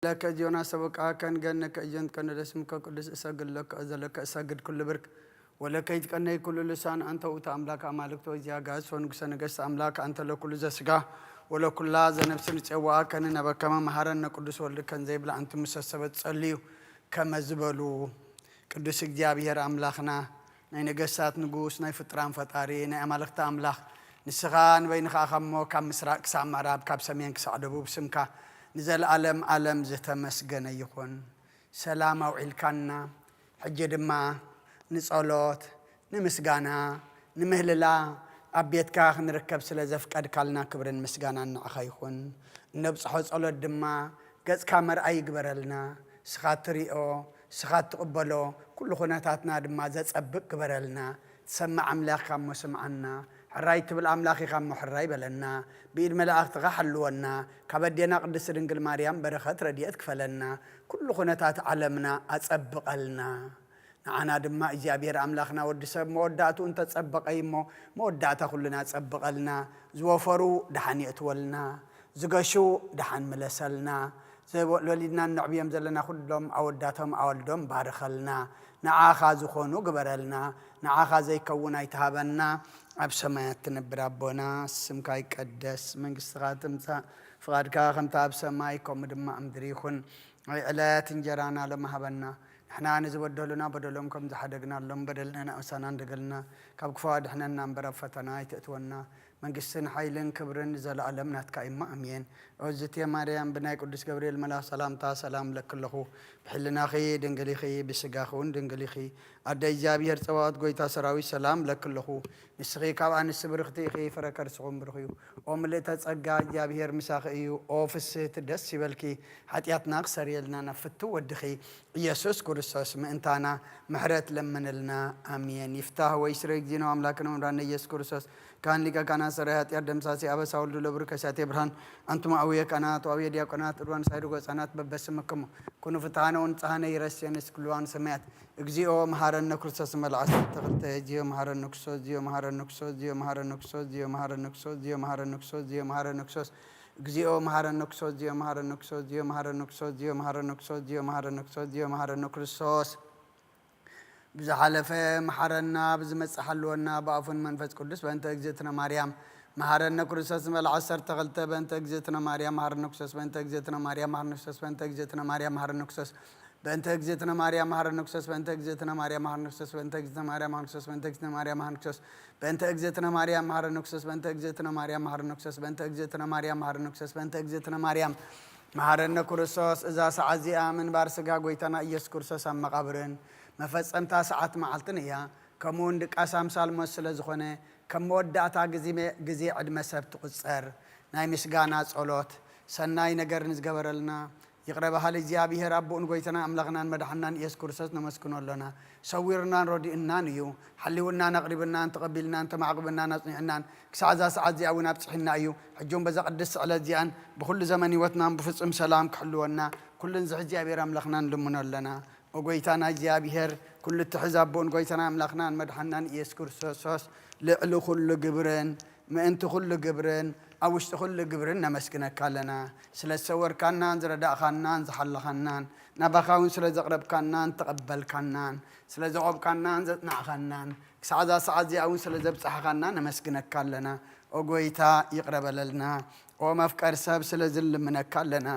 لك جونا سبقا كان جنك أجنت كان اسمك قدس أسجد لك أزلك أسجد كل برك ولك يتكني كل لسان أنت وتأملك أمالك توزيع جاس ونقص نقص أملاك أنت لكل زسقة ولا كل هذا نفس نتسوى كان نبى كما مهارنا قدس ولا كان زي بلا أنت مسسبت صليو كما زبلو قدس جابير أملاخنا نين قصات نقوس ناي فتران فتاري ناي أملاك تأملاك نسخان بين خامو كم مسراك سام عرب كاب سمين كسعدبو بسمكا نزل عالم زتمسجن يكون سلام وعلكنا حجد ما نصلات نمسجنا نمهللا أبيتك نركب سلزف قد كلنا كبرن مسجنا نأخيخون نبص حوص على الدما جز كامر أي جبرلنا سخاتريو سخات قبلو كل خناتاتنا دما زت أبك جبرلنا تسمع أملاك كم مسمعنا حرايت بالأملاك كم محراي بلنا بيد ملاك تغحلونا كبدينا قدس رنجل مريم برخت رديت كفلنا كل خناتات علمنا أتسبق لنا أنا دما إجابير أملاكنا ودسب موداتو أنت تسبق أيمو موداتا كلنا تسبق لنا زوفرو دحن يأتولنا زقشو دحن ملسلنا زي ولدنا النعبي يمزلنا كلهم أوداتهم أولدهم بارخلنا نعاخا زخونو قبرلنا نعاخا زي كونا يتهابنا أبسمايات تنبر ربنا سمكاي قدس من قصغات امسا فقاد كاخم تاب سمايكم دما أمدريخون علات انجرانا لما هبنا احنا نزودلنا بدلهم كم زحدقنا لهم بدلنا نأسانا ندقلنا كابكفاد احنا ننبر فتنا يتأتونا من قصن حيلن كبرن زل علمنا تكايما أمين عزتي مريم بناي قدس جبريل ملا سلام تا سلام لك له بحلنا خي دنقلي خي بسقاخون دنقلي خي أدى إجابي هرتوات قويتا سراوي سلام لك له نسخي كابان السبرختي خي فركر سقوم برخيو ومليتا تسقى إجابي هر مساخيو أوفس تدس بالكي حتياتنا أكسر يلنا نفتو ودخي يسوس كرسوس ما انتانا محرت لمن لنا أمين يفتح ويسرق دينو أملاكنا وران يسوس كرسوس كان لك كان سريات يردم ساسي أبا ساول دولبر كساتي برهان أنتم أويا كانت وأويا ديا كانت روان سايرو كسانات ببس مكم كونوا فتحنا ونتحنا يرسيان سكلوان سمعت إجزيو مهارن كرسوس ملعس تغلت جيو مهارن نكسوس جيو مهارن نكسوس جيو مهارن نكسوس جيو مهارن نكسوس جيو مهارن نكسوس جيو مهارن نكسوس إجزيو مهارن نكسوس جيو مهارن نكسوس جيو مهارن نكسوس جيو مهارن نكسوس جيو مهارن نكسوس جيو مهارن نكسوس بزحلفة محرنا بزمت حلونا بأفن منفس قدس بأنت إجزتنا مريم مهارنا كرسوس ملعسر تغلت بأنت إجزتنا مريم مهارنا كرسوس بأنت إجزتنا مريم مهارنا كرسوس بأنت إجزتنا مريم مهارنا كرسوس بأنت إجزتنا مريم مهارنا كرسوس بأنت إجزتنا مريم مهارنا كرسوس بأنت إجزتنا مريم مهارنا كرسوس بأنت إجزتنا مريم مهارنا كرسوس بأنت إجزتنا مريم مهارنا كرسوس بأنت إجزتنا مريم مهارنا كرسوس بأنت إجزتنا مريم مهارنا كرسوس بأنت إجزتنا مريم مهارنا كرسوس إذا سعزي آمن بارسقا قويتنا إيس كرسوس أم مقابرن مفصل ساعات معلتنيا كمون دك أسام سالم السلزخونة كمودة جزي عد مسبت قصر ناي مسجانا صلوت سناي نجر نزجبر لنا يقرب حال جابيه رب ونقولنا أملاقنا مدحنا يذكر سسنا مسكون لنا سويرنا ردي إنانيو حلونا نقربنا تقبلنا أنت معقبنا نصنعنا سعزا سعزي أو نبصحنا أيو حجون بزق الدس على زيان بكل زمن وتنام بفصم سلام كحلونا كل نزحج جابيه أملاقنا لمنا لنا وقويتنا جابير كل التحزابون قويتنا أملاقنا مدحنا يذكر سوس لعلو كل جبرن ما أنت كل جبرن أو اشتغل جبرن مسكنا كلنا سلسور كنان زردا خنان زحل خنان نبخاون سلزقرب كنان تقبل كنان سلزقب كنان زتنا خنان سعدا سعدي أو سلزب صح خنان مسكنا كلنا وقويتا يقرب لنا وما فكر سب سلزل من كلنا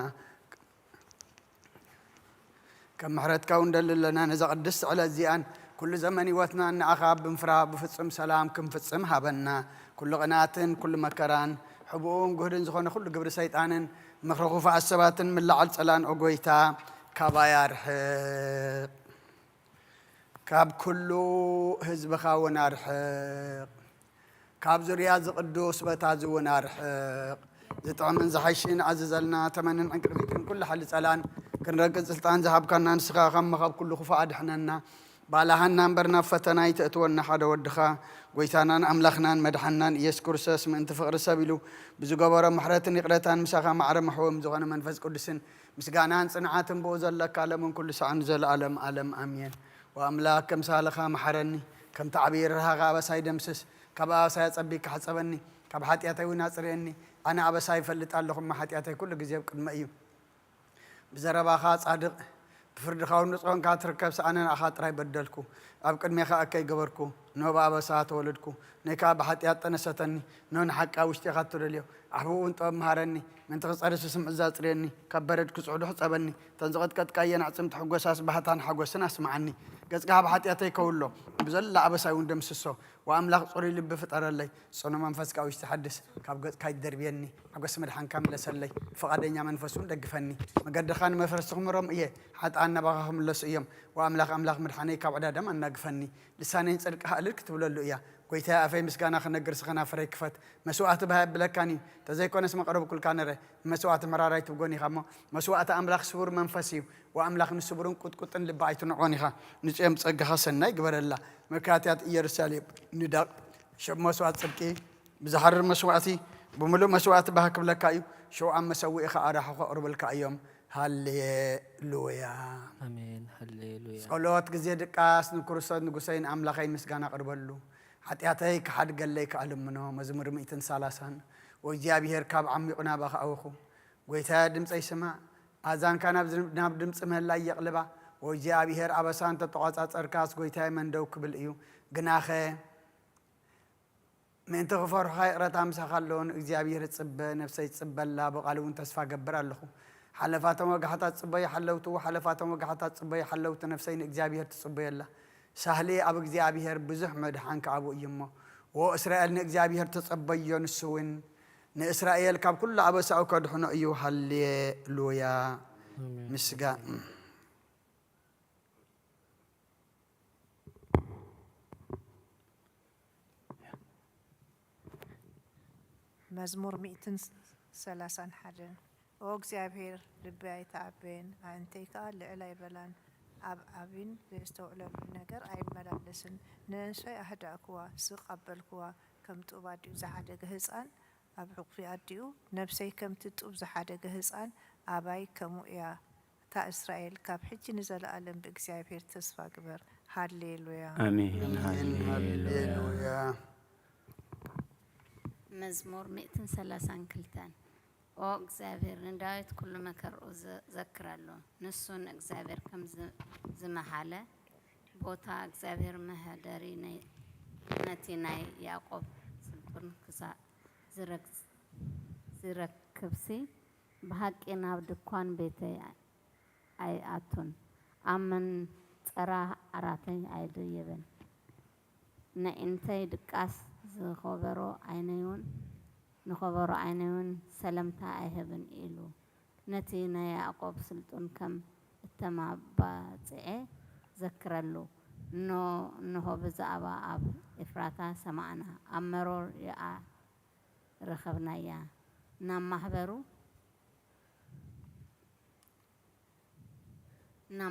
كم محرت كون دللنا نزق الدس على الزيان كل زمن وثنا أن أخاب بنفرا بفصم سلام كم فصم هبنا كل قنات كل مكران حبوم جهرن زخون كل قبر سيطان مخرخوف عالسبات من لعل سلان أقويتا كباير حق كاب كله حزب خاون أرحق كاب زرياز قدوس بتازون أرحق زطعم من زحيشين عززلنا تمنن عنكربيكن كل حل سلان كن رجل سلطان ذهب كنا نسخا خم خاب كله خفاد حننا بالهنا نبرنا فتنا يتأتونا حدا ودخا قويتانا أملاخنا مدحنا يذكر ساس من تفقر سبيلو بزجبارة محرات نقرتان مسخا معرم حوم زغنا منفذ قدسن مسجانان صنعات بوزل لك على من كل سعن زل علم أمين وأملاك كم سالخا محرني كم تعبيرها غابة سايد مسس كبا سايد صبيك حسبني كبحات ياتي وناصرني أنا أبا سايف اللي تعلقهم محات ياتي كل جزيب قد مأيو بزرباخا صادق بفردخا ونصون كاتركب سأنا أخاطر هاي بدلكو أبقد ميخا أكي قبركو نو بابا ساعة ولدكو نيكا بحط ياتنا ستني نون حقا وشتي خاطر اليوم أحبو انت مهارني من تغص عرس اسم عزات ريني كبردكو سعودو حصابني تنزغت كتكاين عصمت حقوساس بحطان حقوسنا اسمعني قصقها بحط ياتي كولو بزل عبساي وندم سسو وأملاق صوري لب فطر اللي صنو منفس كاوش تحدث كاب كاي دربيني حقوس مدحان كامل سلي فقدنيا منفسون دقفني مقد خان مفرسهم رم إيه حتى أنا بغاهم لسيم وأملاق مدحاني كاب عدادم أنا قفني لساني صدق هالك تقول له إياه قويتها أفهم مسكانا خنا جرس خنا فريكفت مسوعة بها بلكاني تزايكون اسمه قرب كل كانره مسوعة مرارة تبغوني خامو مسوعة أملاق صبور منفسي وأملاق نصبرون كت اللي بعيتون عوني خا نجيم تصدق خسنا يقبل الله مكاتيات يرسالي نداق شب مسوعة صدقي بزهر مسوعتي بملو مسوعة بها كبلكايو شو عم مسوي خا أراح قرب الكايوم هاللويا آمين هاللويا صلوات جزيد كاس نكرسات نقصين أملاقين مسكانا قرب له حتى يعطيك حد قال لك علم منه مزمر 230 وجابي هركاب عميقنا باخ أوخو ويتا دمص أي سماء أذان كان ناب دمص مهلا يقلبا وجابي هر أبسان تتقاطع أركاس ويتا من دوك بالإيو جناخه من تغفر خيرات أمس خلون جابي هر تصب نفسي تصب لا بقالون تسفى جبر الله حلفاتهم وقحتات تصبي حلوتو حلفاتهم وقحتات تصبي حلوت نفسين جابي هر تصبي الله سهلي أبو إجزابيهر بزح مدحان كأبو يمه وإسرائيل نإجزابيهر تصبيون السوين نإسرائيل كاب كل أبو سأوك دحنا أيها اللويا مسجا مزمور 131 وإجزابيهر لبعي تعبين أنتيك لعلي بلان أبين ليستوعب النجار أي ملابسن ننسى أحد أقوى سقبل قوى كم تبادي زحدة جهزان أبحق في أديو نفسي كم تتوب زحدة جهزان أباي كمو يا تا إسرائيل كاب حج نزل ألم بإجزابير تصفى كبر هالليلويا آمين هالليلويا مزمور 130 كلتان او እግዚአብሔር እንዳዊት ኩሉ መከርኡ ዘክራሉ ንሱን እግዚአብሔር ከም ዝመሓለ ቦታ እግዚአብሔር መህደሪ ነቲ ናይ ያዕቆብ ስልጡን ክሳ ዝረክብሲ ብሓቂ ናብ ድኳን ቤተይ ኣይኣቱን ኣመን ፀራ ዓራተይ ኣይድይብን ንእንተይ ድቃስ ዝኸበሮ ዓይነዩን نخبر عينون سلمتا أيهبن إلو نتينا يعقوب سلطون كم التماباتعي ذكرلو نهو بزعبا أب إفراتا سمعنا أمرور يا رخبنا يا نام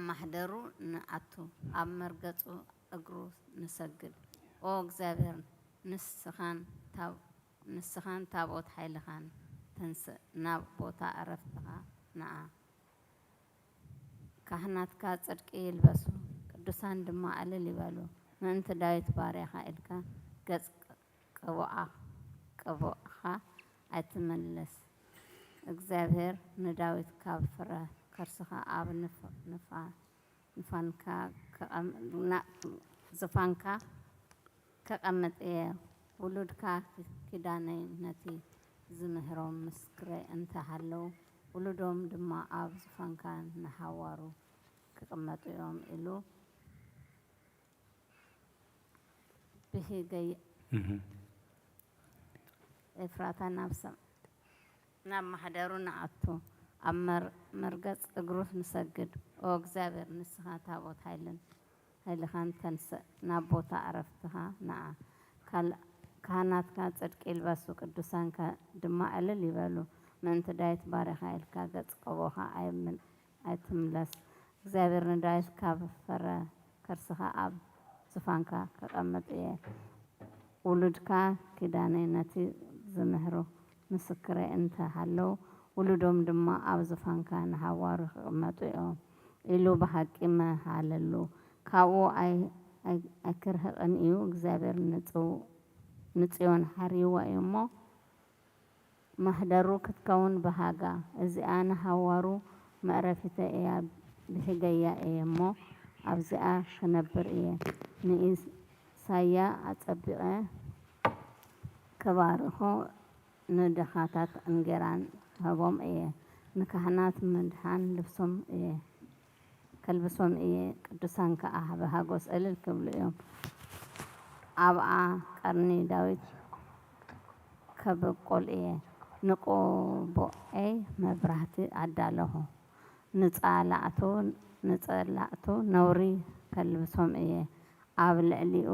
محضرو نعتو أمرقتو أقرو نسجد أو اغزابير نسخان تاو نسخان تابوت حيلخان تنس نابوتا عرفتها نعم كهنات كاتر يلبسوا قدسان دما على لبالو ما انت دايت باريخا إلكا قز قبوخا أتملس اغزابير نداويت كافرة كرسخا آب نفانكا زفانكا كقمت إيه ولودكا كداني نتي زمهرهم مسكري انت حلو ولودهم دما آب زفانكا نحوارو كقمتو يوم إلو بهي جاي إفراتا نفسم ناب محضرو نعطو أمر مرقص اقروس نسجد او اغزابر نسخا تابوت هايلخان تنس نابوتا عرفتها نعم كانت صدق يلبسوا قدسان كدما علل يبالو من تدايت بارخا إلكا قد قبوها أيتملس እግዚአብሔር እንዳይስ ካፈረ ከርስኻ ኣብ ዝፋንካ ከቀመጥ እየ ውሉድካ ኪዳነይ ነቲ ዝምህሮ ምስክረይ እንተሃለው ውሉዶም ድማ ኣብ ዝፋንካ ንሓዋሩ ክቕመጡ እዮም ኢሉ ብሓቂ መሃለሉ ካብኡ ኣይክርህቕን እዩ እግዚአብሔር ንጽዮን ሓሪዋ እሞ ማህደሩ ክትከውን በሃጋ እዚኣ ንሓዋሩ መዕረፊተ እያ ብሕገያ እየ እሞ ኣብዚኣ ክነብር እየ ንኢሳያ ኣጸቢቐ ከባርኾ ንድኻታት እንጌራን ህቦም እየ ንካህናት ምድሓን ልብሶም እየ ከልብሶም እየ ቅዱሳን ከዓ ብሃጎስ እልል ክብሉ እዮም ኣብኣ ቀርኒ ዳዊት ከበቆል እየ ንቁቦኤይ መብራህቲ ኣዳለኹ ንጸላእቱ ነውሪ ከልብሶም እየ ኣብ ልዕሊኡ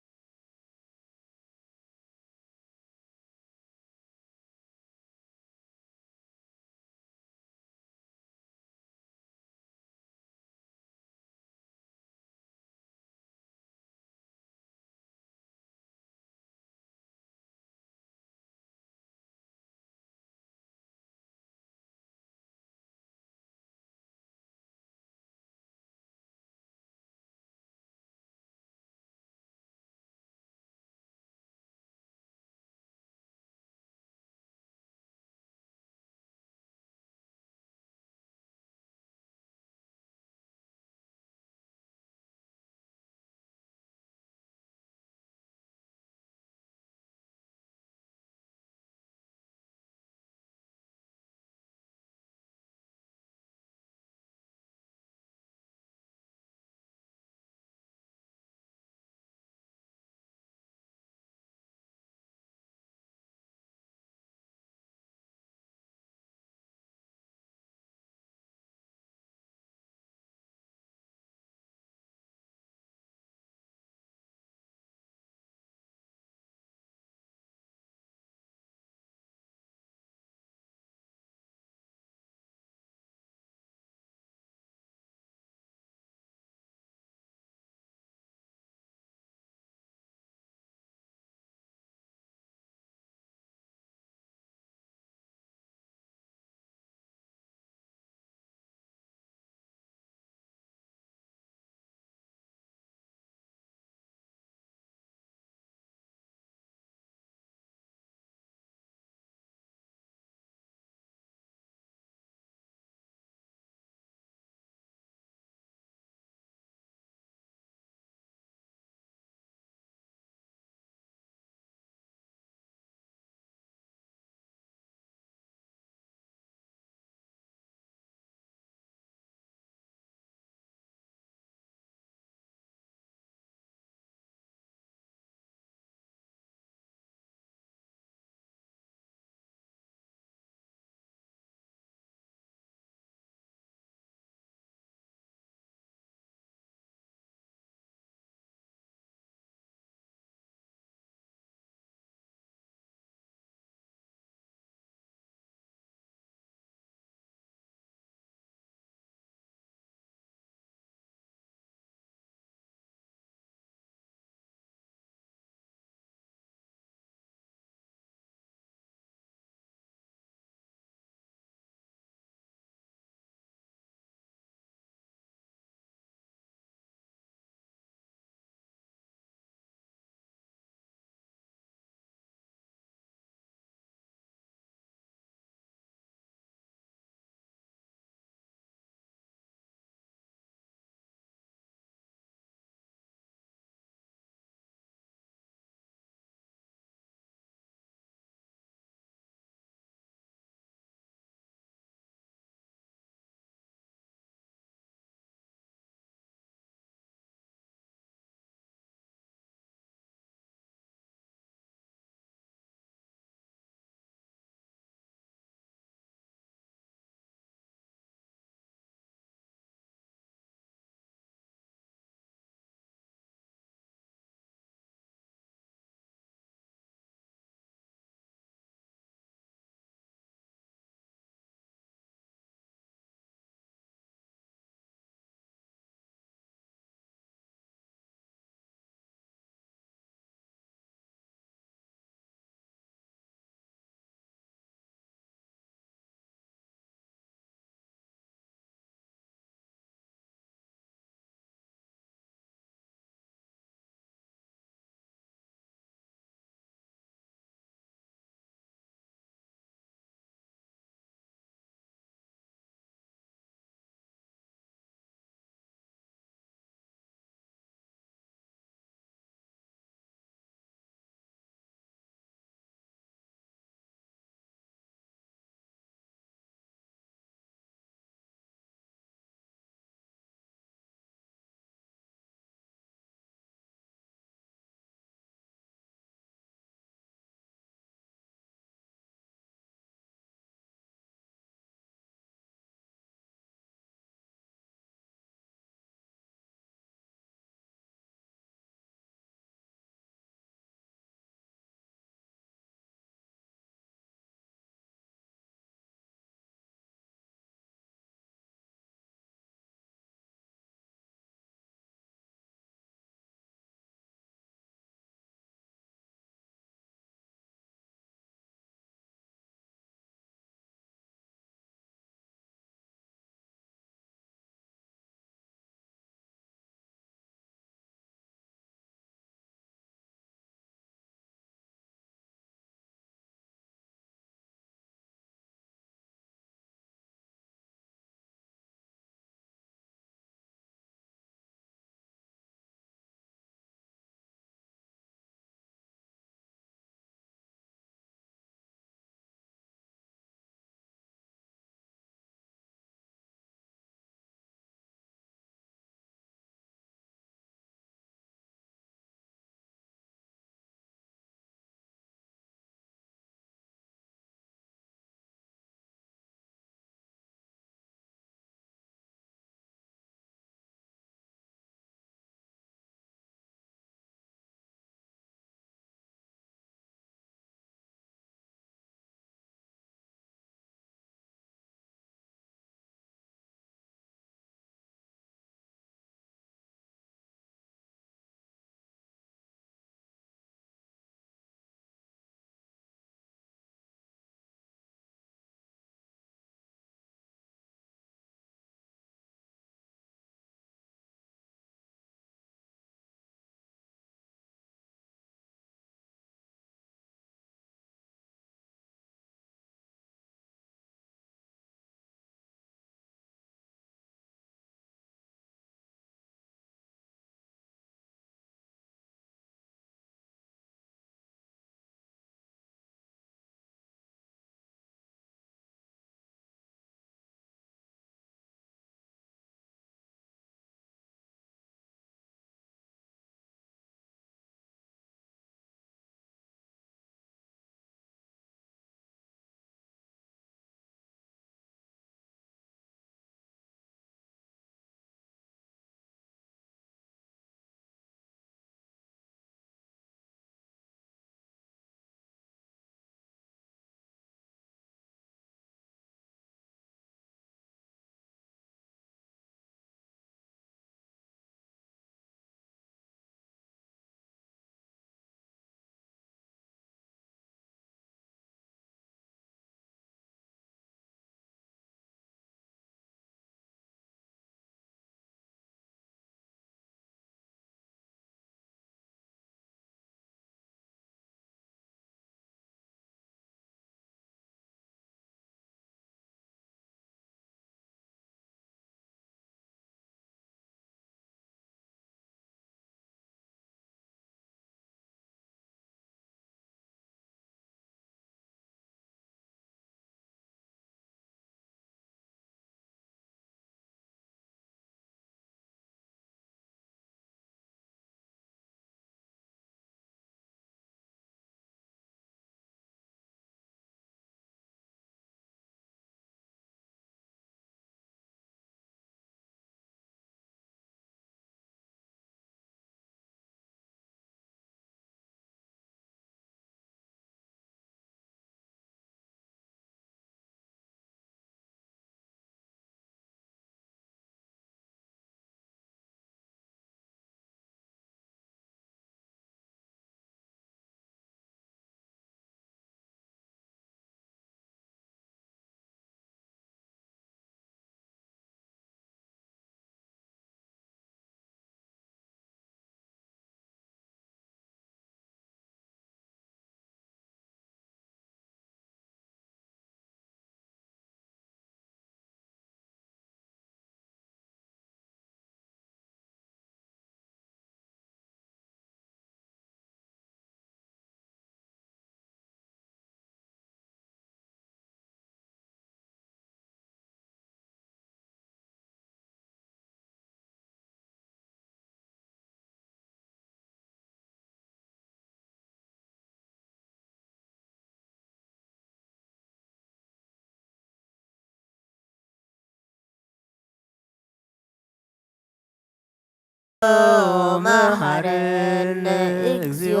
መሐረነ እግዚኦ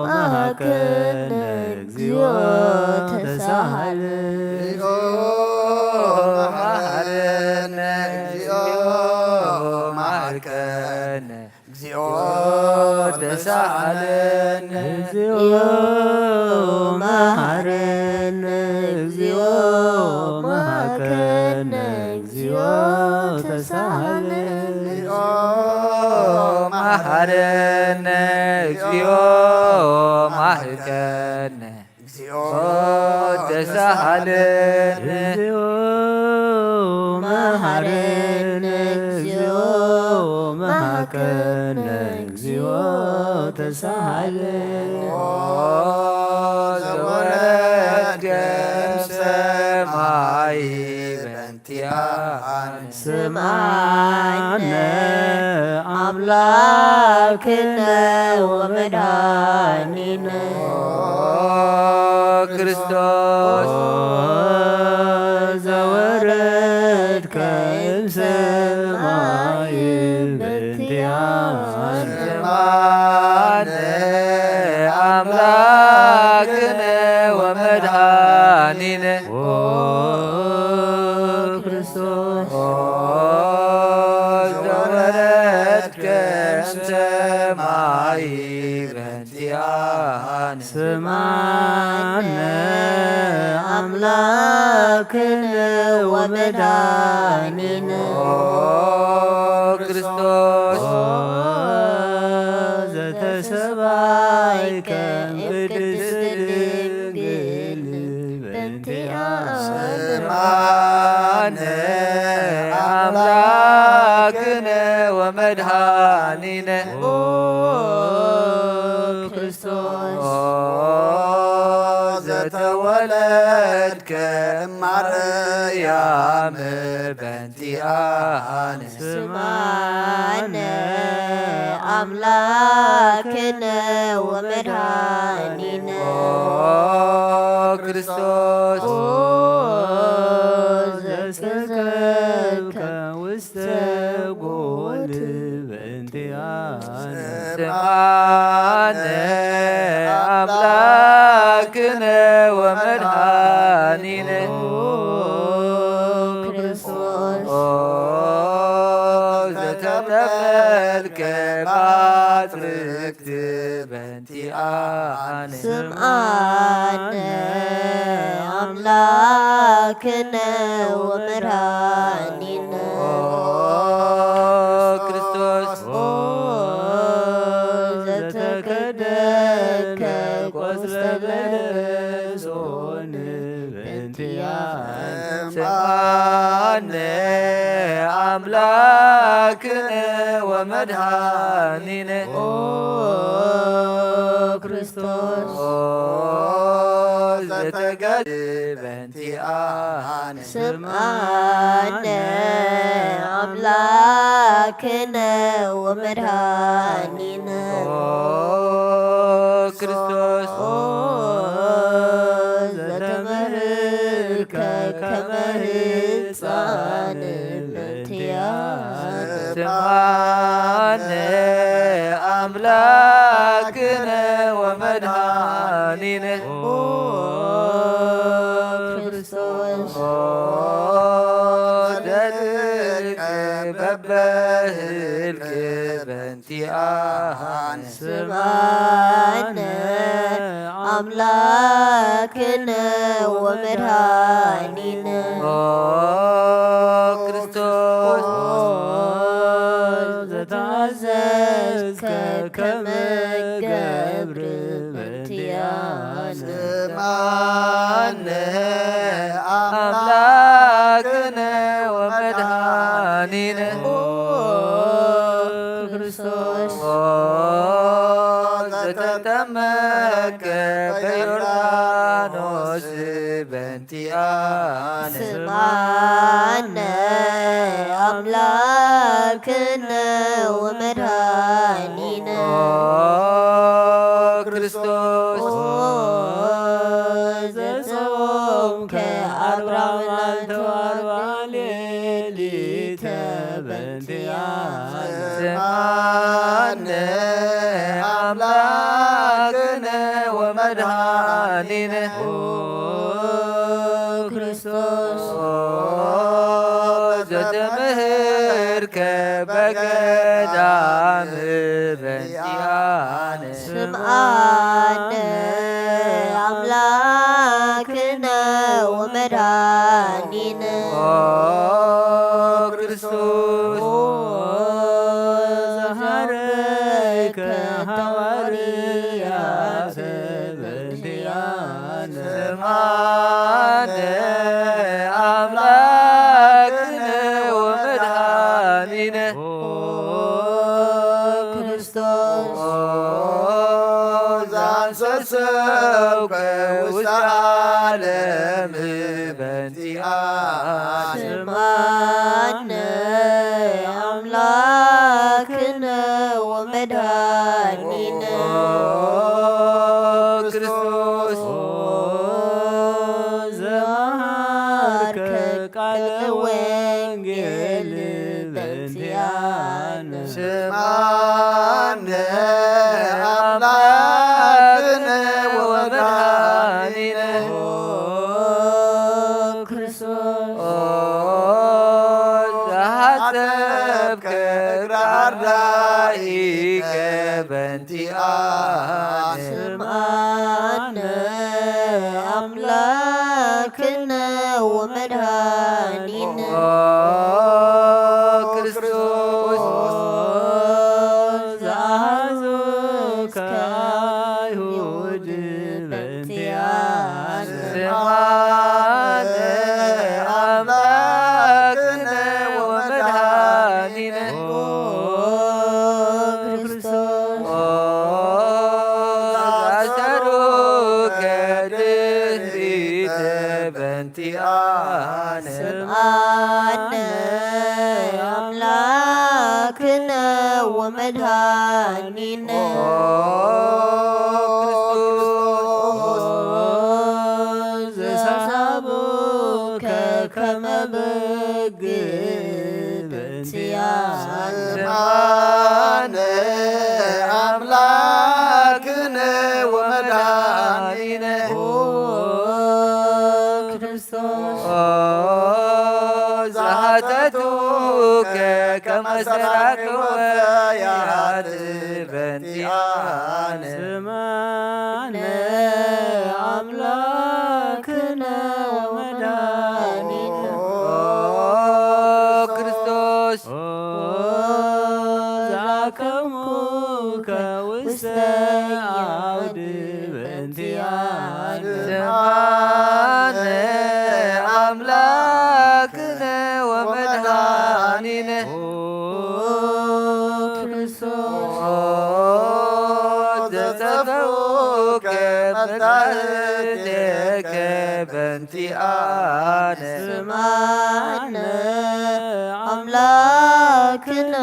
መሐከነ እግዚኦ ተሳሃለ መሐረነ እግዚኦ መሐከነ እግዚኦ ተሳሃለነ እግዚኦ መሐረነ እግዚኦ መሐከነ እግዚኦ ተሳሃለነ መሐረነ እግዚኦ መሐከነ እግዚኦ ተሳሃለነ እግዚኦ መሐረነ እግዚኦ መሐከነ እግዚኦ ተሳሃለነ ዘወረድከ እምሰማይ በእንቲአነ ስምዓነ አምላክነ ወመድኃኒነ ክርስቶስ ዘወረድከ እምሰማይ በእንቲአነ ስምዓነ አምላክነ ወመድኃኒነ ክርስቶስ ዘወረድከ እምሰማይ በእንቲአነ ስምዓነ አምላክነ ወመድኃኒነ ክርስቶስ ዘተሰባይከ ቅድስት ድንግል በእንቲአነ ስምዓነ አምላክነ ወመድኃኒነ ክርስቶስ ዘተወለድከ እማርያም በእንቲአነ ስምዓነ አምላክነ ወመድኃኒነ ክርስቶስ ዘተሰብከ ውስተ ጎል በእንቲአነ ስምዓነ አምላክነ ወመድኃኒነ ክርስቶስ ዘተጠመልከ ባጽርክት በእንቲአነ ስምዓነ አምላክነ ወመድኃኒነ ክርስቶስ ዘተከደንከ ቆጽለ በለሶን በእንቲአነ ስምዓነ አምላክነ ወመድኃኒነ ክርስቶስ ዘተገድ በእንቲአነ ስምዓነ አምላክነ ወመድኃኒነ ክርስቶስ ዘተመህርከ ከመ ሕፃን በእንቲአነ ስምዓነ አምላክነ ወመድኃኒነ ክርስቶስ ደልቅ በበህልቅ በእንቲአነ ስምዓነ አምላክነ ወመድኃኒነ ክርስቶስ ዘታዘዝከ ከመ ገብር በእንቲአነ ስምዓነ አምላክነ ወመድኃኒነ ክርስቶስ ዘተጠመቀ በዮርዳኖስ በእንቲአነ ስምዓነ አምላክነ ወመድኃኒነ ክርስቶስ ዘጾምከ አርብዓ መዓልተ ወአርብዓ ሌሊተ በእንቲአነ ወመድኃኒነ ክርስቶስ ዘተምህርከ በገዳም በእንቲአነ ስምዓነ አምላክነ ወመድኃኒነ ክርስቶስ ዘሃረከ ሐዋርያተ በእንቲአነ ስምዓነ አምላክነ ወመድኃኒነ ክርስቶስ ዛንሰሰውከ ውስተ ዓለም በእንቲአነ ስምዓነ አምላክነ ወመድኃኒነ ክርስቶስ ዘመሃርከ ቃለ ወንጌል በእንቲአነ ስምዓነ አምላክነ ወመድኃኒነ ክርስቶስ ዘሐሰብከ ራዳኢከ በእንቲአነ ስምዓነ አምላክነ ወመድኃኒነ ክርስቶስ ዘአሐዙከ አይሁድ በእንቲአነ ስምዓነ አምላክነ ወመድኃኒነ ክርስቶስ ዘአሰሩከ ድኅሪተ በእንቲአነ ስምዓነ አምላክነ ወመድኃኒነ ዘሳቡከ ከመ በግ በእንቲአነ ስምዓነ አምላክነ ወመድኃኒነ ክርስቶስ ዘሐተቱከ ከመ ሰራከ ወያት በእንቲአነ ስምዓነ አምላክነ ወመድኃኒነ ክርስቶስ ዘአከሙከ ውስተ አውድ በእንቲአነ ስምዓነ አምላክነ ወመድኃኒነ ክርስቶስ ዘጸፈውከ መጻሕፍትከ በእንቲአነ ስምዓነ አምላክነ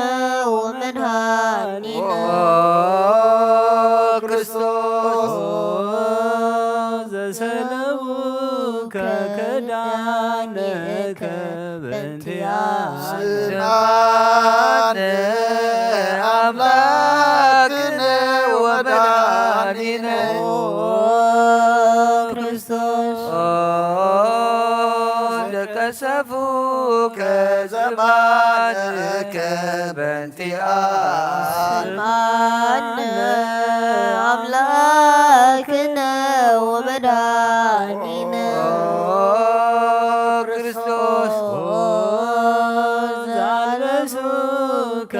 ወመድኃኒነ ክርስቶስ ዘሰለቡከ ከዳነከ በእንቲአነ ስምዓነ አምላክነ ወመድኃኒነ ክርስቶስ ዘቀሰፉከ ዘባንከ በእንቲአነ ስምዓነ አምላክነ ወመድኃኒነ ክርስቶስ ዘአልበሱከ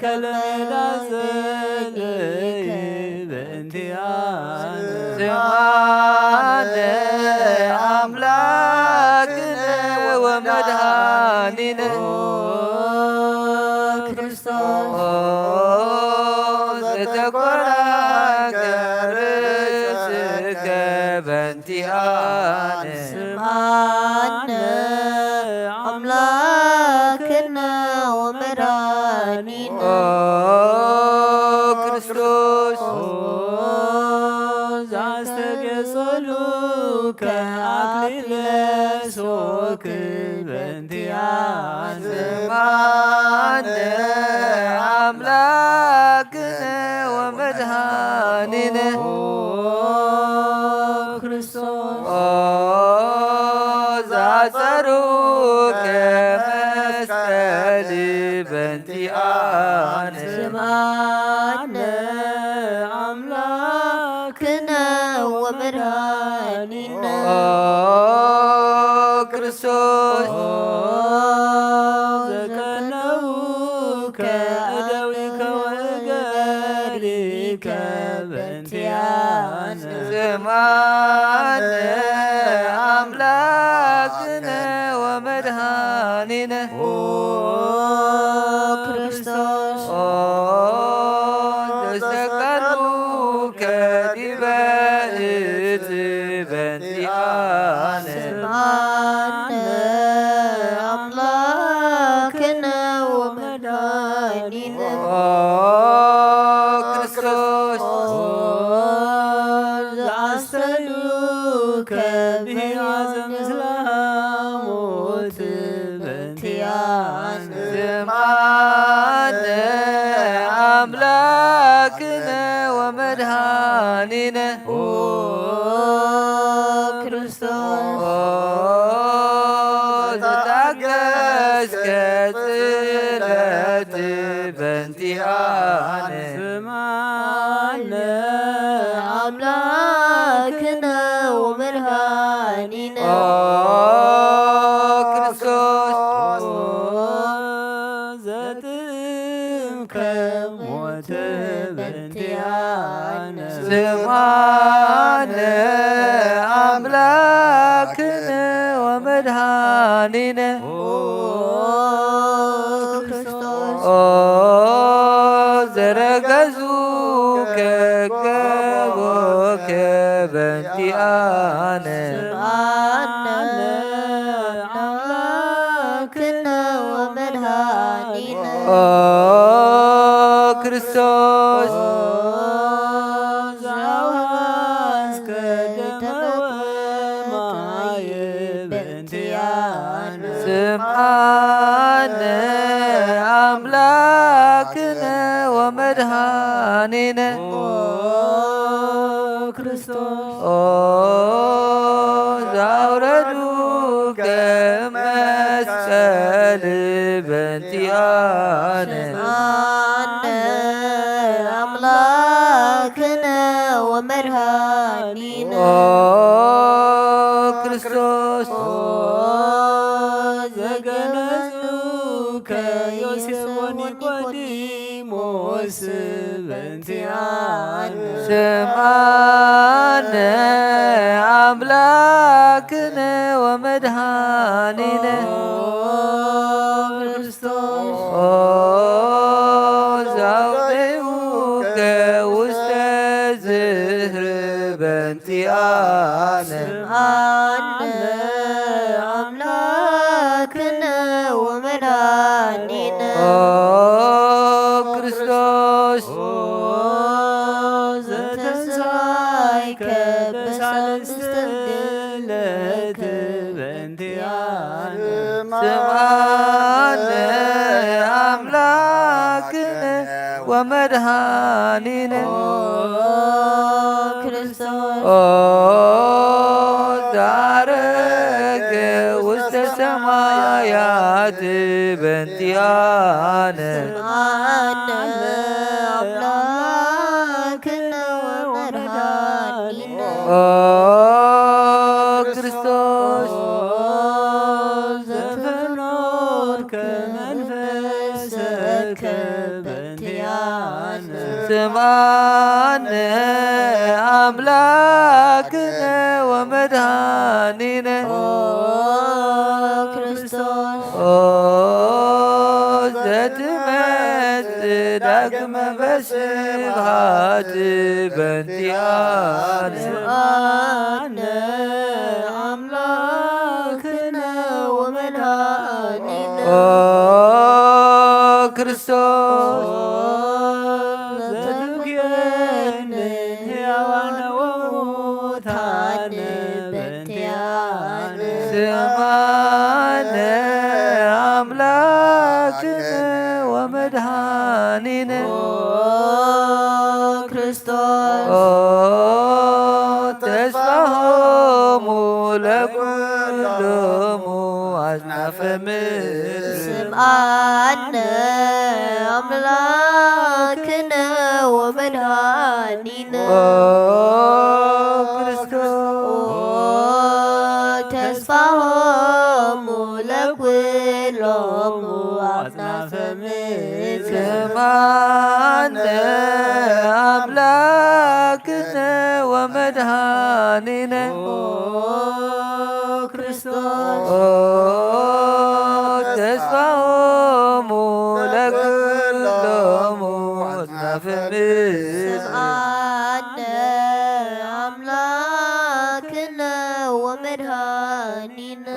ከለላ ዘገየ በእንቲአነ ስምዓነ አምላክነ ወመድኃኒነ ክርስቶስ ዘተኰራከ ርእስከ በእንቲአነ ስምዓነ አምላክነ ወመድኃኒነ ክርስቶስ ዘአስተጌጸሉከ አክሊለ ሦክ በእንቲአነ ስምዓነ አምላክነ ወመድኃኒነ ወመድኃኒነ ክርስቶስ ዘከነው ከእደዊከ ወእገሪከ በእንቲአነ ስማነ አምላክነ ወመድኃኒነ ክርስቶስ ተሰቀሉ ከዲበ ዕፅ በእንቲአነ ስምዓነ አምላክነ ወመድኃኒነ ክርስቶስ ዘአስተሉከ ብሕያዘ ምስለ ሐሞት በእንቲአነ ስምዓነ አምላክነ ወመድኃኒነ ክርስቶስ ዘታገሥከ ጽለት በእንቲአነ ስምዓነ አምላክነ ወመድኃኒነ ክርስቶስ ዘጥምከ ሞተ በእንቲአነ ስምዓነ አምላክነ ወመድኃኒነ ክርስቶስ ዘረገዙከ ገቦከ በእንቲአነ ስምዓነ አምላክነ ወመድኃኒነ ክርስቶስ ዘአውሃዝከ ደመ ወማየ በእንቲአነ ስምዓነ አምላክነ ወመድኃኒነ ክርስቶስ ዘአውረዱከ መስቀል በእንቲአነ ስምዓነ አምላክነ ወመድኃኒነ ክርስቶስ ዘገነዙከ ዮሴፍ ወኒቆዲሞስ በእንቲአነ ስምዓነ አምላክነ ወመድኃኒነ ክርስቶስ ዘአውፅኡከ ውስተ ዝህር በእንቲአነ ስምዓነ አምላክነ ወመድኃኒነ ክርስቶስ ዘተንሣእከ በሳልስተ ዕለት በእንቲአነ ስምዓነ አምላክነ ወመድኃኒነ ክርስቶስ ዛረገ ውስተ ሰማያት በእንቲአነ ስምዓነ አምላክነ ወመድኃኒነ ክርስቶስ ዘፈኖርከ መንፈሰከ በእንቲአነ ስምዓነ አምላክነ ወመድኃኒነ ክርስቶስ ዘትመጽእ ዳግመ በስብሐት በእንቲአነ ስምዓነ አምላክነ ወመድኃኒነ ክርስቶስ ዘትቤን ሕያዋነ ወሙታነ በእንቲአነ ስምዓነ አምላክነ ወመድኃኒነ ክርስቶስ ተስፋሆሙ ለኩሎሙ አጽናፈ ምድር ስምዓነ አምላክነ ወመድኃኒነ ተስፋሆሙ ለኩሎሙ አጽናፈ ምድር ስማነ አምላክነ ወመድኃኒነ ክርስቶስ ተስፋሆሙ ለኩሎሙ አጽናፈ ምድር ስምዓነ አምላክነ ወመድኃኒነ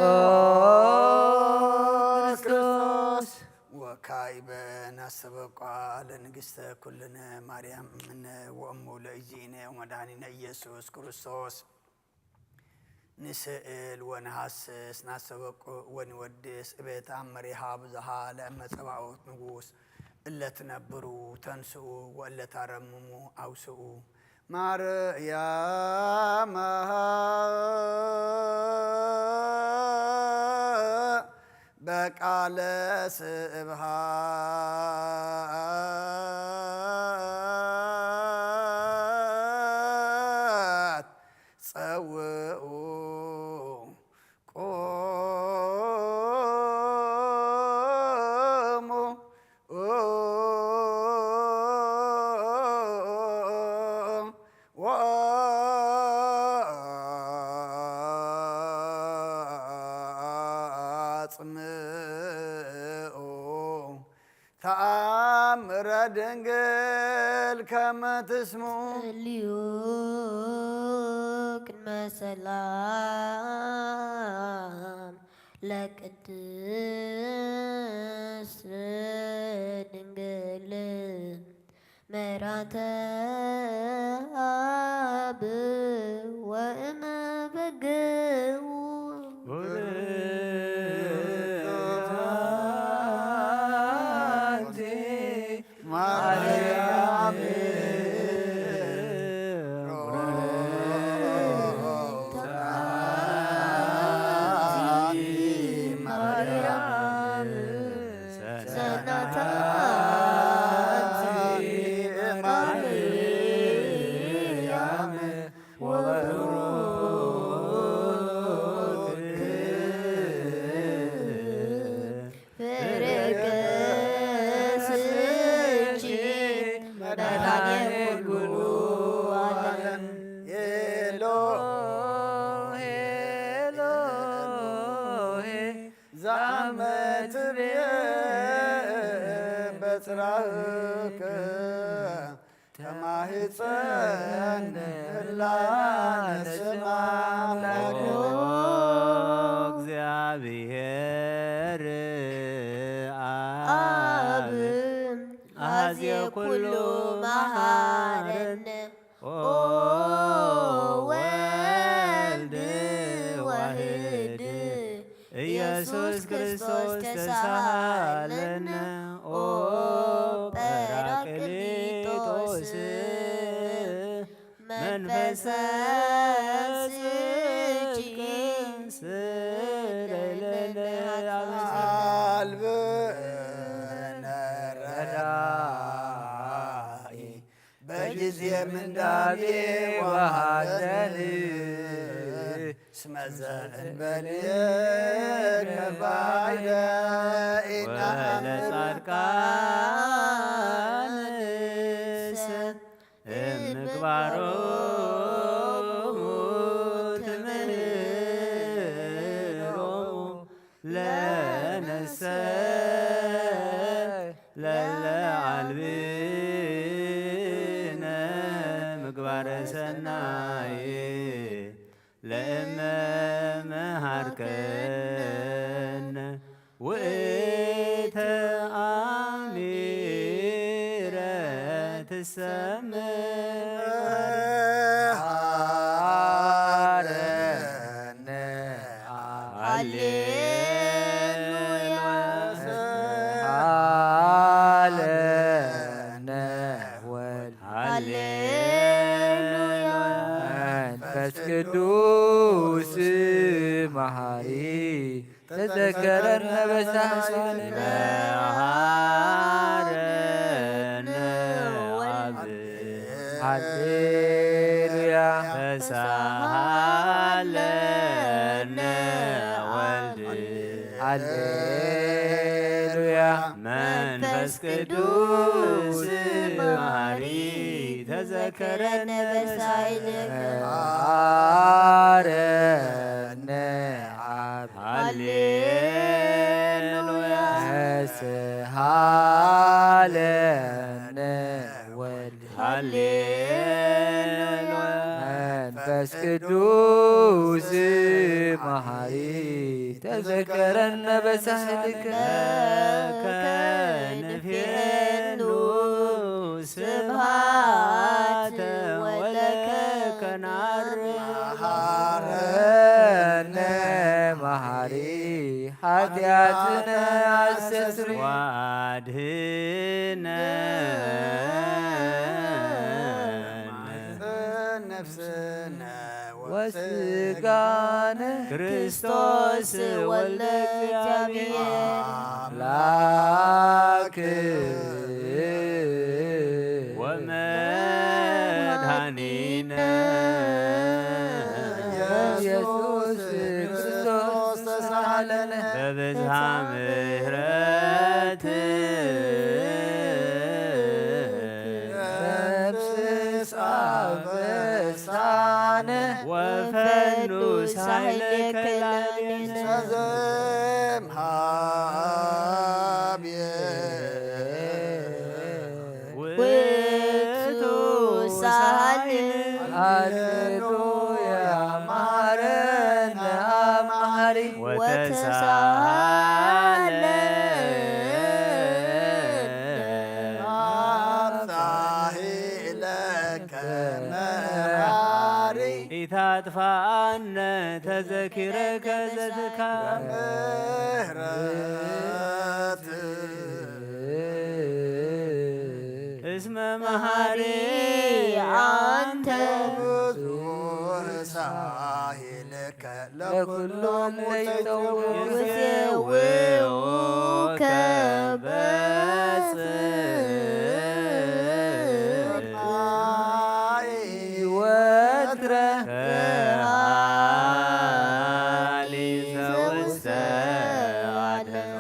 ክርስቶስ ወካዕበ ናስተበቋ ለንግሥተ ኩልነ ማርያም እምነ ወእሙ ለእግዚእነ ወመድኃኒነ ኢየሱስ ክርስቶስ ንስእል ወነሐስስ ናስተበቁ ወንወድስ እቤት አመሪሃ ብዙሃ ለእመ ጸባኦት ንጉሥ እለ ትነብሩ ተንስኡ ወእለ ታረምሙ አውስኡ ማርያም በቃለ ስብሃት ጸውኡ ቆሙ ወአጽምዑ ተአምረ ድንግል ከመ ትስምዑ ልዩ ቅድመ ሰላም ለቅድስት ድንግል መራተ አብ ወእመ በግዑ ማርያም በጽራህከ ተማህፀን ህላነ ስማ እግዚአብሔር አብ አዝየ ኩሉ መሃረነ ወልድ ዋህድ ኢየሱስ ክርስቶስ ተሳሃለነ ጰራቅሊጦስ መንፈሰ ጽድቅ ስረይለነ አልብነ ረዳኢ በጊዜ ምንዳቤ ወሐዘን እስመ ዘእንበሌከ ባዕደ ወለጻድቃንሰ እምግባሮሙ ትምህሮሙ ለነሰ ለለዓልብነ ምግባረ ሰናይ ለእመ መሃርከነ ውእተ አሚረ ትሰምዓረነ አለነ ወልድ መንፈስ ቅዱስ መሐሪ ተዘከረነ በሳህሳንነ ሃሌሉያ ተሳሃለነ ወልድ ሃሌሉያ መንፈስ ቅዱስ ማሪ ተዘከረነ በሳይልከ አረነ አብ ሃሌሉያ ተሳሃለነ ወልድ ሃሌሉያ መንፈስ ቅዱስ መሐሪ ተዘከረነ በሳህልከ ከንፌኑ ስብሃተ ወለከ ከናርነ መሐሪ ኃጢአትነ አስተስሪ ዋድህነ ነፍስነ ወስጋነ ክርስቶስ ወልደ እግዚአብሔር አምላክ ወመድኃኒነ ኢየሱስ ክርስቶስ ተሳሃለነ በብዝሃ ምሕረት ነፍስ አበሳነ ወፈኑ ሳይለከ ላዕሌነ ዘምሃብየ ውእቱ ሳህል ሃሌሉያ ማረነ አብ መሐሪ አብሳሂለከ መሐሪ ኢታጥፋነ ተዘኪረከ ዘትካም ምህረት እስመ መሐሪ አንተ ብዙኅ ሳሂልከ ለኩሎም ለይተውህ ይሴውከ በጽድቅ ወትረ ከሃሊ ዘውስተ አድኅኖ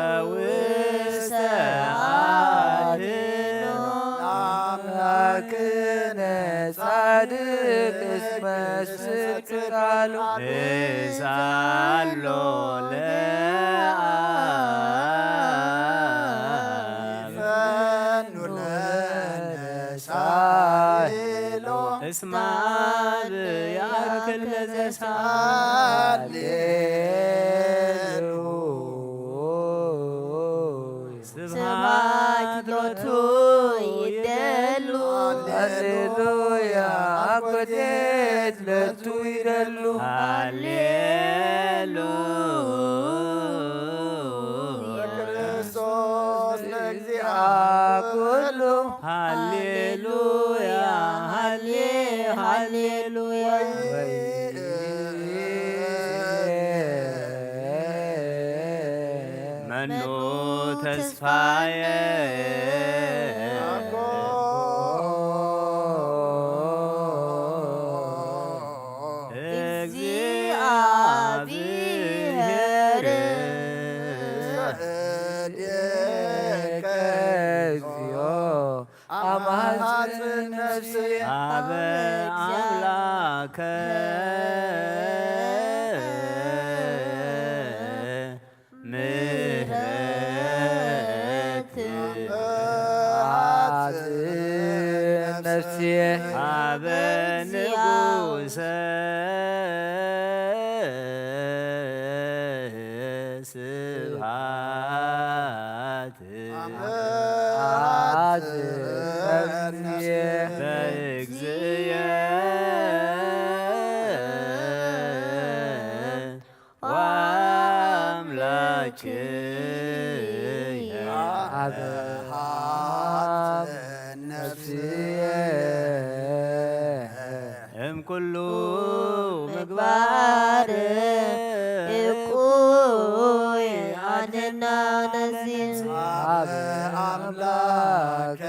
ዘውስተ አድኅኖ አምላክነ ጻድቅ እስመ ስብክ ቃሉ ንሳሎ ለአብ ፈኑ ለነ ሳሂሎ እስመ አብ ያክል ለዘሳል ሃሌሉያ ስብሐት ሎቱ ይደሉ ሃሌሉያ አኮቴት ለቱ ይደሉ ሃሌሉያ ክርስቶስ ለእግዚአ ኩሉ ሃሌሉያ ሃሌሉያ መኑ ተስፋየ እግዚአብሔር እግዚኦ አማጽን ነፍሴ አበ አምላከ ምሕረት ነፍሴ አበ ንጉሠ ስብሐት ነፍሴ በእግዚእየ ወአምላክየ ነፍሴ እምኩሉ ምግባር እቁይ አድኅና ነፍሴ አብ አምላከ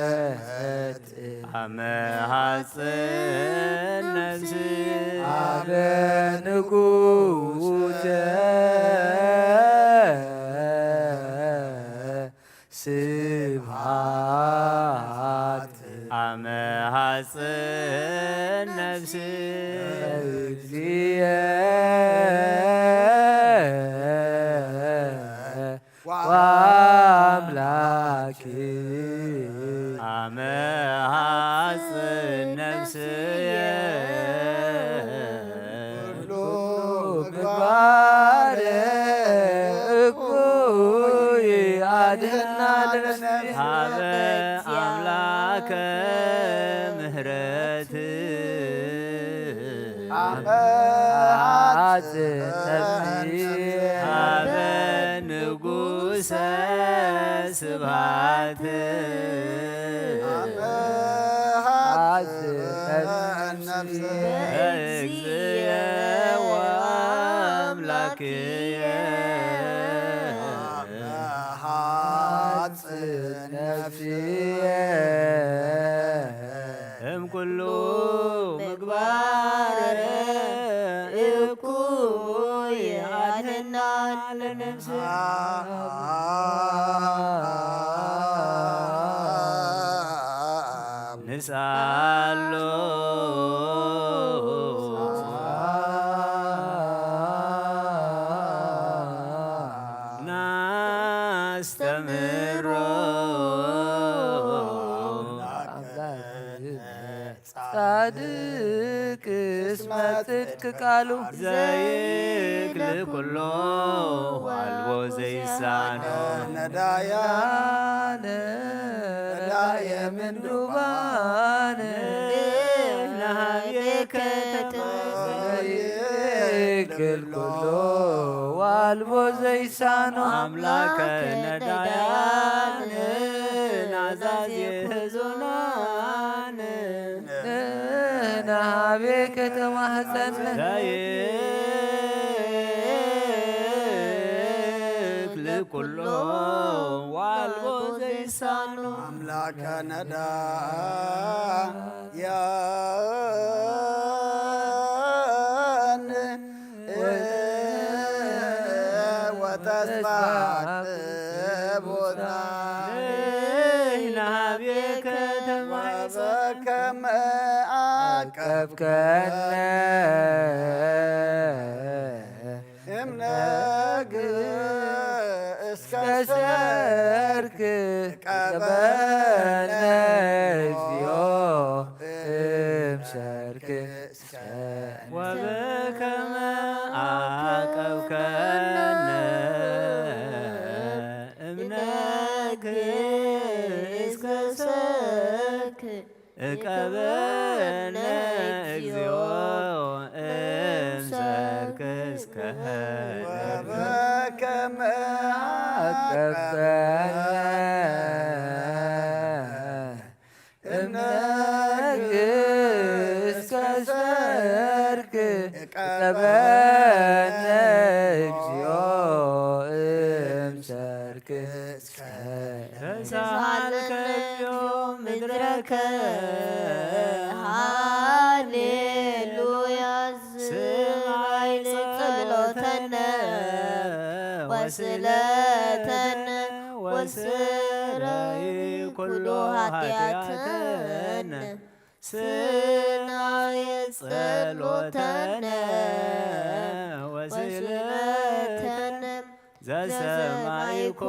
ምሕረት አመሐጽን ነፍስ አበ ንጉሠ ስብሐት አመሐጽን ነፍስ እግዚእ ወአምላኬ አመሐጽን ነፍስየ ኩሉ ምግባረ እኩይ አድኅና ለነፍስየ ሀበ አምላከ ምሕረት አመሐጽን ነፍስየ ሀበ ንጉሠ ስብሐት አመሐጽን ነፍስየ እግዚእ ወአምላክየ አመሐጽን ነፍስየ እምኩሉ ምግባረ እኩይ አድኅና ለነፍስየ ንሳሎ ናስተምሮ ጻድቅ እስመ ጽድቅ ቃሉ ዘይክል ኩሎ አልቦ ዘይሳኖ ነዳያነ ነዳየ ምንዱባነ ናሃቤከ ዘይክል ኩሎ ዋልቦ ዘይሳኖ አምላከ ነዳያን ናዛዜ ሕዙናን ናቤ ከተማህፀነ ዘይክል ኩሎ ዋልቦ ዘይሳኖ አምላከ ነዳያን ወተስፋ ቦታ ናቤከ ወበከመ ቀብከነ እምነግ እስከ ከሰርክ ቀበነ እግዚኦ እምሰርክ ወበከመ አቀብከነ እምነክ እስከ ሰርክ እቀበነ እግዚኦ እምሰርክ እስከ ወበከመ ቀበነ እምነግ እስከ ሰርክ ቀበነ እግዚኦ እምሰርክ ተሳልከ እግዚኦ ምድረከ ሃሌሉያ ስማይ ጸሎተነ ወስለተነ ወስረይ ኩሉ ኃጢአተነ ስናየ ጸሎተነ ወስለተነ ዘሰማይኮ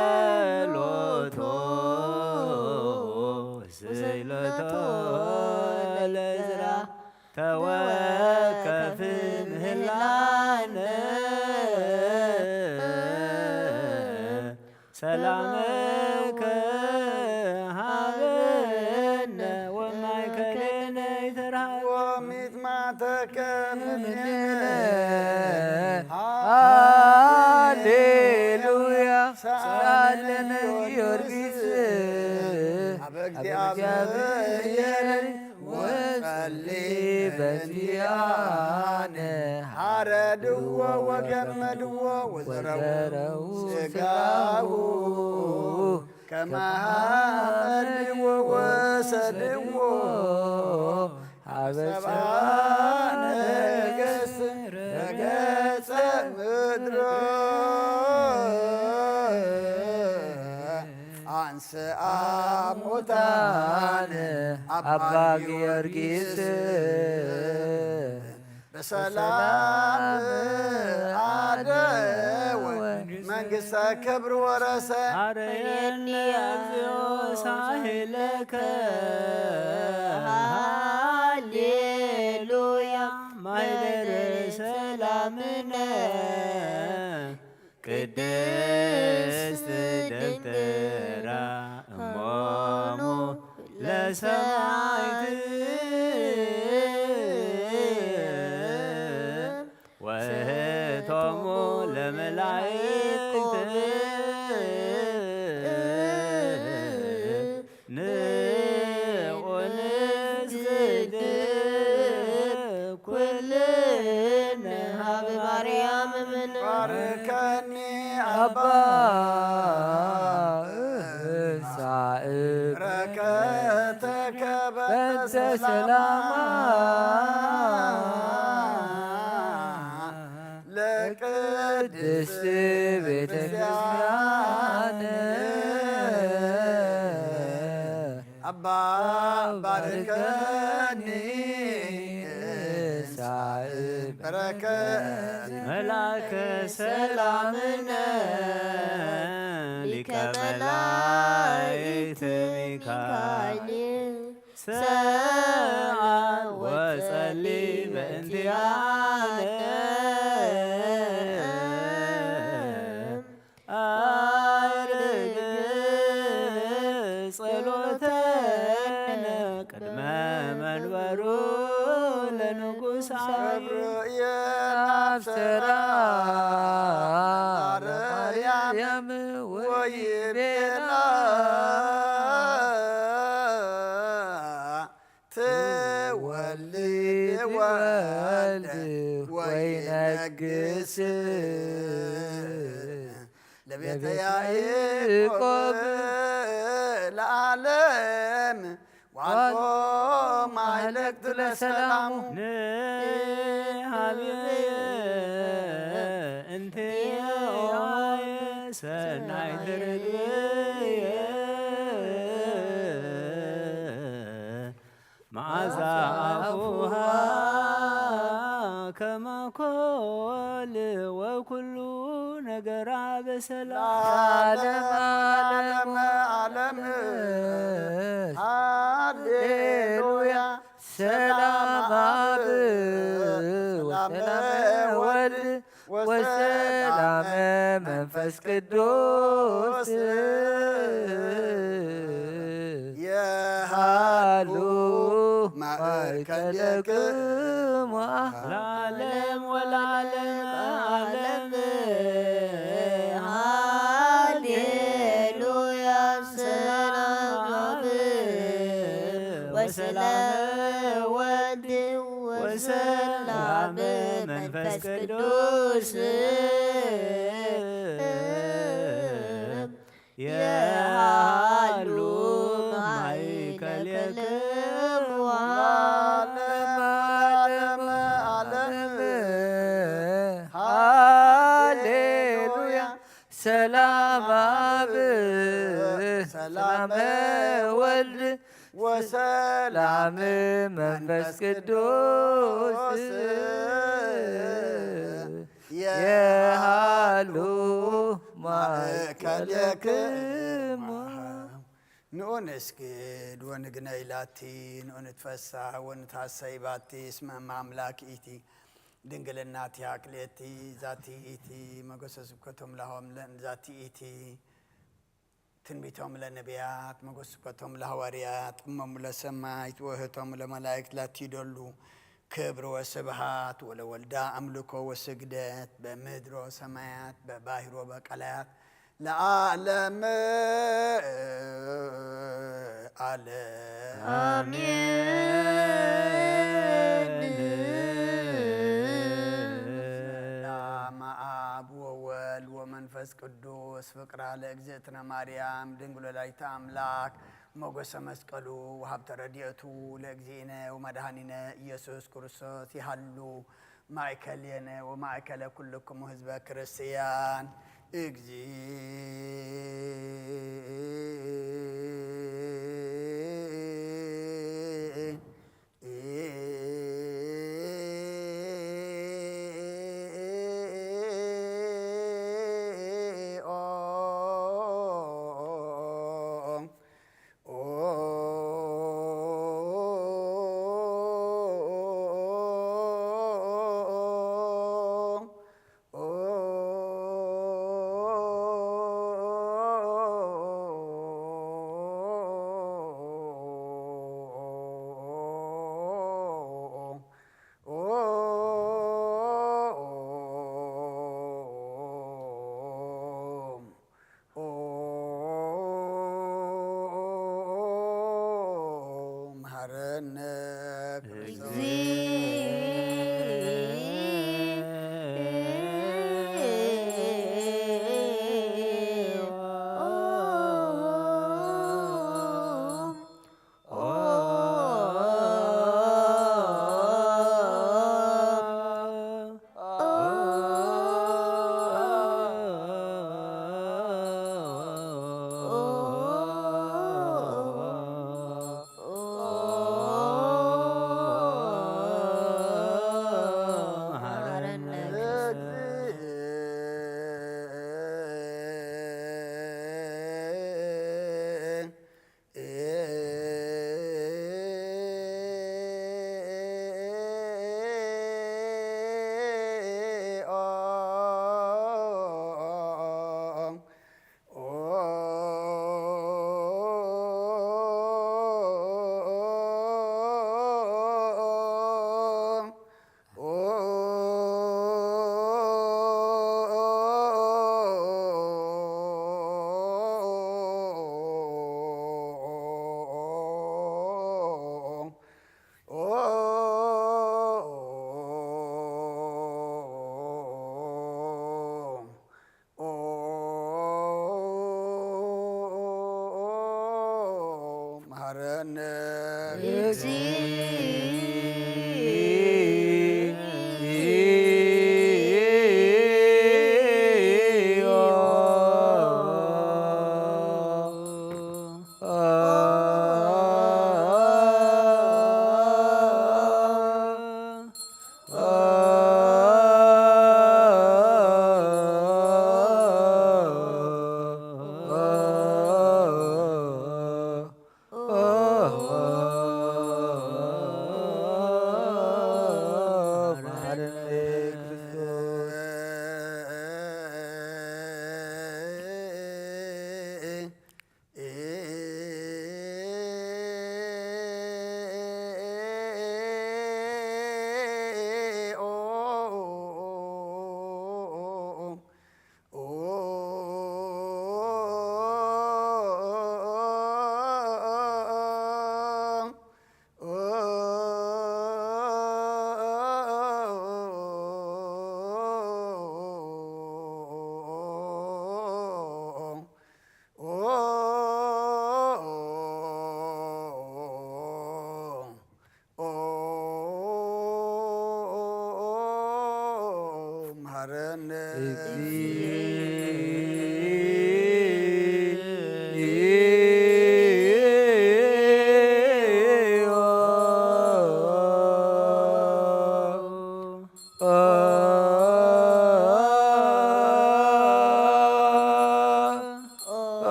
ጸሎቶ ስእለቶ ለዕዝራ ተወከፍ ምህላነ ሰላመከ ሀበነ ወማእከሌነ ይትርሃቅ ወሚጥማተከ እምኔነ ሃሌሉያ ሳለነ ጊዮርጊስ አበ እግዚአብሔር ወጸልይ በዚአነ ሓረድዎ ወገመድዎ ወዘረው ስጋሁ ከማሃመድዎ ወሰድዎ ሰብአ ነገሥት ረገጸ ምድሮ አንስአ ሙታነ አባ ጊዮርጊስ በሰላም አደወ መንግሥተ ክብር ወረሰ አርየኒ እግዚኦ ሳህለከ ሃሌሉያ ማኅደረ ሰላምነ ቅድስት ደብተራ እሞሙ ለሰማዕት ወእህቶሙ ለመላእክት ንዑንስግድ ኩልነ ሀበ ማርያም እምነ ባርከኒ አባ ሳእብ በረከተከ በእንተ ሰላማ ለቅድስት ቤተ ክርስቲያን አባ ባርከኒ ሳእብ በረከት መላከ ሰላምነ ሊቀ መላእክት ሚካኤል ሰአል ወጸልይ በእንቲአነ አርግ ጸሎተነ ቅድመ መንበሩ ለንጉሥ የአብሰራ አርያም ወይቤላ ትወልድ ወልድ ወይነግስ ለቤተ ያዕቆብ ለዓለም ዋቆ ማህለክት ለሰላሙ ንሃብየ እንቲአየ ሰናይ ትርግየ መዓዛ አፉሃ ከመ ኮል ወኩሉ ነገራ በሰላም ዓለም ዓለም ሃሌሉያ ሰላም አብ ወሰላም ወልድ ወሰላም መንፈስ ቅዱስ የሃሉ ማእከለክሙ ለዓለም ወለዓለም ዓለም ሃሌሉያ ሰላም አብ ወሰላም ወልድ ወሰላም መንፈስ ቅዱስ የሃሉ ማእከለክሙ ዓለም ዓለም ሃሌሉያ ሰላም አብ ሰላም ወልድ ወሰላም ሰላም መንፈስ ቅዱስ የሃሉ ማእከለክሙ ንኦ ንስግድ ወንግነይ ላቲ ንኦ ንትፈሳህ ወንታሰይ ባቲ እስመ ማምላክ ኢቲ ድንግልናቲ አክሌቲ ዛቲ ኢቲ መጎሰ ስብከቶም ለሆም ዛቲ ኢቲ ትንቢቶም ለነቢያት መጎሰ ስብከቶም ለሐዋርያት እሞሙ ለሰማዕት ወእህቶሙ ለመላእክት ላቲ ይደሉ ክብር ወስብሃት ወለወልዳ አምልኮ ወስግደት በምድር ወሰማያት በባሕር ወበቀላያት ለዓለም ዓለም አሜን። ሰላም አብ ወወልድ ወመንፈስ ቅዱስ ፍቅራ ለእግዝእትነ ማርያም ድንግል ወላዲተ አምላክ ሞገሰ መስቀሉ ወሀብተ ረድኤቱ ለእግዚእነ ወመድኃኒነ ኢየሱስ ክርስቶስ ይሃሉ ማእከሌነ ወማእከለ ኩልክሙ ህዝበ ክርስቲያን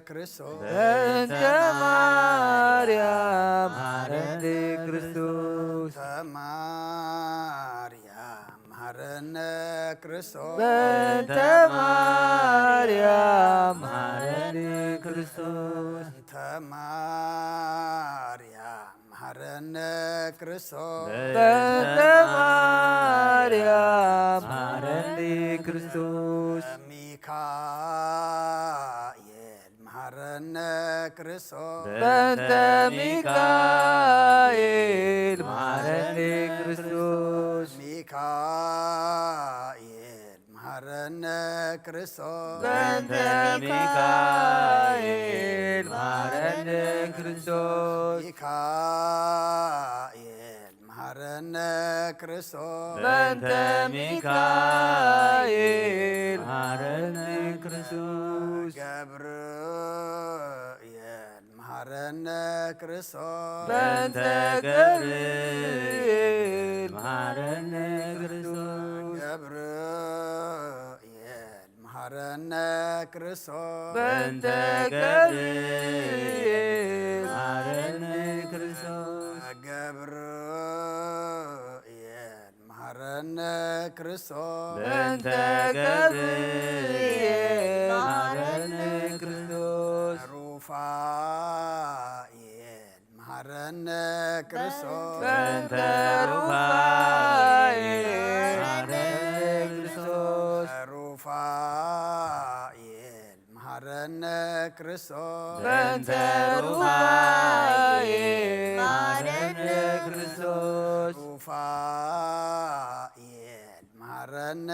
ክርስቶስ በእንተ ማርያም ሐረነ ክርስቶስ ማርያም ሐረነ መሃረነ ክርስቶስ በእንተ ማርያም መሃረኒ ክርስቶስ በእንተ ማርያም መሃረነ ክርስቶስ በእንተ ማርያም መሃረኒ ክርስቶስ ሚካኤል መሃረነ ክርስቶስ በእንተ ሚካኤል መሃረኒ ክርስቶስ ሚካኤል መሃረነ ክርስቶስ በእንተ ሚካኤል መሃረኒ ክርስቶስ ሚካኤል መሃረነ ክርስቶስ በእንተ ሚካኤል መሃረኒ ክርስቶስ ገብርኤል መሃረነ ክርስቶስ በእንተ ገብርኤል መሃረኒ ክርስቶስ ገብርኤል መሃረነ ክርስቶስ በእንተ ገብርኤል መሃረኒ ክርስቶስ ገብርኤል መሃረነ ክርስቶስ በእንተ ገብርኤል መሃረኒ ክርስቶስ ሩፋኤል መሃረነ ክርስቶስ በእንተ ሩፋኤል መሃረኒ ክርስቶስ ሩፋኤል መሃረነ ክርስቶስ በእንተ ሩፋኤል መሃረኒ ክርስቶስ ሩፋኤል መሃረነ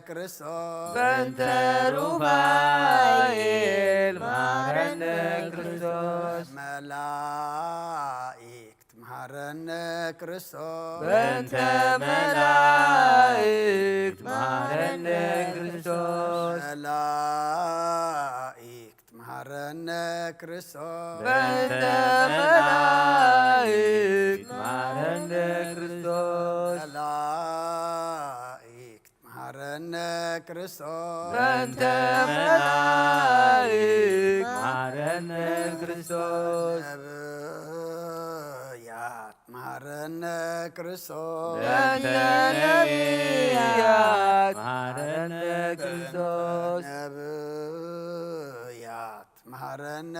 ክርስቶስ በእንተ ሩፋኤል መሃረኒ ክርስቶስ መላእክት መሃረነ ክርስቶስ በእንተ መላእክት መሃረኒ ክርስቶስ መላእክት መሃረነ ክርስቶስ በእንተ መላእክት መሃረኒ ክርስቶስ መላእክት መሃረነ ክርስቶስ በእንተ መላእክት መሃረኒ ክርስቶስ ነቢያት መሃረነ ክርስቶስ በእንተ ነቢያት መሃረኒ ክርስቶስ ነቢያት መሃረነ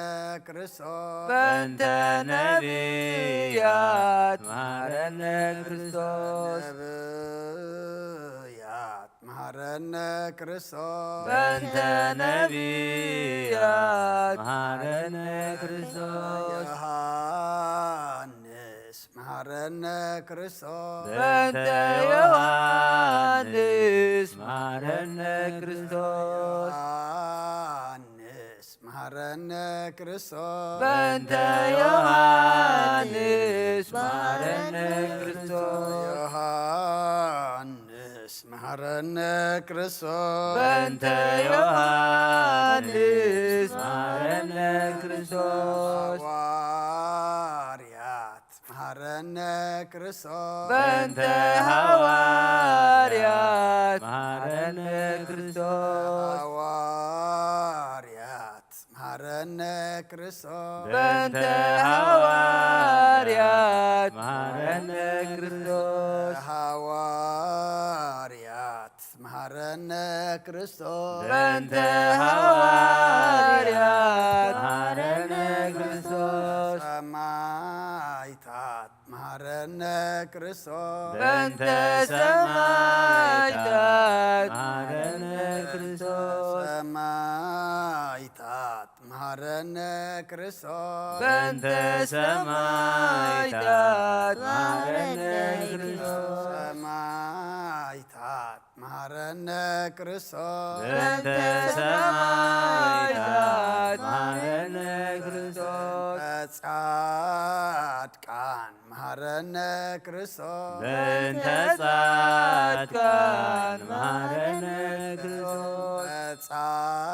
ክርስቶስ በእንተ ነቢያት መሃረኒ ክርስቶስ ነቢያት መሃረነ ክርስቶስ በእንተ ነቢያት መሃረኒ ክርስቶስ ዮሐንስ መሃረነ ክርስቶስ በእንተ ዮሐንስ መሃረኒ ክርስቶስ ዮሐንስ መሃረነ ክርስቶስ በእንተ ዮሐንስ መሃረኒ ክርስቶስ ዮሐንስ መሃረነ ክርስቶስ በእንተ ዮሐንስ መሃረኒ ክርስቶስ ሐዋርያት መሃረነ ክርስቶስ በእንተ ሐዋርያት መሃረኒ ክርስቶስ ሐዋርያት መሃረነ ክርስቶስ በእንተ ሐዋርያት መሃረኒ ክርስቶስ ሐዋርያት መሃረነ ክርስቶስ በእንተ ሐዋርያት መሃረኒ ክርስቶስ ሰማዕታት መሃረነ ክርስቶስ በእንተ ሰማዕታት መሃረኒ ክርስቶስ ሰማዕታት መሃረነ ክርስቶስ በእንተ ሰማዕታት መሃረኒ ክርስቶስ ሰማዕታት መሃረነ ክርስቶስ በእንተ ሰማዕታት መሃረኒ ክርስቶስ በጻድቃን መሃረነ ክርስቶስ በእንተ ጻድቃን መሃረኒ ክርስቶስ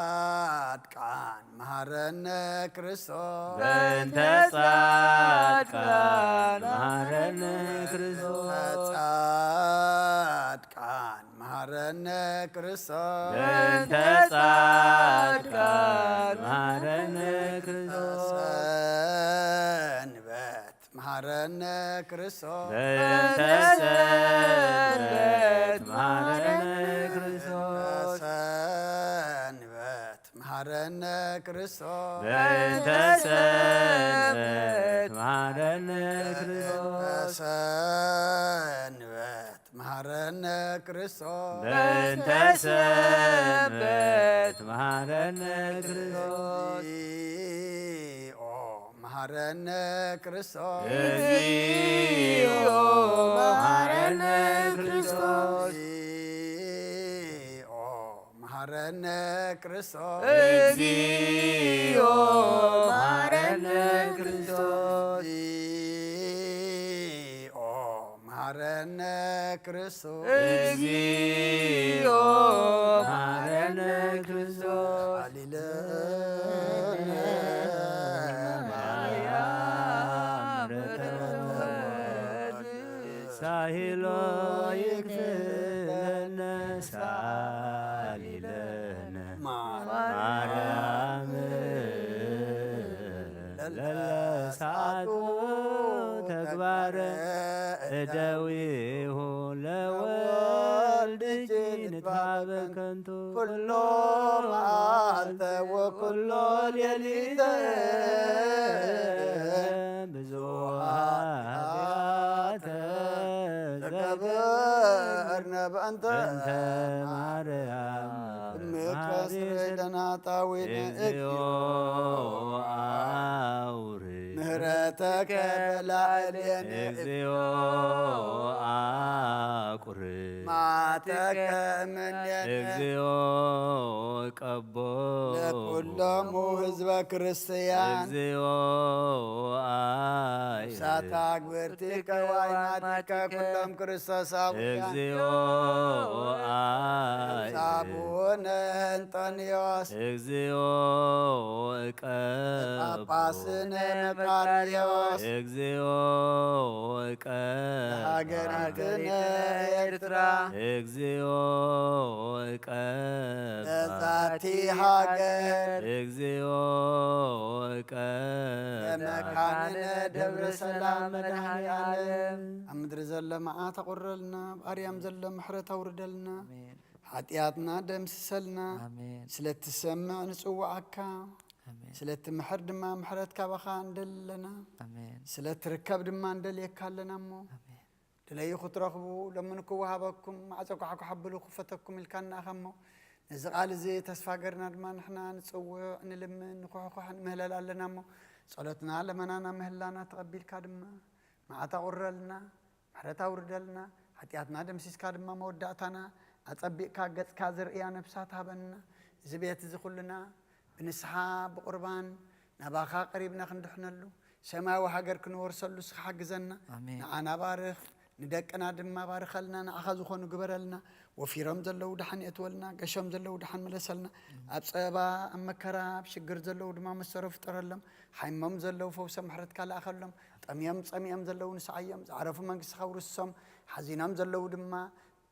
በጻድቃን መሃረነ ክርስቶስ በእንተ ጻድቃን መሃረኒ ክርስቶስ በጻድቃን መሃረነ ክርስቶስ በእንተ ጻድቃን መሃረኒ ክርስቶስ ሰንበት መሃረነ መሃረነ ክርስቶስ በእንተ ሰንበት መሃረነ ክርስቶስ ሰንበት መሃረነ ክርስቶስ በእንተ ሰንበት መሃረነ ክርስቶስ ሰንበት መሃረነ ክርስቶስ በእንተ ሰንበት መሃረነ ክርስቶስ እግዚኦ መሃረነ ክርስቶስ እግዚኦ መሃረነ ክርስቶስ እግዚኦ መሃረነ ክርስቶስ እግዚኦ መሃረነ ክርስቶስ እግዚኦ መሃረነ ክርስቶስ እግዚኦ መሃረነ ክርስቶስ ሃሌሉያ ማርያም ሳሂሎ ይክፍለነ ሳሊለነ ማርያም ለለሳቱ ተግባረ እደዊሁ ለወልድ ንትሃበ ከንቱ ኩሎ መዓልተ ወኩሎ ሌሊተ ብዙኃት ተገበርነ በእንተ በእንተ ማርያም ምከስረ ለናጣዊነ እግዚኦ አውርድ ምህረተከ በላዕሌነ እግዚኦ አቁርብ ማተከ እምኔነ እግዚኦ ቀቦ ለኩሎሙ ህዝበ ክርስቲያን እግዚኦ ሳታ ግብርቲከ ዋይናቲከ ኩሎም ክርስቶሳውያን እግዚኦ ሳቡነ እንጦንዮስ እግዚኦ ጳጳስነ መቃርዮስ እግዚኦ ሀገሪትነ ኤርትራ እግዚኦ ለዛቲ ሀገር እግዚኦ ለመካንነ ደብረ ሰላም መድኃኔዓለም ኣብ ምድሪ ዘሎ መዓት ኣቁረልና ብኣርያም ዘሎ ምሕረት ኣውርደልና ሓጢኣትና ደምስሰልና ስለትሰምዕ ንፅዋዓካ ስለትምሕር ድማ ምሕረት ካባኻ እንደለና ስለትርከብ ድማ እንደልየካ ኣለና እሞ ድለይ ክትረኽቡ ለምን ክወሃበኩም ማዕፀኳ ክሓብሉ ክፈተኩም ኢልካ ንኣኻ እሞ ነዚ ቃል እዚ ተስፋ ገርና ድማ ንሕና ንፅውዕ ንልምን ንኩሕኩሕ ንምህለል ኣለና እሞ ጸሎትና ለመናና ምህላና ተቐቢልካ ድማ መዓት ኣቁረልና ምሕረት ኣውርደልና ሓጢኣትና ደምሲስካ ድማ መወዳእታና ኣጸቢቕካ ገጽካ ዝርእያ ነብሳት ሃበና እዚ ቤት እዚ ኩልና ብንስሓ ብቁርባን ናባኻ ቀሪብና ክንድሕነሉ ሰማያዊ ሃገር ክንወርሰሉ ስኻ ሓግዘና ንዓና ባርኽ ንደቅና ድማ ባርኸልና ንዓኻ ዝኾኑ ግበረልና ወፊሮም ዘለው ድሓን የትወልና ገሾም ዘለው ድሓን መለሰልና ኣብ ፀባ ኣብ መከራ ኣብ ሽግር ዘለው ድማ መሰሮ ፍጠረሎም ሓይሞም ዘለው ፈውሰ ምሕረትካ ለኣኸሎም ጠምዮም ፀሚኦም ዘለው ንስዓዮም ዝዓረፉ መንግስትኻ ውርሶም ሓዚኖም ዘለው ድማ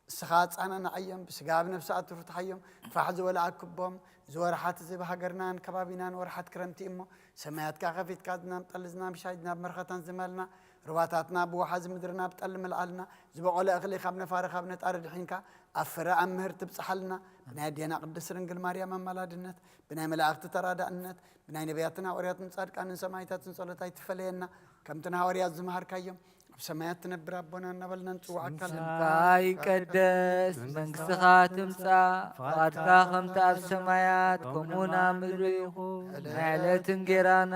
ስኻ ፃናናዓዮም ብስጋ ብነፍሲ ኣትፍትሓዮም ፍራሕ ዝበልኣክቦም ዝወርሓት እዚ ብሃገርናን ከባቢናን ወርሓት ክረምቲ እሞ ሰማያትካ ከፊትካ ዝናብ ጠሊ ዝናብ ሻይ ዝናብ መርኸታን ዝመልና ሩባታትና ብወሓዚ ምድርና ብጠሊ ምልኣልና ዝበቆለ እኽሊ ካብ ነፋሪ ካብ ነጣሪ ድሒንካ ኣብ ፍረ ኣብ ምህርቲ ብፅሓልና ብናይ ኣዴና ቅድስት ድንግል ማርያም ኣማላድነት ብናይ መላእኽቲ ተራዳእነት ብናይ ነቢያትን ሃዋርያትን ጻድቃንን ሰማዕታትን ጸሎታ ይትፈለየና ከምቲ ሃዋርያት ዝመሃርካዮም ኣብ ሰማያት ትነብር ኣቦና እናበልና ንፅዋዓካ ስምካ ይቀደስ መንግስትኻ ትምጻእ ፍቓድካ ከምቲ ኣብ ሰማያት ከምኡውን ኣብ ምድሪ ይኹን ናይ ዕለት እንጀራና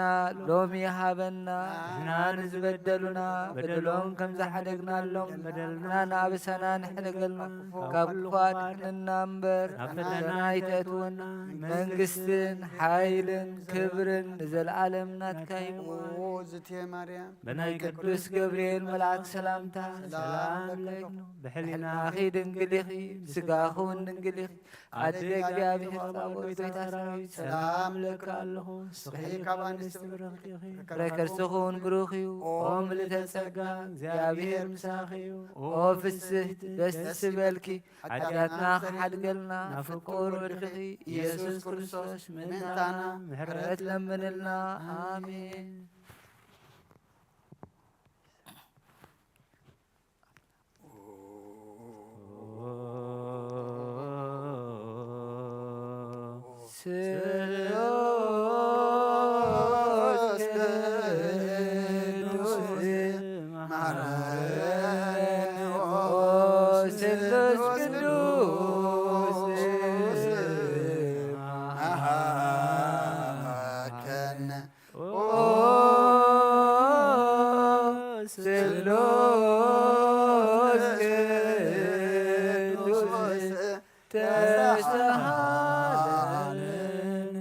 ሎሚ ሃበና ንሕና ንዝበደሉና በደሎም ከም ዝሓደግናሎም በደልና ንኣብሰና ንሕደገልና ካብ ክፉ ኣድሕነና እምበር ናብ ፈተና ኣይተእትወና መንግስትን ሓይልን ክብርን ንዘለዓለም ናትካ ይኹን ዝትየ ማርያም በናይ ቅዱስ ገብርኤል መልአክ ሰላምታ ሰላም ለኪ ብሕሊናኺ ድንግል ኢኺ ብስጋኺ እውን ድንግል ኢኺ ኣደ እግዚኣብሔር ጻጎይቶ ሰራዊት ሰላም ለካ ኣለኹ ንስኺ ካብ ኣንስቲ ብርኽቲ ኢኺ ፍረ ከርስኹ እውን ብሩኽ እዩ ኦ ምልዕተ ጸጋ እግዚኣብሔር ምሳኺ እዩ ኦ ፍስሕቲ ደስ ዝበልኪ ሓጢኣትና ክሓድገልና ናብ ፍቁር ወድኺ ኢየሱስ ክርስቶስ ምእንታና ምሕረት ለምንልና ኣሜን ስሉስ ቅዱስ መሐረነ ስሉስ ቅዱስ መሐረነ ስሉስ ቅዱስ ተሳሃለን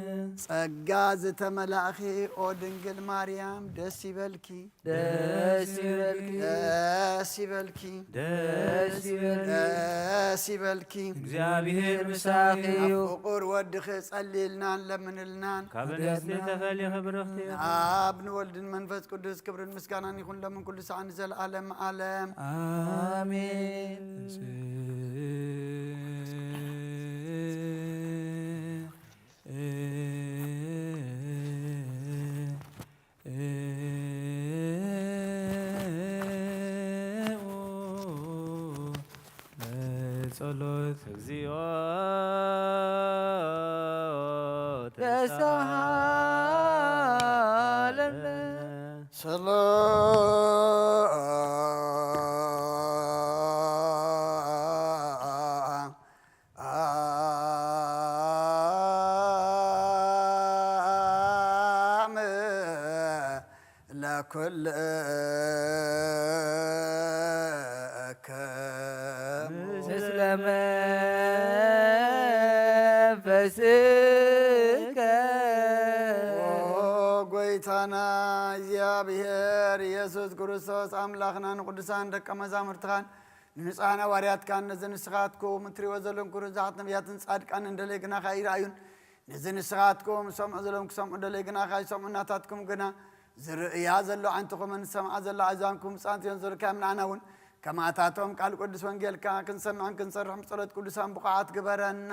ጸጋ ዝተመላእኺ ኦ ድንግል ማርያም ደስ ይበልኪ ደስ ይበልኪ ደስ ይበልኪ ደስ ይበልኪ ደስ ይበልኪ እግዚአብሔር ምሳኺ እዩ ፍቁር ወድኺ ጸሊልናን ለምንልናን ካብንስቲ ተፈልኸ ብረኽቲ አብ ንወልድን መንፈስ ቅዱስ ክብርን ምስጋናን ይኹን ለምን ኩሉ ሰዓን ዘለዓለም ዓለም አሜን ጸሎት እግዚኦ ተሳሃለን ሰላም ለኩልከ ምስለ መንፈስከ ጎይታና እግዚአብሔር ኢየሱስ ክርስቶስ አምላኽና ንቅዱሳን ደቀ መዛሙርትኻን ንንጹሓን ሐዋርያትካን ነዚ ንስኻትኩም እትሪእዎ ዘለኩም ርዙሓት ነቢያትን ጻድቃን እንደለይ ግናኻ ይረአዩን ነዚ ንስኻትኩም ሰምዑ ዘለኩም ክሰምዑ ደለይ ግናኻ ይሰምዑ እናታትኩም ግና ዝርእያ ዘሎ ዓንትኹምን ዝሰምዓ ዘሎ ኣእዛንኩም ፃንትዮን ዘለካ ምንዓና እውን ከማታቶም ቃል ቅዱስ ወንጌልካ ክንሰምዕን ክንሰርሕን ብጸሎት ቅዱሳን ብቕዓት ግበረና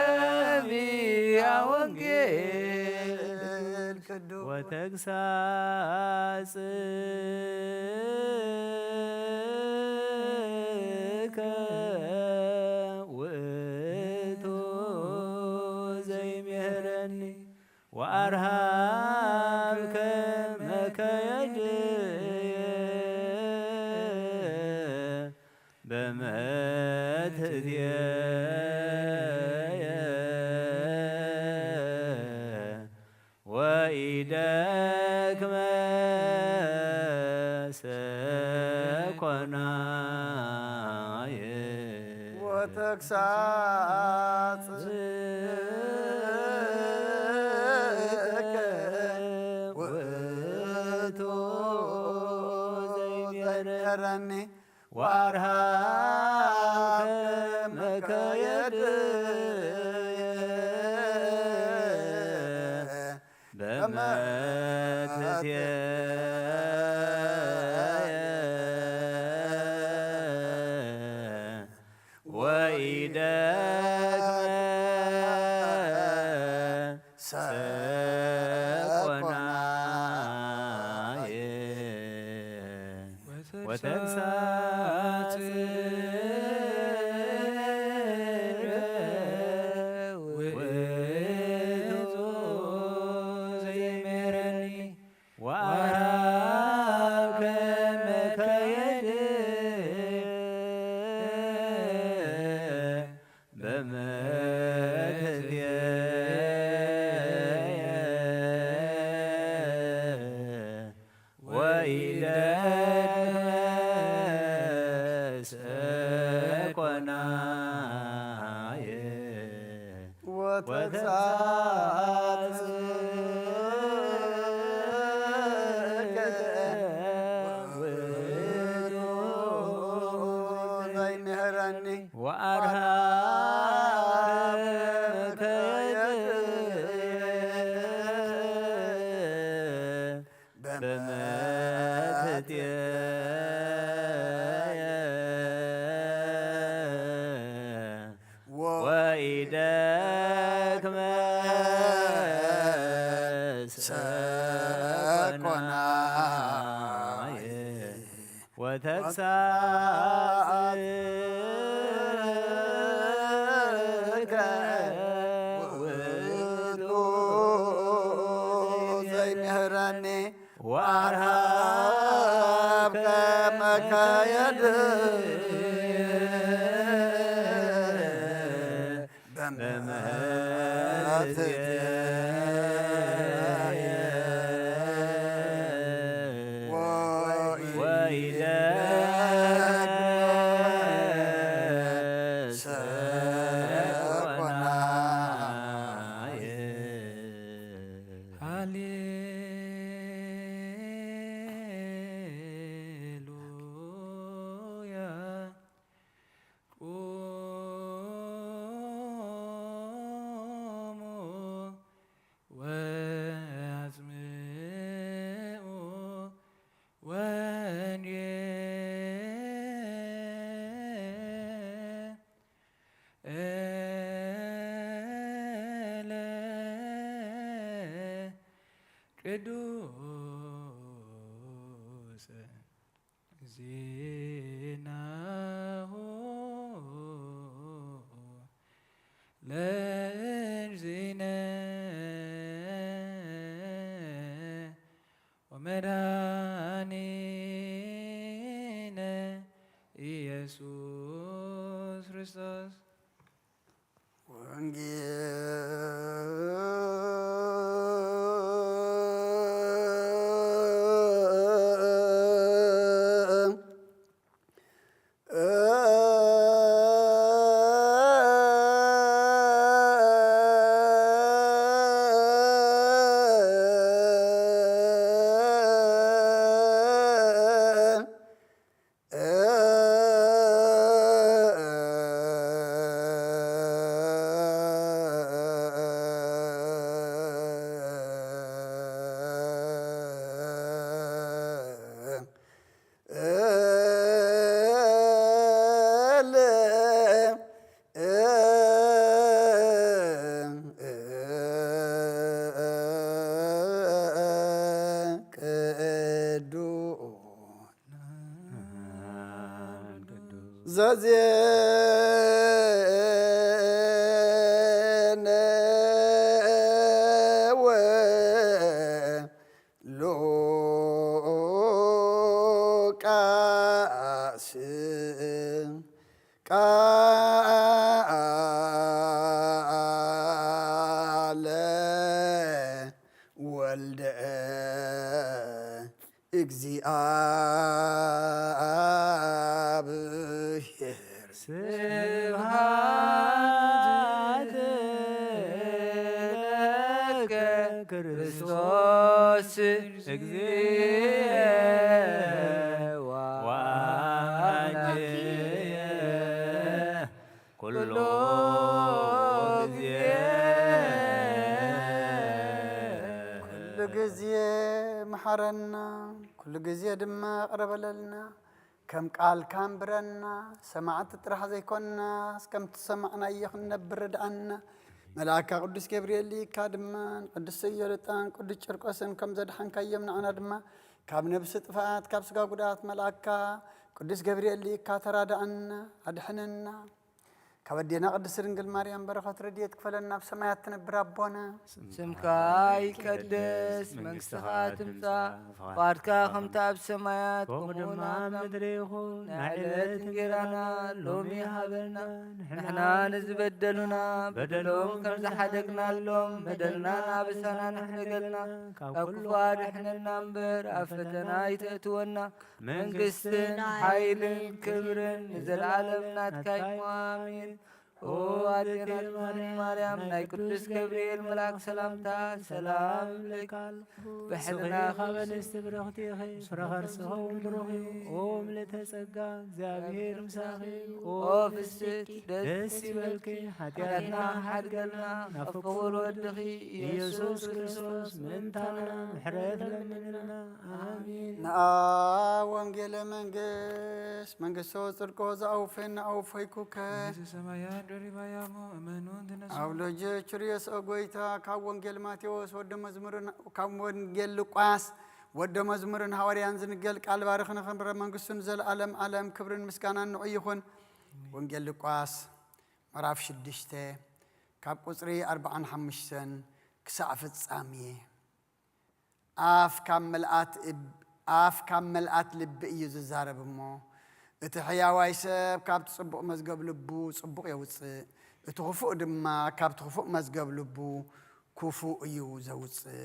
ለሰሚዐ ወንጌል ቅዱስ ወተግሳጽከ ውእቱ ዘይምህረኒ ወአርሃብከ መከየድየ በመትእትየ ወኢደክመ ሰኮናየ ወተግሳጽከ ውእቱ ዘይምህረኒ ወአርሃብከ መከየድየ በመትእትየ ወኢደክመ ሰኮናየ ወተግሳጽከ ውእቱ ዘይምህረኒ ወአርሃብከ መከየድየ በመትእትየ ወኢደክመ ሰኮናየ ወተግሳጽከ ምህረኒ ወአርሃከ በመትትየ ወኢደክመ ሰኮናየ ወተግሣጽከ ውእቱ ዘይምህረኒ ወአርሃብከ መካየድ ቅዱስ ዜናሁ ለእግዚእነ ወመድኃኒነ ኢየሱስ ክርስቶስ ዘዜነወ ሉቃስ ቃለ ወልደ እግዚአብሔር ስብሐት ለከ ክርስቶስ እግዚእ ወአምላክየ ኩሎ ጊዜ መሐረና ኩሉ ጊዜ ድማ ቅረበለልና ከም ቃል ካንብረና ሰማዕቲ ጥራሕ ዘይኮንና እስከም ትሰማዕናዮ ክንነብር ርድኣና መልአካ ቅዱስ ገብርኤል ሊካ ድማ ቅዱስ ሰዮልጣን ቅዱስ ጨርቆስን ከም ዘድሓንካዮም ንዓና ድማ ካብ ነብሲ ጥፋት ካብ ስጋ ጉዳት መልአካ ቅዱስ ገብርኤል ሊካ ተራዳኣና ኣድሕነና ካብ ኣዴና ቅድስት ድንግል ማርያም በረኸት ረድኤት ክፈለና ብሰማያት ትነብር ኣቦና ስምካ ይቀደስ መንግሥትኻ ትምጻእ ፈቃድካ ከምቲ ኣብ ሰማያት ከምኡ ድማ ኣብ ምድሪ ይኹን ናይ ዕለት እንጀራና ሎሚ ሃበና ንሕና ንዝበደሉና በደሎም ከም ዝሓደግናሎም በደልናን ኣበሳና ንሕነገልና ካብ ክፉ ኣድሕነና እምበር ኣብ ፈተና ይተእትወና መንግሥትን ሓይልን ክብርን ንዘለዓለም ናትካ እዩ ኣሜን ኦ አዴና ማርያም ናይ ቅዱስ ገብርኤል መልአክ ሰላምታ ሰላም ለካል ብሕልና ኸበንስቲ ብረኽቲ ኸ ፍረኸርስኸው ብሩኽ ኦ ምልዕተ ጸጋ እግዚአብሔር ምሳኺ ኦ ፍስቲ ደስ ይበልኪ ኃጢአትና ሓድገልና ናብ ክቡር ወድኺ ኢየሱስ ክርስቶስ ምንታና ምሕረት ለምንልና አሜን። ንአ ወንጌለ መንግስቶ ጽድቆ ዘአውፌና አውፈይኩከ ሰማያት ደሪባያሞ እመኑን ትነሱ አውሎጀ ችርየስ ጎይታ ካብ ወንጌል ማቴዎስ ወደ መዝሙርን ካብ ወንጌል ሉቃስ ወደ መዝሙርን ሐዋርያን ዝንገል ቃል ባርኽን ኸንረ መንግስቱን ዘለዓለም ዓለም ክብርን ምስጋናን ንዑ ይኹን። ወንጌል ሉቃስ ምዕራፍ 6 ካብ ቁጽሪ 45 ክሳዕ ፍጻሜ አፍ ካብ መልአት ልቢ እዩ ዝዛረብ እሞ እቲ ሕያዋይ ሰብ ካብቲ ጽቡቕ መዝገብ ልቡ ጽቡቕ የውፅእ እቲ ክፉእ ድማ ካብቲ ክፉእ መዝገብ ልቡ ክፉእ እዩ ዘውፅእ።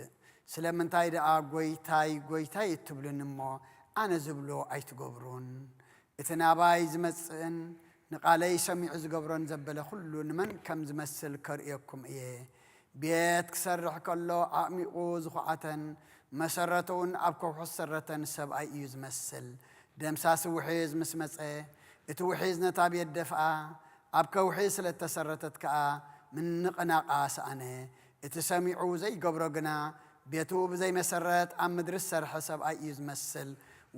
ስለምንታይ ደኣ ጐይታይ ጐይታይ እትብሉን እሞ ኣነ ዝብሎ ኣይትገብሩን። እቲ ናባይ ዝመጽእን ንቓለይ ሰሚዑ ዝገብሮን ዘበለ ኩሉ ንመን ከም ዝመስል ከርእየኩም እየ። ቤት ክሰርሕ ከሎ ዓሚቑ ዝኹዓተን መሰረተውን ኣብ ከውሑ ዝሰረተን ሰብኣይ እዩ ዝመስል። ደምሳሲ ውሒዝ ምስ መፀ እቲ ውሒዝ ነታ ቤት ደፍኣ ኣብ ከውሒ ስለ ተሰረተት ከዓ ምንቕናቓ ሰኣነ። እቲ ሰሚዑ ዘይገብሮ ግና ቤቱ ብዘይ መሰረት ኣብ ምድሪ ዝሰርሐ ሰብኣይ እዩ ዝመስል።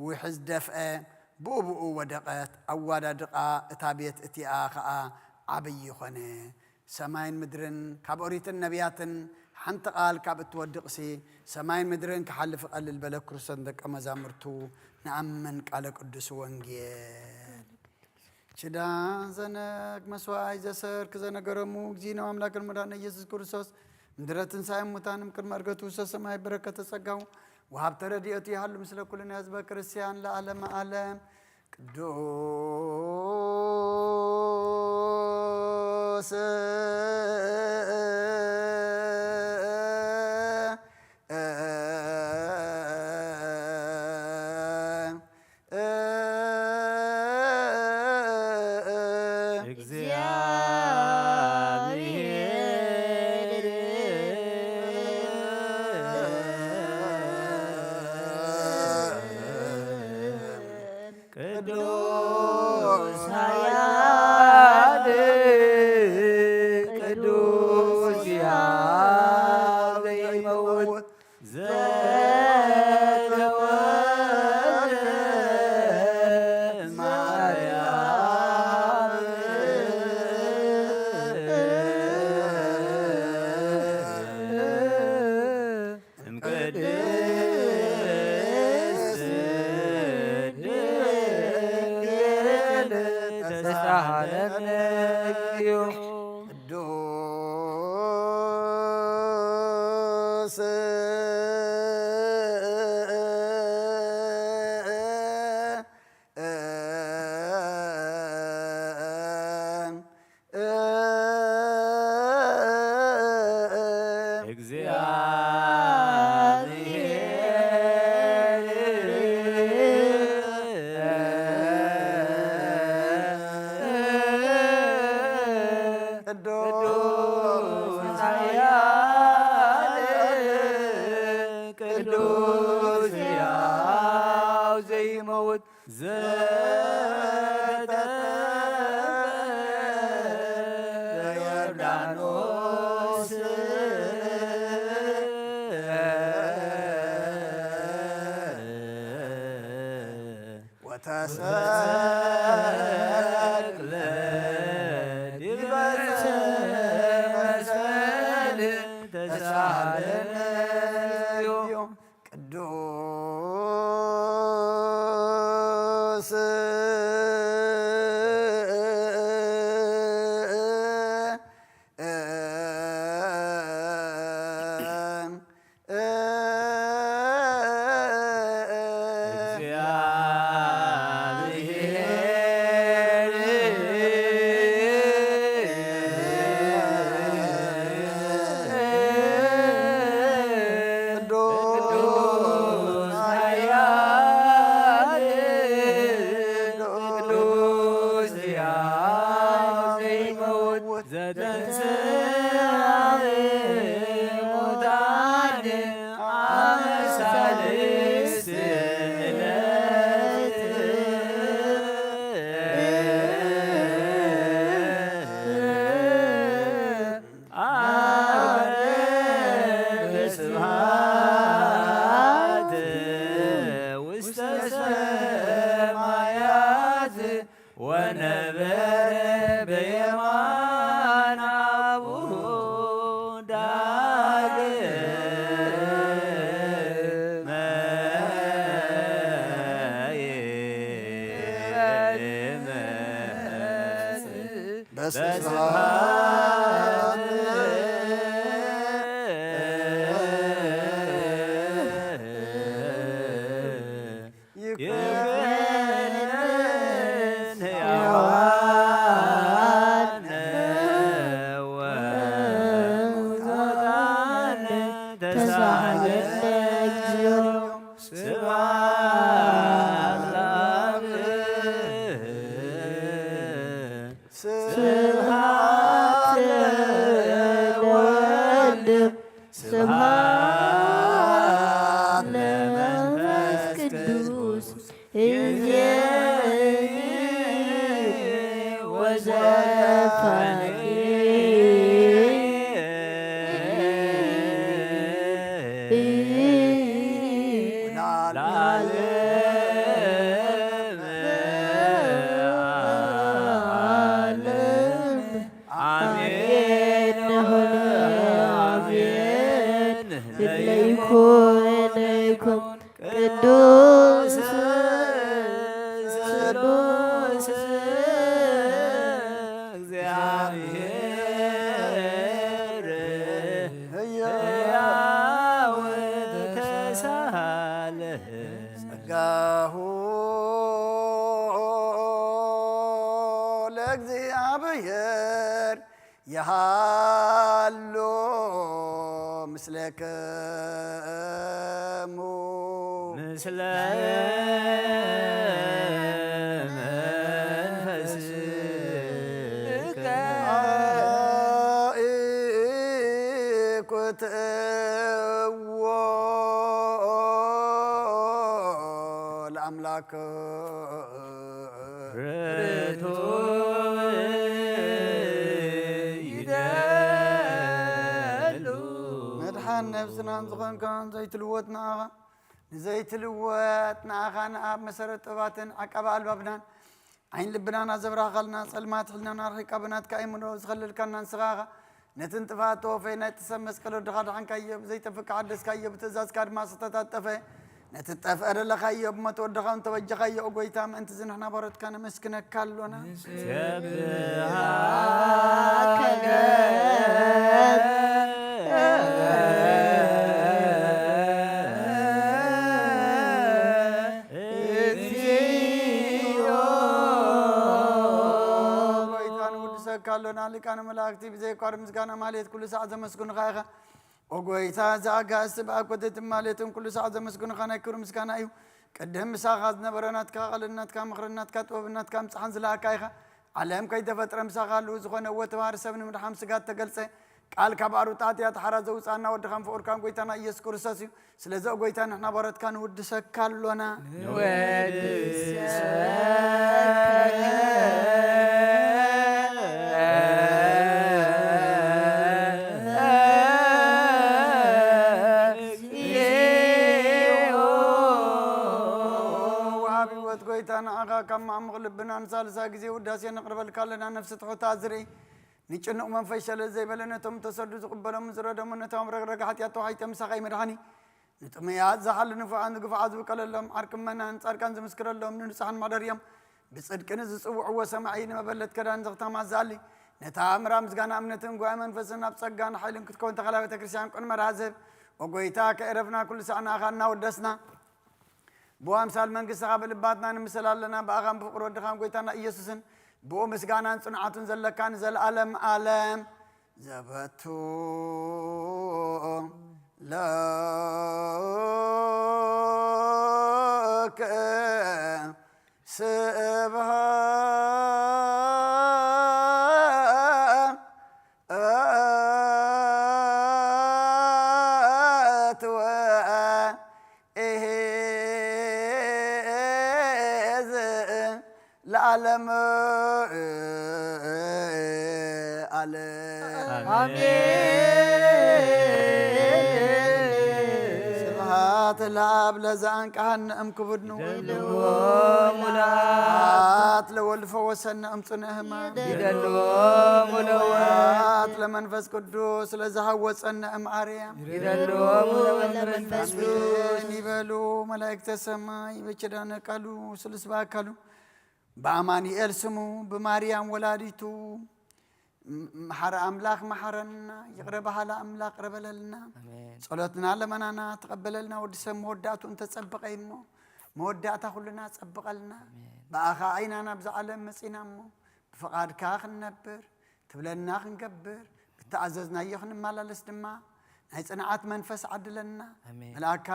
ውሒዝ ደፍአ ብኡብኡ ወደቐት ኣዋዳድቓ እታ ቤት እቲኣ ከዓ ዓብይ ኾነ። ሰማይን ምድርን ካብ ኦሪትን ነቢያትን ሓንቲ ቃል ካብ እትወድቕሲ ሰማይን ምድርን ክሓልፍ ቀልል በለ ክርስቶስ ደቀ መዛሙርቱ ንኣምን ቃለ ቅዱስ ወንጌል ችዳ ዘነግ መስዋዕይ ዘሰርክ ዘነገረሙ እግዚእነ አምላክን መድኃኒነ ኢየሱስ ክርስቶስ ምድረ ትንሣኤ ሙታንም ቅድመ ዕርገቱ ሰማይ በረከተ ጸጋው ወሃብተ ረድኤቱ ይሃሉ ምስለ ኩልነ ህዝበ ክርስቲያን ለዓለመ ዓለም ቅዱስ በየማን አቡሁ ጸጋሁ ለእግዚአብሔር የሃሎ ምስለከሙ ምስለ መንፈስከ ኢኩትዎ ለአምላክ ርቱ መድሓን ነብስናን ዝኾንካን ዘይትልወጥ ንኣኻ ንዘይትልወጥ ንኣኻ ንኣብ መሰረት ጥበባትን ዓቀባ ኣልባብናን ዓይን ልብናን ኣዘብራኸልና ጸልማት ሕልናን ኣርሒቃ ብናትካ እምኖ ዝኸልልካና ንስኻኻ ነቲ እንጥፋት ተወፈይ ናይ ጥሰብ መስቀል ወድኻ ድሓንካዮ ብዘይተፍካ ዓደስካዮ ብትእዛዝካ ድማ ዝተታጠፈ ነቲ ጠፍአ ደለኻዮ ብሞት ወድኻ እንተበጀኻዮ ጎይታ ምእንቲ ዝንሕና በረትካ ነመስክነካ ኣሎና ካሎና ሊቃነ መላእክቲ ብዘይቋር ምስጋና ማለት ኩሉ ሰዓት ዘመስግኑኻ ኢኻ ኦ ጎይታ ዘኣጋእዝቲ ብኣኮተት ማለትን ኩሉ ሰዓት ዘመስግኑኻ ናይ ክብሪ ምስጋና እዩ ቅድም ምሳኻ ዝነበረ ናትካ ቃልናትካ ምኽርናትካ ጥበብናትካ ምፅሓን ዝለኣካ ኢኻ ዓለም ከይተፈጥረ ምሳኻ ኣለዉ ዝኾነ ወተባሃሪ ሰብ ንምድሓም ስጋት ተገልፀ ቃል ካብ ኣሩጣት እያ ተሓራ ዘውፃና ወድኻን ፍቁርካን ጎይታና ኢየሱስ ክርስቶስ እዩ ስለዚ ጎይታ ንሕና በረትካ ንውድሰካ ኣሎና ንዓኻ ካብ ማዕሙቕ ልብና ንሳልሳ ግዜ ውዳሴ ነቕርበልካ ኣለና ነፍሲ ትሑታ ዝርኢ ንጭንቕ መንፈስ ሸለል ዘይበለ ነቶም ተሰዱ ዝቕበሎም ዝረደሙ ነቶም ረግረግ ሓጢኣት ተዋሒተ ምሳኸይ መድሓኒ ንጥምያት ዝሓሊ ንፉዓን ዝግፍዓት ዝብቀለሎም ዓርክመናን ጻድቃን ዝምስክረሎም ንንጹሓን ማደር እዮም ብጽድቅን ዝጽውዕዎ ሰማዒ ንመበለት ከዳን ዘኽተማ ዝኣሊ ነታ ኣምራ ምስጋና እምነትን ጓይ መንፈስን ኣብ ጸጋን ሓይልን ክትከውን ተኸላ ቤተ ክርስቲያን ቁን መራዘብ ወጎይታ ከዕረፍና ኩሉ ሰዕ ንኣኻ እናወደስና ብኣምሳል መንግሥትኻ ብልባትና ንምስል ኣለና ብኣኻን ብፍቕሪ ወድኻን ጎይታና ኢየሱስን ብኡ ምስጋናን ጽኑዓቱን ዘለካ ንዘለኣለም ኣለም ዘበቱ ለከ ስብሃት ለዓለም አሜን። ስብሐት ለአብ ለዘአንቃሃን እም ክቡድኑ ይደልዎ ሙላት ለወልድ ፈወሰነ እምጽነ ህማም ይደልዎ ሙለወት ለመንፈስ ቅዱስ ለዘሃወፀነ እም አርያም ይደልዎ ለመንፈስ ቅዱስ ይበሉ መላእክተ ሰማይ በኪዳነ ቃሉ ስሉስ በአካሉ በአማኑኤል ስሙ በማርያም ወላዲቱ መሐረ አምላክ መሐረና ይቅረ ባህላ አምላክ ረበለልና ጸሎትና ለመናና ተቀበለልና ወድሰብ መወዳቱን ተጸበቀይሞ መወዳታ ሁሉና ጸበቀልና በአኻ አይናና ብዛዓለም መጺናሞ በፈቃድካ ክንነብር ትብለና ክንገብር ብተኣዘዝና ይኽንማላለስ ድማ ናይ ጽንዓት መንፈስ ዓድለና መልአካ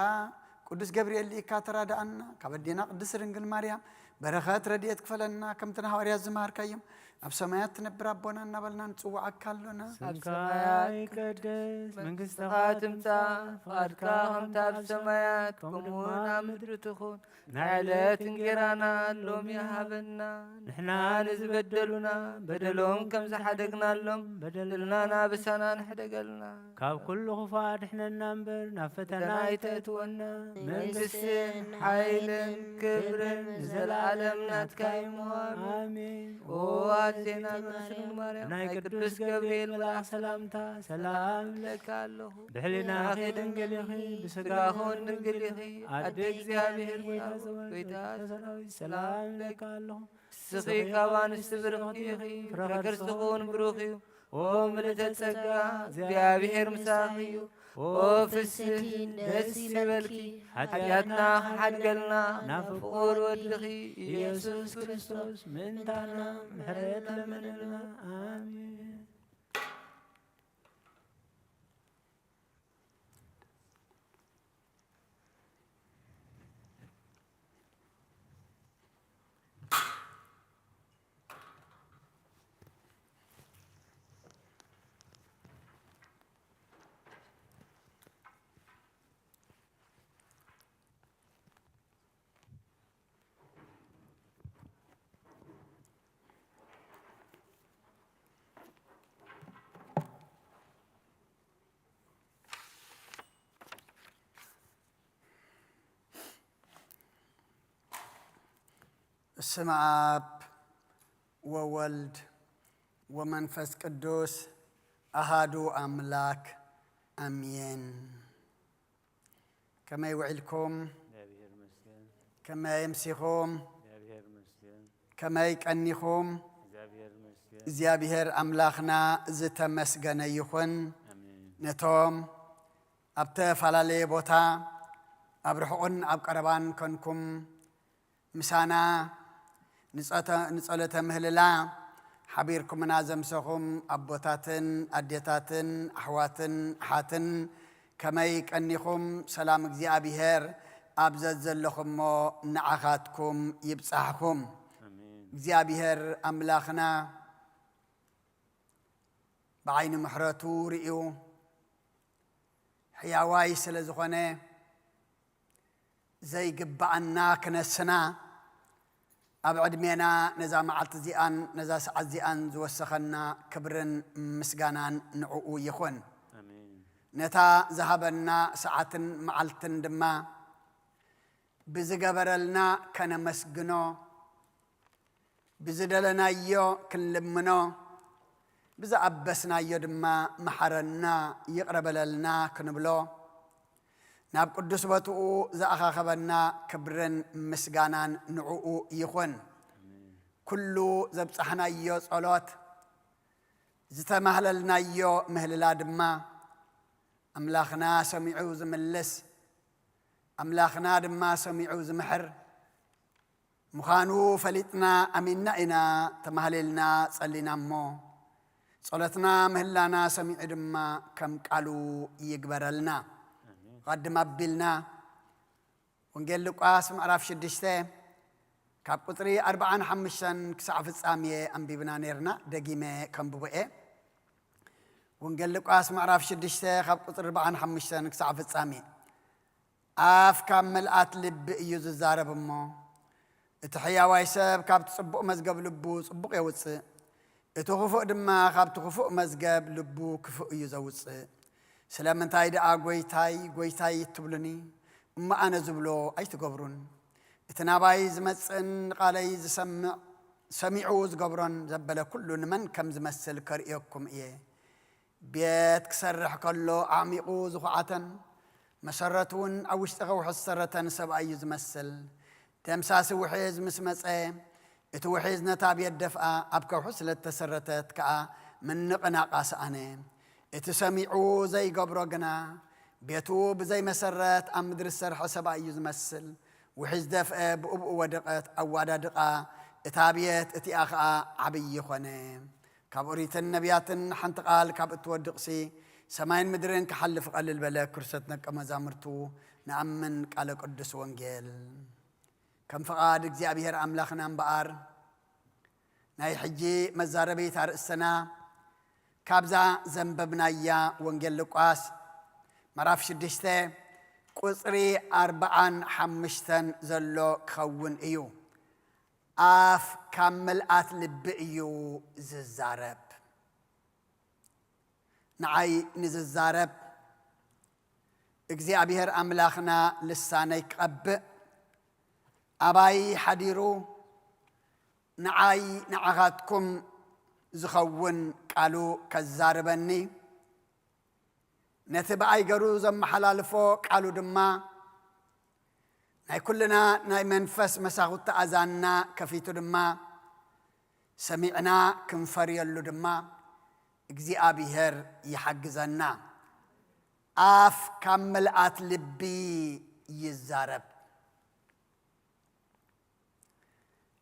ቅዱስ ገብርኤል ሊካ ተራዳአና ካበዴና ቅዱስ ድንግል ማርያም በረኸት ረድኤት ክፈለና ከምትና ሐዋርያት ዝማርካዮም ኣብ ሰማያት ትነብር ኣቦና እናበልና ንጽዋዓካ ኣሎና ኣብ ሰማይ ይቀደስ መንግሥትኻ ትምጻእ ፍቓድካ ከምቲ ኣብ ሰማያት ከምኡውን ኣብ ምድሪ ትኹን ናይ ዕለት እንጀራና ሎሚ ሃበና ንሕና ንዝበደሉና በደሎም ከም ዝሓደግናሎም በደልና ናብሳና ንሕደገልና ካብ ኩሉ ክፉእ ድሕነና እምበር ናብ ፈተና ኣይተእትወና መንግሥትን ሓይልን ክብርን ንዘለዓለም ናትካ ይምዋን አሜን። ኦ አዜና መስልን ማርያም ናይ ቅዱስ ገብርኤል መልአክ ሰላምታ ሰላም ለካ ኣለኹ ብሕሊናኺ ድንግል ኢኺ ብስጋኹን ድንግል ኢኺ ኣደ እግዚአብሔር ጎይታ ሰራዊት ሰላም ለካ ኣለኹ ስኺ ካብ ኣንስቲ ብርኽቲ ኢኺ ፍረ ከርስኹን ብሩኽ እዩ ኦ ምልዕተ ጸጋ እግዚአብሔር ምሳኺ እዩ ኦ ፍስሕቲ ደስ ይበልኪ ኃጢአትና ሓድገልና ናብ ፍቁር ወድኺ ኢየሱስ ክርስቶስ ምንታና ምሕረት ለመነልና አሜን። በስመ አብ ወወልድ ወመንፈስ ቅዱስ አሃዱ አምላክ አሜን። ከመይ ውዒልኩም ከመይ አምሲኹም ከመይ ቀኒኹም እግዚአብሔር አምላኽና ዝተመስገነ ይኹን። ነቶም ኣብ ተፈላለየ ቦታ ኣብ ርሑቕን ኣብ ቀረባን ኮንኩም ምሳና ንጸሎተ ምህልላ ሓቢርኩምና ዘምሰኹም ኣቦታትን ኣዴታትን ኣሕዋትን ኣሓትን ከመይ ቀኒኹም ሰላም እግዚአብሔር ኣብ ዘዘለኹሞ ንዓኻትኩም ይብጻሕኩም። እግዚአብሔር ኣምላኽና ብዓይኒ ምሕረቱ ርእዩ ሕያዋይ ስለ ዝኾነ ዘይግባአና ክነስና ኣብ ዕድሜና ነዛ መዓልቲ እዚኣን ነዛ ሰዓት እዚኣን ዝወሰኸና ክብርን ምስጋናን ንዕኡ ይኹን። ነታ ዝሃበና ሰዓትን መዓልትን ድማ ብዝገበረልና ከነመስግኖ ብዝደለናዮ ክንልምኖ ብዝኣበስናዮ ድማ መሓረና ይቕረበለልና ክንብሎ ናብ ቅዱስ ቦትኡ ዝኣኻኸበና ክብርን ምስጋናን ንዕኡ ይኹን። ኩሉ ዘብጻሕናዮ ጸሎት ዝተማህለልናዮ ምህልላ ድማ ኣምላኽና ሰሚዑ ዝምልስ ኣምላኽና ድማ ሰሚዑ ዝምሕር ምዃኑ ፈሊጥና ኣሚንና ኢና ተማህሊልና ጸሊና እሞ ጸሎትና ምህላና ሰሚዑ ድማ ከም ቃሉ ይግበረልና። قدم أبلنا ونقول لقاس معرف شدشته كاب قطري 45 كسعف السامية أم ببنا نيرنا دقيمة كم بوئة ونقول لقاس معرف شدشته كاب قطري 45 كسعف السامية أف كامل أتلب يوز الزارب مو تحيا وايسب كاب تصبق مزقب لبو صبق يوص تخفق دما كاب تخفق مزقب لبو كفق يوزوص سلام انتاي دا غويتاي تبلني ما أنا زبلو أي تقبرون اتناباي زمسن قالي سمعوا زقبرون زبلا كل من كم زمسل كرئيكم إيه بيت كسرح كله عميقو زخعة مسرتون أو اشتغوا حسرة سبعي زمسل تمساس وحيز مسمس إيه اتوحيز نتاب يدفع أبكو حسلة تسرتت كا من نقنا قاساني اتسمعوا زي قبرقنا بيتوب زي مسرات أمدر السرح سبعي زمسل وحيز دفع بأبق ودقات أو ودا دقا اتابيت اتياخا عبي خوني كابوريت النبيات حنتقال كاب اتودقسي سماين مدرين كحلف قال البلاك كرستنا كما زامرتو نأمن قال قدس وانجيل كم فقاد اجزابير أملاخنا مبقار ناي حجي مزاربي تار السنة كابزا زنببنا إيا وانجيل لقواس مراف شدشته قصري 45 زلو كون إيو آف كامل أتلب إيو ززارب نعي نززارب اجزابير أملاخنا لساني كقب أباي حديرو نعاي نعغاتكم زخون قالوا كزاربني نتبعي قرو زم حلالفو قالوا دما ناي كلنا ناي منفس مساغو تأذاننا كفيتو دما سمعنا كنفري اللو دما اجزابير يحجزنا آف كامل أتلبي يزارب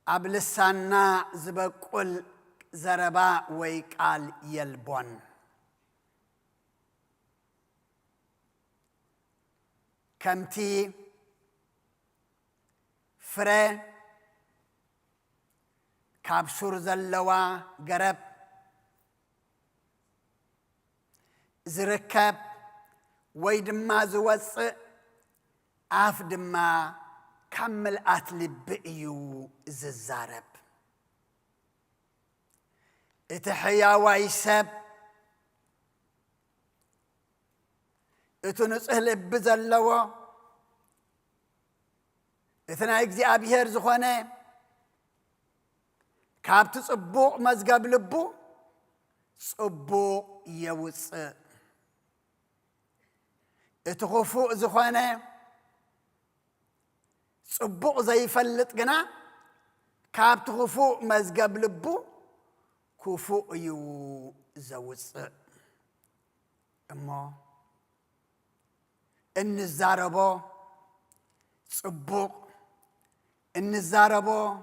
أبلسانا زبقل زربا ويقال يلبون كمتي فري كابسور زلوا قرب زركب ويدما زوص آف دما كمل أتلب إيو ززارب اتحيا ويسب اتنصه لب زلوا اتنا اجزابير زخونه كابت صبوق مزقب لبو صبوق يوص اتخفوق زخونه صبوق زي فلت قنا كابت خفوق مزقب لبو كفوق يو زوص اما ان الزاربو صبوق ان الزاربو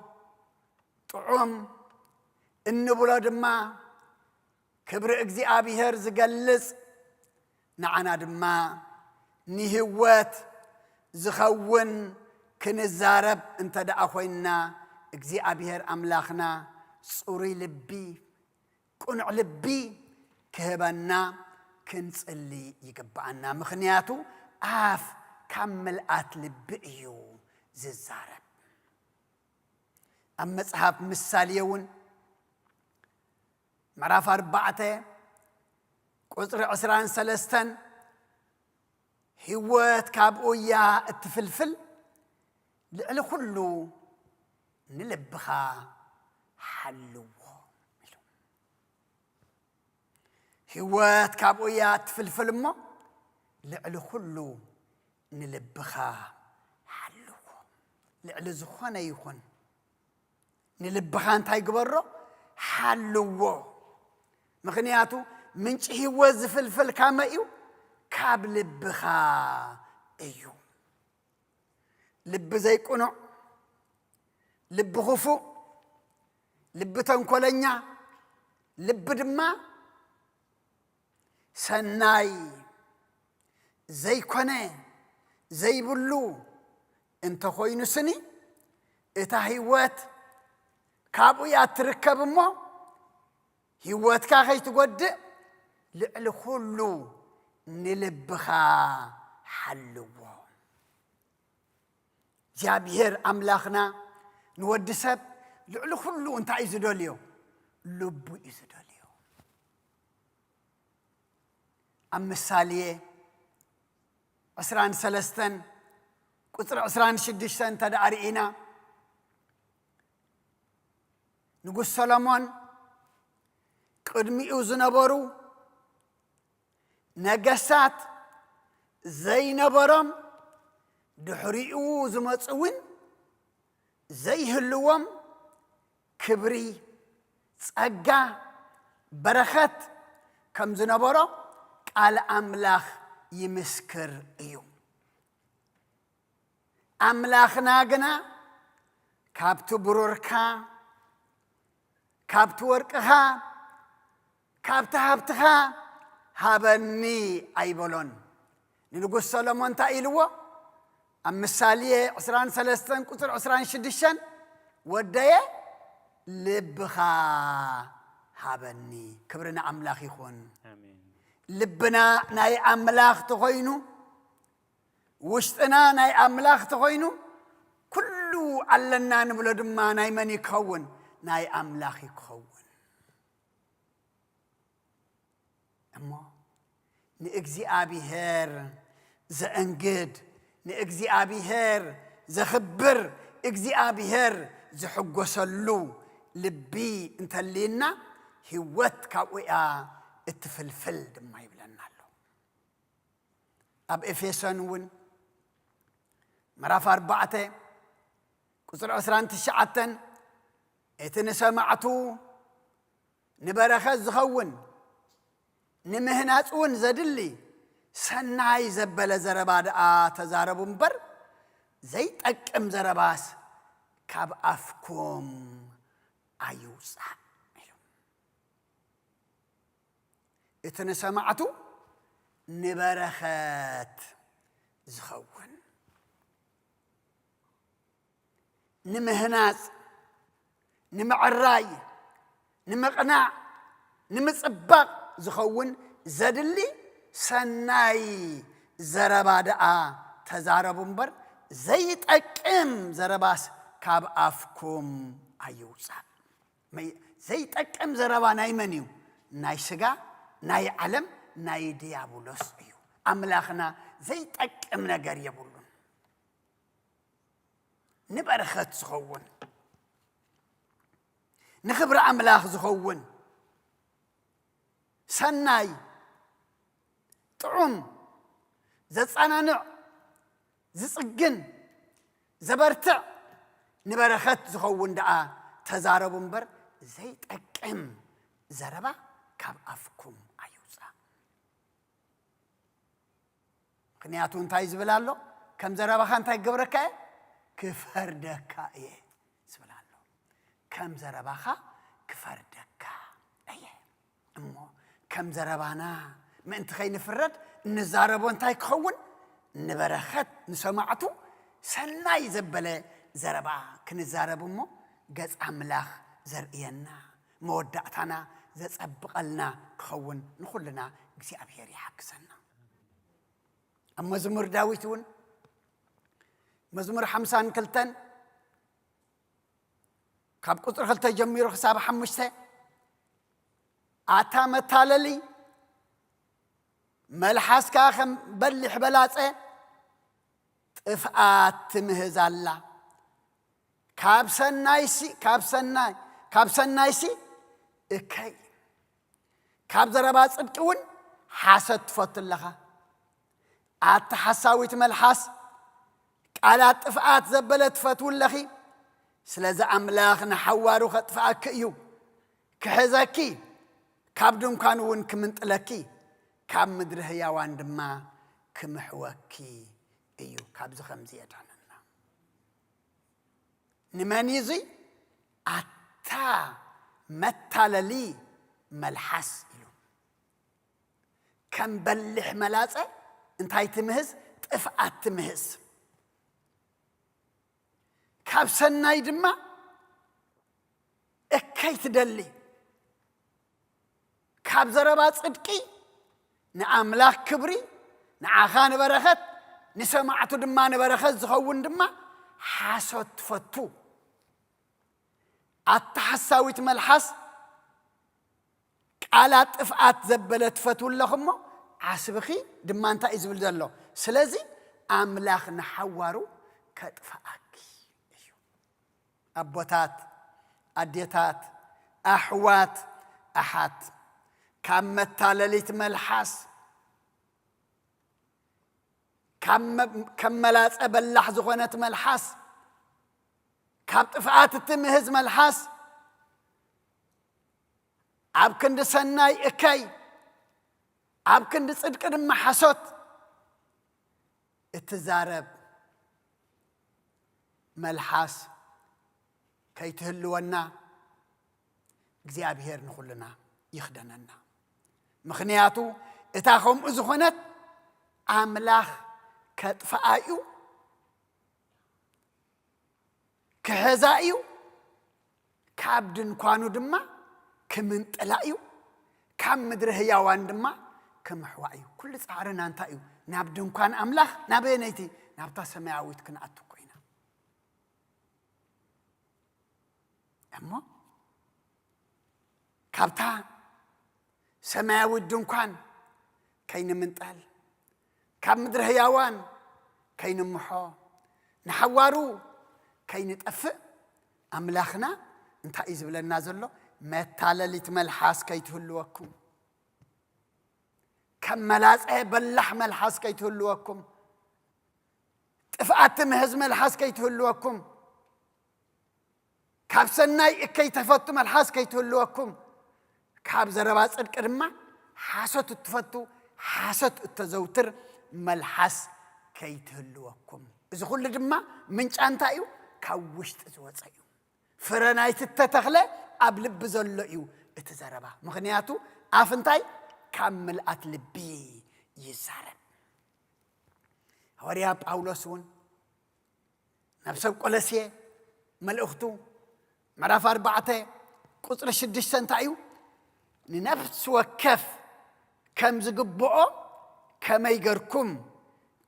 طعم ان بلاد ما كبر اجزابير زقلص نعنا دما نهوات زخون كنزارب انت دا اخوينا اجزابير املاخنا صوري لبي قنع لبي كهبنا كنصلي يقبعنا مخنياتو آف كمل أتلب إيو ززارب أما صحاب مساليون معرف 4 قصر 23 هوات كابويا التفلفل لألو كله نلبخا حلوه هوات كابويا التفلفل ما لألو كله نلبخا حلوه لألو زخونا يخون نلبخا انتاي قبرو حلوه مغنياتو منش هو زفلفل كاما ايو كاب لبخا ايو لب زي كونو لب خفو لب تنكولنيا لب دما سناي زي كونه زي بلو انت خوينو سني اتا هيوات كابو ياتركب مو هيوات كاخي تقود لعل كله نلبخا حلو جابير أملاخنا نود سب لعل كله انت عايز دوليو لبو عايز دوليو أم السالية 23 ቁጥር 26 ተዳሪኢና ንጉስ ሰሎሞን ቅድሚኡ ዝነበሩ ነገስታት ዘይነበሮም ድሕሪኡ ዝመጽውን ዘይህልዎም ክብሪ ጸጋ በረኸት ከም ዝነበሮ ቃል አምላኽ ይምስክር እዩ አምላኽና ግና ካብቲ ብሩርካ ካብቲ ወርቅኻ ካብቲ ሃብትኻ ሃበኒ ኣይበሎን ንንጉስ ሰሎሞን እንታይ ኢልዎ ኣብ ምሳሌ 23 ቁጥር 26 ወደየ ልብኻ ሃበኒ ክብርና አምላኽ ይኹን ልብና ናይ አምላኽ ተኾይኑ ውሽጥና ናይ አምላኽ ተኾይኑ ኩሉ ኣለና ንብሎ ድማ ናይ መን ይክኸውን ናይ አምላኽ ይክኸውን እሞ ንእግዚአብሔር ዘእንግድ ንእግዚአብሔር ዘኽብር እግዚአብሔር ዝሕጎሰሉ ልቢ እንተልይና ህይወት ካብኡያ እትፍልፍል ድማ ይብለና ኣሎ ኣብ ኤፌሶን እውን ምዕራፍ 4 ቁጥር 29 እቲ ንሰማዕቱ ንበረኸት ዝኸውን ንምህናፅ እውን ዘድሊ ሰናይ ዘበለ ዘረባ ደኣ ተዛረቡ እምበር ዘይጠቅም ዘረባስ ካብ ኣፍኩም ኣይውፃእ ኢሉ እቲ ንሰማዕቱ ንበረኸት ዝኸውን ንምህናፅ ንምዕራይ ንምቕናዕ ንምጽባቕ ዝኸውን ዘድሊ ሰናይ ዘረባ ደኣ ተዛረቡ እምበር ዘይጠቅም ዘረባስ ካብ ኣፍኩም ኣይውፃእ ዘይጠቅም ዘረባ ናይ መን እዩ ናይ ስጋ ናይ ዓለም ናይ ዲያብሎስ እዩ ኣምላኽና ዘይጠቅም ነገር የብሉን ንበረኸት ዝኸውን ንኽብሪ ኣምላኽ ዝኸውን ሰናይ ጥዑም ዘጸናንዕ ዝጽግን ዘበርትዕ ንበረኸት ዝኸውን ደኣ ተዛረቡ እምበር ዘይጠቅም ዘረባ ካብ ኣፍኩም ኣይውፃእ ምክንያቱ እንታይ ዝብል ኣሎ ከም ዘረባኻ እንታይ ክገብረካ እየ ክፈርደካ እየ ዝብል ኣሎ ከም ዘረባኻ ክፈርደካ እየ እሞ ከም ዘረባና ምእንቲ ከይንፍረድ እንዛረቦ እንታይ ክኸውን ንበረኸት ንሰማዕቱ ሰናይ ዘበለ ዘረባ ክንዛረብ እሞ ገጽ ኣምላኽ ዘርእየና መወዳእታና ዘጸብቐልና ክኸውን ንኹልና እግዚኣብሔር ይሓግዘና ኣብ መዝሙር ዳዊት እውን መዝሙር 52 ካብ ቁጥሪ 2 ጀሚሩ ክሳብ 5 ኣታ መታለሊ መልሓስካ ከም በሊሕ በላፀ ጥፍኣት ትምህዝ ኣላ ካብ ሰናይሲ እከይ ካብ ዘረባ ጽድቂ እውን ሓሰት ትፈቱ ኣለኻ ኣታ ሓሳዊት መልሓስ ቃላት ጥፍኣት ዘበለ ትፈትው ኣለኺ ስለዚ ኣምላኽ ንሓዋሩ ከጥፍኣኪ እዩ ክሕዘኪ ካብ ድንኳን እውን ክምንጥለኪ ካብ ምድሪ ህያዋን ድማ ክምሕወኪ እዩ ካብዚ ከምዚ የድሕነና ንመን እዚ ኣታ መታለሊ መልሓስ ኢሉ ከም በሊሕ መላፀ እንታይ ትምህዝ ጥፍኣት ትምህዝ ካብ ሰናይ ድማ እከይ ትደሊ ካብ ዘረባ ጽድቂ ንኣምላኽ ክብሪ ንዓኻ ንበረኸት ንሰማዕቱ ድማ ንበረኸት ዝኸውን ድማ ሓሶት ትፈቱ ኣተሓሳዊት መልሓስ ቃላት ጥፍኣት ዘበለ ትፈትው ኣለኹም ዓስብኺ ድማ እንታይ እዩ ዝብል ዘሎ ስለዚ ኣምላኽ ንሓዋሩ ከጥፋአኪ እዩ ኣቦታት ኣዴታት ኣሕዋት ኣሓት ካብ መታለሊት መልሓስ ከም መላፀ በላሕ ዝኾነት መልሓስ ካብ ጥፍኣት እትምህዝ መልሓስ ኣብ ክንዲ ሰናይ እከይ ኣብ ክንዲ ጽድቂ ድማ ሓሶት እትዛረብ መልሓስ ከይትህልወና እግዚኣብሔር ንኹልና ይኽደነና ምኽንያቱ እታ ከምኡ ዝኾነት ኣምላኽ ከጥፍኣ እዩ ክሕዛ እዩ ካብ ድንኳኑ ድማ ክምንጥላ እዩ ካብ ምድሪ ህያዋን ድማ ክምሕዋ እዩ ኩሉ ፃዕርና እንታይ እዩ ናብ ድንኳን ኣምላኽ ናበየነይቲ ናብታ ሰማያዊት ክንኣቱ ኮይና እሞ ካብታ ሰማያዊት ድንኳን ከይንምንጠል ካብ ምድሪ ህያዋን ከይንምሖ ንሓዋሩ ከይንጠፍእ ኣምላኽና እንታይ እዩ ዝብለና ዘሎ መታለሊት መልሓስ ከይትህልወኩም ከም መላፀ በላሕ መልሓስ ከይትህልወኩም ጥፍኣት ምህዝ መልሓስ ከይትህልወኩም ካብ ሰናይ እከይ ተፈቱ መልሓስ ከይትህልወኩም ካብ ዘረባ ጽድቂ ድማ ሓሶት እትፈቱ ሓሶት እተዘውትር መልሓስ ከይትህልወኩም እዚ ኩሉ ድማ ምንጫ እንታይ እዩ ካብ ውሽጢ ዝወፀ እዩ ፍረ ናይቲ እተተኽለ ኣብ ልቢ ዘሎ እዩ እቲ ዘረባ ምኽንያቱ ኣፍ እንታይ ካብ ምልኣት ልቢ ይዛረብ ሐዋርያ ጳውሎስ እውን ናብ ሰብ ቆሎስየ መልእኽቱ ምዕራፍ 4 ቁጽሪ 6 እንታይ እዩ ንነፍስ ወከፍ ከም ዝግብኦ ከመይ ገርኩም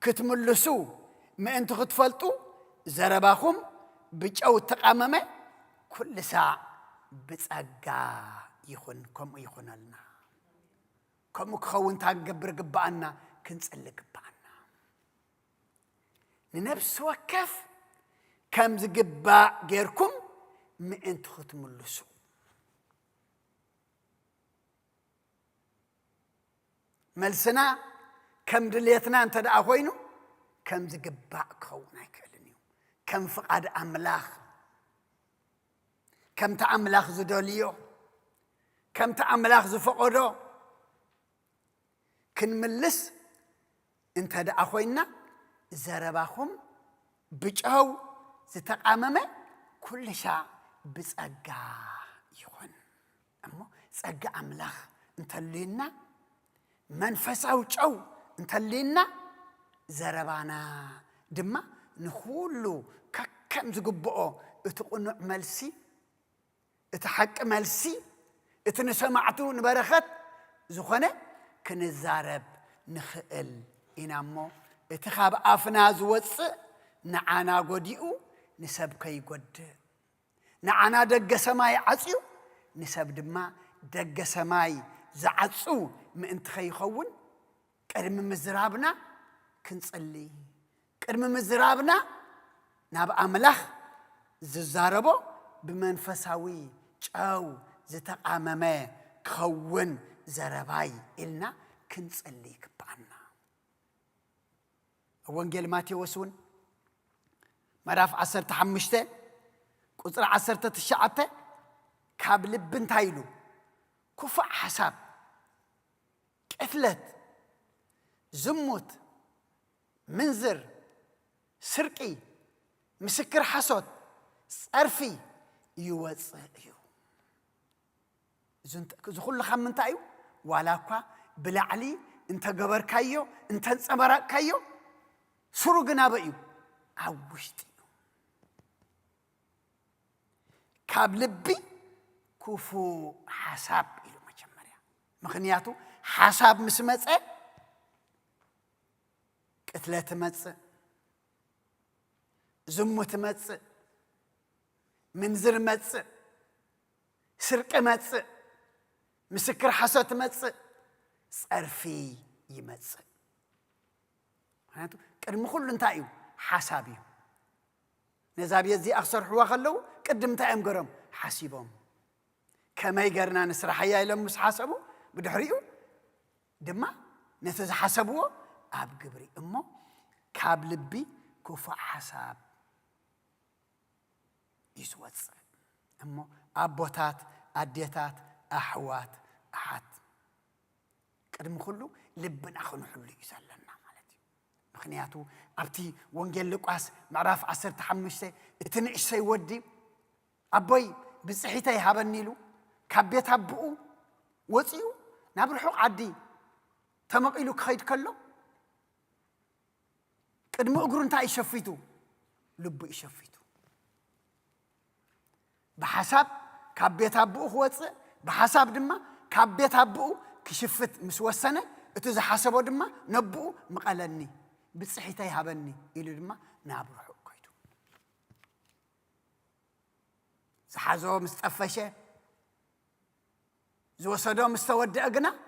ክትምልሱ ምእንቲ ክትፈልጡ ዘረባኹም ብጨው ተቃመመ ኩሉ ሰዓት ብጸጋ ይኹን ከምኡ ይኹነልና ከምኡ ክኸውን ታንገብር ግባአና ክንጽልይ ግባአና ንነፍስ ወከፍ ከም ዝግባእ ጌርኩም ምእንቲ ክትምልሱ መልስና ከም ድልየትና እንተ ደኣ ኮይኑ ከም ዝግባእ ክኸውን ኣይክእልን እዩ ከም ፍቓድ ኣምላኽ ከምቲ ኣምላኽ ዝደልዮ ከምቲ ኣምላኽ ዝፈቐዶ ክንምልስ እንተ ደኣ ኮይና ዘረባኹም ብጨው ዝተቃመመ ኩሉ ሻዕ ብጸጋ ይኹን እሞ ጸጋ ኣምላኽ እንተልዩና መንፈሳዊ ጨው እንተልዩና ዘረባና ድማ ንኹሉ ከከም ዝግብኦ እቲ ቁኑዕ መልሲ እቲ ሓቂ መልሲ እቲ ንሰማዕቱ ንበረኸት ዝኾነ ክንዛረብ ንኽእል ኢና እሞ እቲ ካብ ኣፍና ዝወፅእ ንዓና ጎዲኡ ንሰብ ከይጎድእ ንዓና ደገ ሰማይ ዓፅዩ ንሰብ ድማ ደገ ሰማይ ዝዓፁ ምእንቲ ከይኸውን ቅድሚ ምዝራብና ክንጽልይ ቅድሚ ምዝራብና ናብ ኣምላኽ ዝዛረቦ ብመንፈሳዊ ጨው ዝተቃመመ ክኸውን ዘረባይ ኢልና ክንጽልይ ግባአና ወንጌል ማቴዎስ እውን ምዕራፍ 15 ቁጽሪ 19 ካብ ልቢ እንታይ ኢሉ ክፉእ ሓሳብ ቅትለት ዝሙት ምንዝር ስርቂ ምስክር ሓሶት ጸርፊ ይወፅእ እዩ እዚ ኩሉ ካብ ምንታይ እዩ ዋላ እኳ ብላዕሊ እንተገበርካዮ እንተንጸበራቕካዮ ስሩ ግን ኣበይ እዩ ኣብ ውሽጢ እዩ ካብ ልቢ ክፉእ ሓሳብ ኢሉ መጀመርያ ምኽንያቱ ሓሳብ ምስ መፀ ቅትለት መፅእ ዝሙት መፅእ ምንዝር መፅእ ስርቂ መፅእ ምስክር ሓሶት መፅእ ጸርፊ ይመፅእ ምክንያቱ ቅድሚ ኩሉ እንታይ እዩ ሓሳብ እዩ نزابي زي أخسر حوا خلو قدم تأم قرم حاسبهم كما يقرنا نسرح يا لهم مس حاسبه بدحريو دما نتز حسبوه أب قبري أمه كاب لبي كوفا حساب يسوت أمه أبوتات أديتات أحوات أحد قدم خلو لبنا خلو حلو يسالنا مالتي مخنياتو أبتي وانجل لقاس معرف 15 اتنقش سيودي أبوي بصحيتي هابنيلو كبيت أبوه وصيو نابرحو عدي تمقيلو خيد كله قدم أقرون تا يشفيتو لب يشفيتو بحساب كبيت أبوه وصي بحساب دما كبيت أبوه كشفت مسوسنة اتز حسبو دما نبو مقالني بصحيتي هابني إلو دما نابرحو كيدو زحازو مستقفشه زوسدو مستودع قنا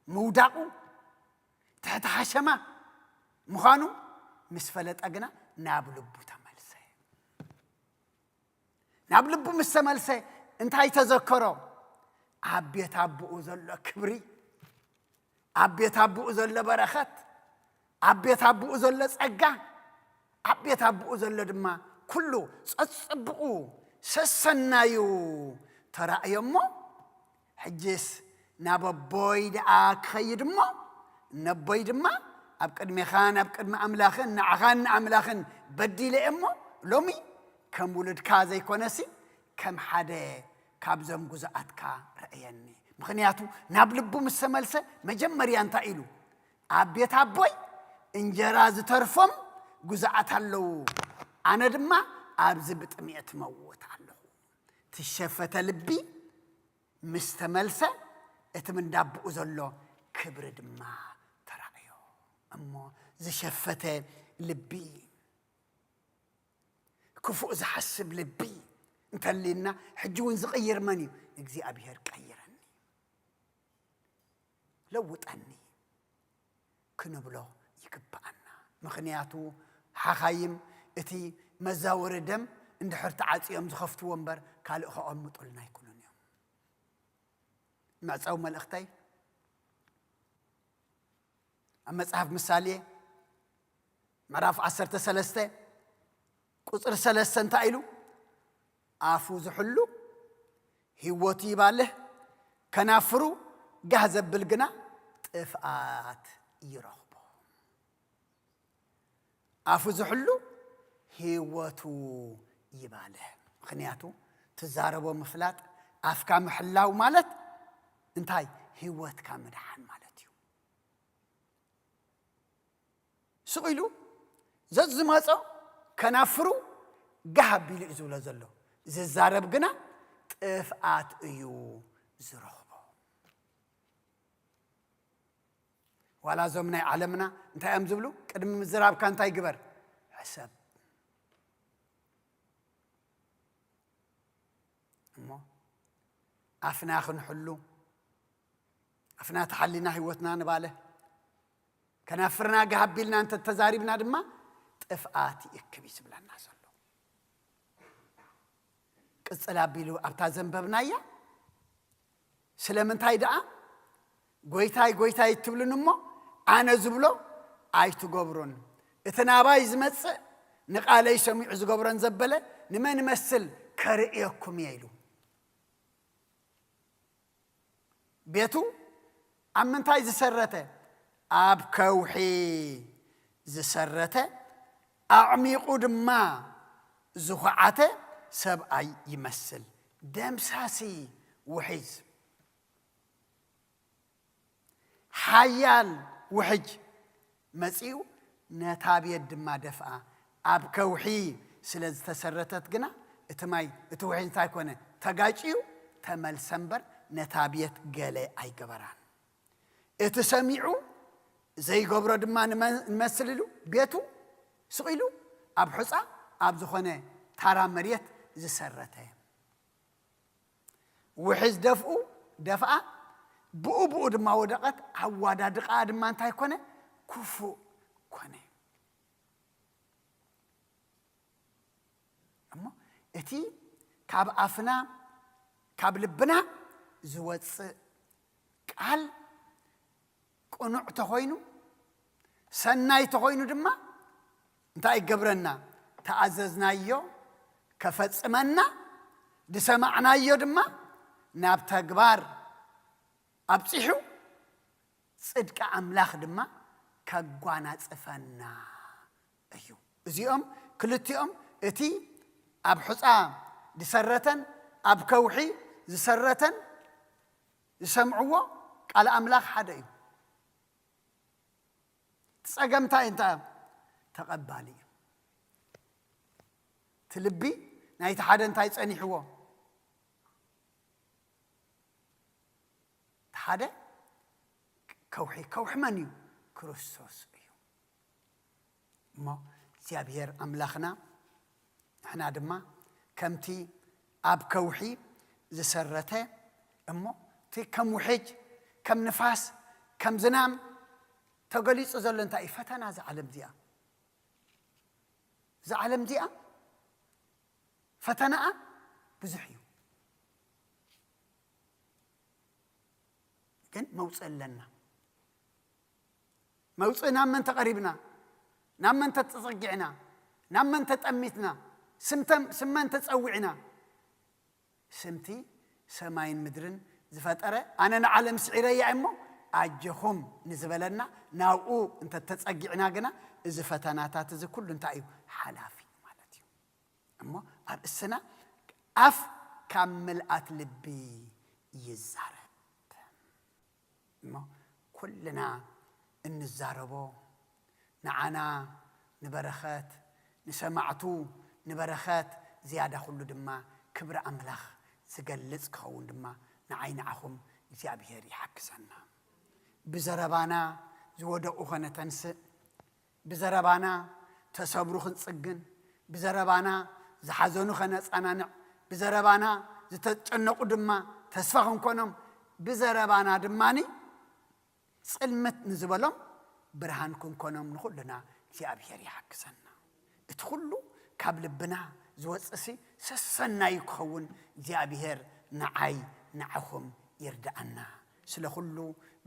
موداقو تحت حشمة مخانو مسفلت أقنا نابلبو تملسه نابلبو مستملسه انت هاي تذكرو عبيت أبو أزل كبري عبيت أبو أزل برخت عبيت أبو أزل سأقا عبيت أبو أزل دما كله سأصبقو سسنايو ترى يمو حجس نابوي دعاك خيد ما نبوي دما أبقد مخان أبقد ما أملاخن نعخان أملاخن بدي لأمه لومي كم ولد كازي كونسي كم حدا كابزم جزءاتك رأيني مخنياتو نابلبو مسملسة مجمري أنت إلو أبيت أبوي إنجراز ترفم جزءات هلو أنا دما أبزبت 100 موت هلو تشفت لبي مستملسة اتمن دابو زلو كبر دما ترايو أمو زشفته لبي كفو زحسب لبي انت اللي لنا حجون زغير مني نجزي أبيهر كيرني لوطني كنبلو يكبأنا مخنياتو حخايم اتي مزاور دم اند حرت عاصيهم زخفتو ومبر كالو خون مطلنا يكون معصاو ملختي أما صحف مثالي معرف 13 قصر 3 انتايلو عفو زحلو هيوتي باله كنافرو جهز بالقنا طفات يرغبو عفو زحلو هيوتو يباله خنياتو تزاربو مفلات افكا محلاو مالت انتاي هيوت كامدحان مالتيو سقيلو ززماصو كنافرو غاب يلزو لزلو ززارب غنا طفات ايو زرخبو ولا زمنا علمنا انتاي ام زبلو قدم مزراب كانتاي غبر حساب امو افنا خنحلو أفنا تحلينا هيوتنا نباله كنافرنا قهبيلنا أنت التزاريبنا دما طفآتي إكبيس بلا الناس اللو قصلا بيلو أبتا زنببنايا سلمن تايدا قويتاي تبلن أمو أنا زبلو عايتو قبرون اتنابا يزمتس نقالي سميع زقبرون زبله نما نمثل كرئيكم يايلو بيتو أمنتاي زسرته أب كوحي زسرته أعميقو دما زخعته سبعي يمثل دمساسي وحيز حيال وحج مسيو نتابي الدما دفعه أب كوحي سلز تسرتت جنا اتماي اتوحين تايكونه تجاجيو تمل سنبر نتابيت جالي أي جبران اتسمعوا زي قبر دمان نمثللو بيتو سقيلو أب حصة أب زخنة ترى مريت زسرته وحز دفعة بؤ دما ودقت عوادا دقا دمان تايكونه كفو كونه እቲ ካብ ኣፍና ካብ ልብና ዝወፅእ ቃል ቁኑዕ ተኾይኑ ሰናይ ተኾይኑ ድማ እንታይ ይገብረና ተኣዘዝናዮ ከፈጽመና ድሰማዕናዮ ድማ ናብ ተግባር ኣብፂሑ ጽድቂ ኣምላኽ ድማ ከጓናጽፈና እዩ እዚኦም ክልቲኦም እቲ ኣብ ሕፃ ድሰረተን ኣብ ከውሒ ዝሰረተን ዝሰምዕዎ ቃል ኣምላኽ ሓደ እዩ ጸገምታ እንታ ተቐባሊ እዩ ትልቢ ናይቲ ሓደ እንታይ ጸኒሕዎ ሓደ ከውሒ መን እዩ ክርስቶስ እዩ እሞ እግዚአብሔር ኣምላኽና ንሕና ድማ ከምቲ ኣብ ከውሒ ዝሰረተ እሞ እቲ ከም ውሕጅ ከም ንፋስ ከም ዝናም ተገሊጹ ዘሎ እንታይ እዩ ፈተና ዝዓለም እዚኣ ዝዓለም እዚኣ ፈተናኣ ብዙሕ እዩ ግን መውፅእ ኣለና መውፅእ ናብ መን ተቐሪብና ናብ መን ተፀጊዕና ናብ መን ተጠሚትና ስመን ተፀዊዕና ስምቲ ሰማይን ምድርን ዝፈጠረ ኣነ ንዓለም ስዒረያ እሞ ኣጀኹም ንዝበለና ናብኡ እንተ ተፀጊዕና ግና እዚ ፈተናታት እዚ ኩሉ እንታይ እዩ ሓላፊ ማለት እዩ እሞ ኣርእስና ኣፍ ካብ ምልኣት ልቢ ይዛረብ እሞ ኩልና እንዛረቦ ንዓና ንበረኸት ንሰማዕቱ ንበረኸት ዝያዳ ኩሉ ድማ ክብሪ ኣምላኽ ዝገልጽ ክኸውን ድማ ንዓይ ንዓኹም እግዚኣብሔር ይሓግዘና ብዘረባና ዝወደቑ ኸነተንስእ ብዘረባና ተሰብሩ ክንጽግን ብዘረባና ዝሓዘኑ ኸነጸናንዕ ብዘረባና ዝተጨነቁ ድማ ተስፋ ክንኮኖም ብዘረባና ድማኒ ጽልመት ንዝበሎም ብርሃን ክንኮኖም ንኹልና እግዚኣብሔር ይሓግዘና እቲ ኩሉ ካብ ልብና ዝወፅሲ ሰሰናይ ክኸውን እግዚኣብሔር ንዓይ ንዓኹም ይርዳኣና ስለ ኩሉ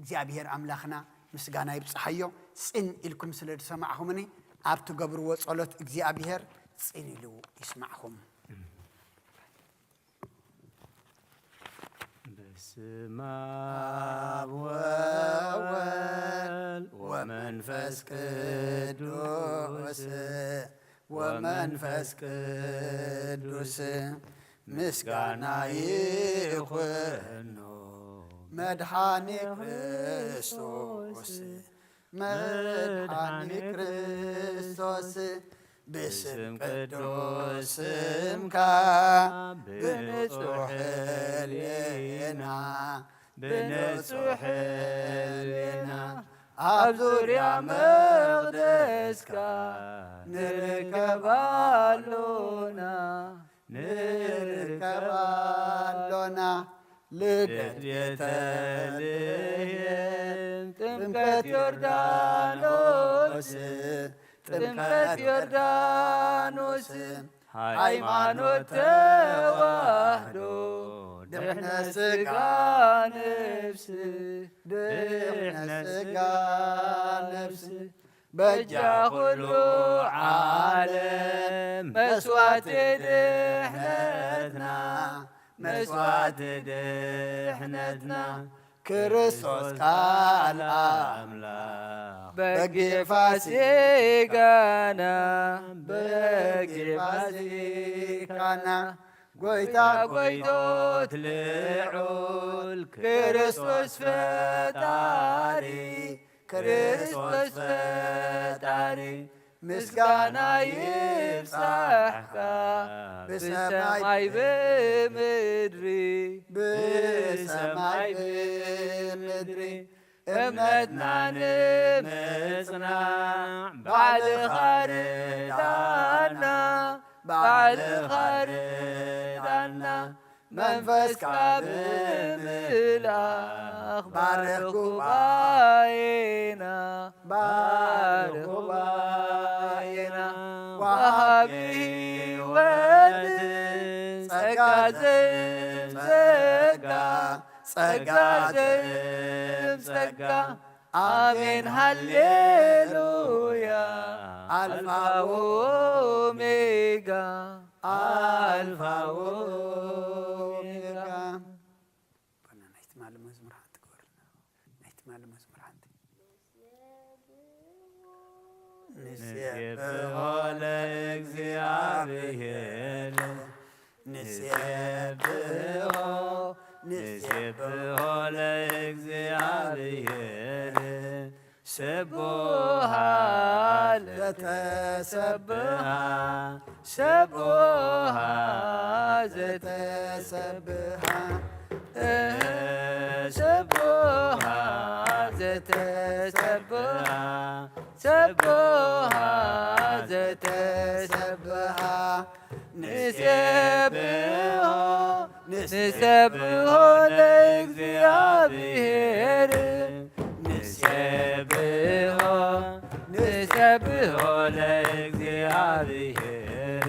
እግዚኣብሔር ኣምላኽና ምስጋና ይብፅሓዮ ጽን ኢልኩም ስለ ዝሰማዕኹምኒ ኣብ ትገብርዎ ጸሎት እግዚኣብሔር ጽን ኢሉ ይስማዕኹም በስመ አብ ወወልድ ወመንፈስ ቅዱስ ወመንፈስ ቅዱስ ምስጋና ይኹኖ መድኃኒ ክርስቶስ መድኃኒ ክርስቶስ باسم قدوسمك بنصح لنا بنصح لنا أبزر يا مقدسك نركب علونا نركب علونا لدت يتلين تمكت يردانوس ጥምቀት ዮርዳኖስ ሃይማኖት ተዋህዶ ድሕነት ሥጋ ነፍስ ድሕነት ሥጋ ነፍስ በጃ ኩሉ ዓለም መስዋዕት ድሕነትና መስዋዕት ድሕነትና ክርስቶስ ቃል አምላክ በጌፋሲጋና በጌፋሲጋና ጎይታ ጎይቶት ልዑል ክርስቶስ ፈጣሪ ክርስቶስ ፈጣሪ ምስጋና ይብጻሕካ ብሰማይ ብምድሪ ብሰማይ ብምድሪ እምነትና ንምጽናዕ ባዕልኻ ርዳእና ባዕልኻ ርዳእና መንፈስካ ብምልኣኽ ባርኽ ጉባኤና ባርኽ ጉባኤና ወሃቢ ሕይወት ዘእምጸጋ ጸጋ ዘእምጸጋ አሜን ሃሌሉያ አልፋ ወኦሜጋ አልፋ ወኦሜጋ ናይቲ ማለ መዝሙር ሓንቲ ግበረልና ናይቲ ማለ መዝሙር ሓንቲ ንሴብሖ ለእግዚአብሔር ንሴብሖ ለእግዚአብሔር ስቡሃ ዘተሰብሐ ስቡሃ ዘተሰብሐ ስቡሃ ዘተሰብሐ ስቡሃ ዘተሰብሐ ንሴብሖ ለእግዚአብሔር ንሴብሖ ለእግዚአብሔር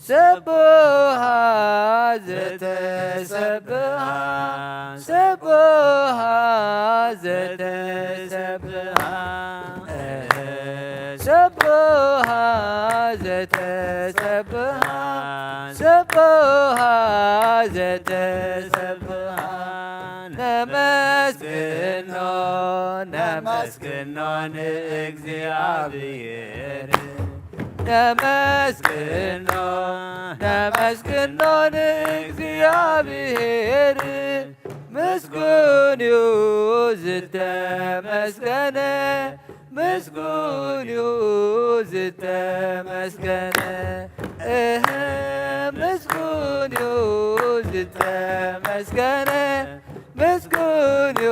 ስቡሃ ዘተሰብሐ ስቡሃ ዘተሰብሐ ስቡሃ ዘተሰብሐ ስቡሃ ዘተሰብሐ ነመስግኖ ነመስግኖ ንእግዚአብሔር ነመስግኖ ነመስግኖ ንእግዚአብሔር ምስጉን እዩ ዝተመስገነ ምስጉን እዩ ዝተመስገነ ምስጉን እዩ ዝተመስገነ ምስጉን እዩ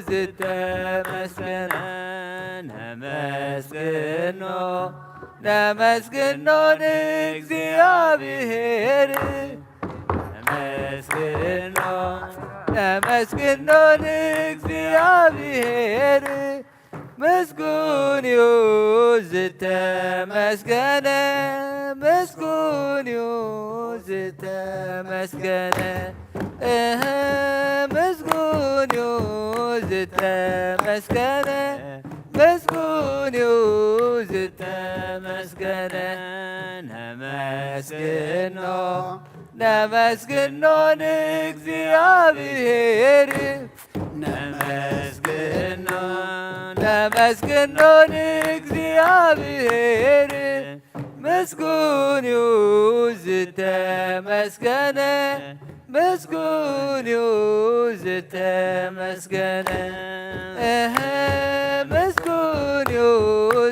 ዝተመስገነ ነመስግኖ ነመስግኖ ንእግዚአብሔር ነመስግኖ ነመስግኖ ንእግዚአብሔር ምስጉን እዩ ዝተመስገነ ምስጉን እዩ ዝተመስገነ ምስጉን እዩ ዝተመስገነ ምስጉን እዩ ዝተመስገነ ነመስግኖ ነመስግኖ ንእግዚአብሔር ነመስግኖ ነመስግኖ ንእግዚአብሔር ምስጉን እዩ ዝተመስገነ ምስጉን እዩ ዝተመስገነ ምስጉን እዩ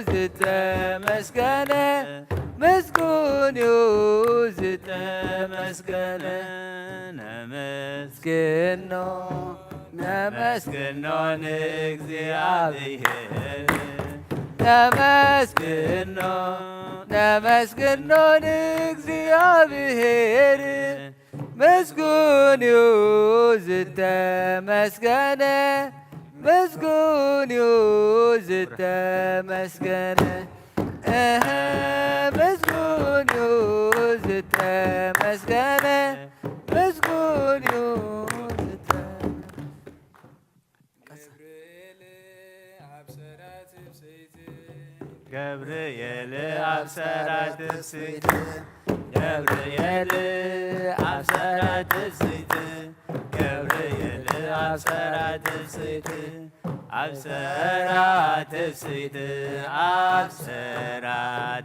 ዝተመስገነ ምስጉን እዩ ዝተመስገነ ነመስግኖ ነመስግኖ ንእግዚአብሔር ነመስግኖ ነመስግኖ ንእግዚአብሔር ምስጉን እዩ ዝተመስገነ ምስጉን እዩ ዝተመስገነ ምስጉን እዩ ዝተመስገነ ምስጉን እዩ ገብርኤል አብሰራ ትፍስሕት ገብርኤል አብሰራ ትፍስሕት ገብርኤል አብሰራ ትፍስሕት አብሰራ ትፍስሕት አብሰራ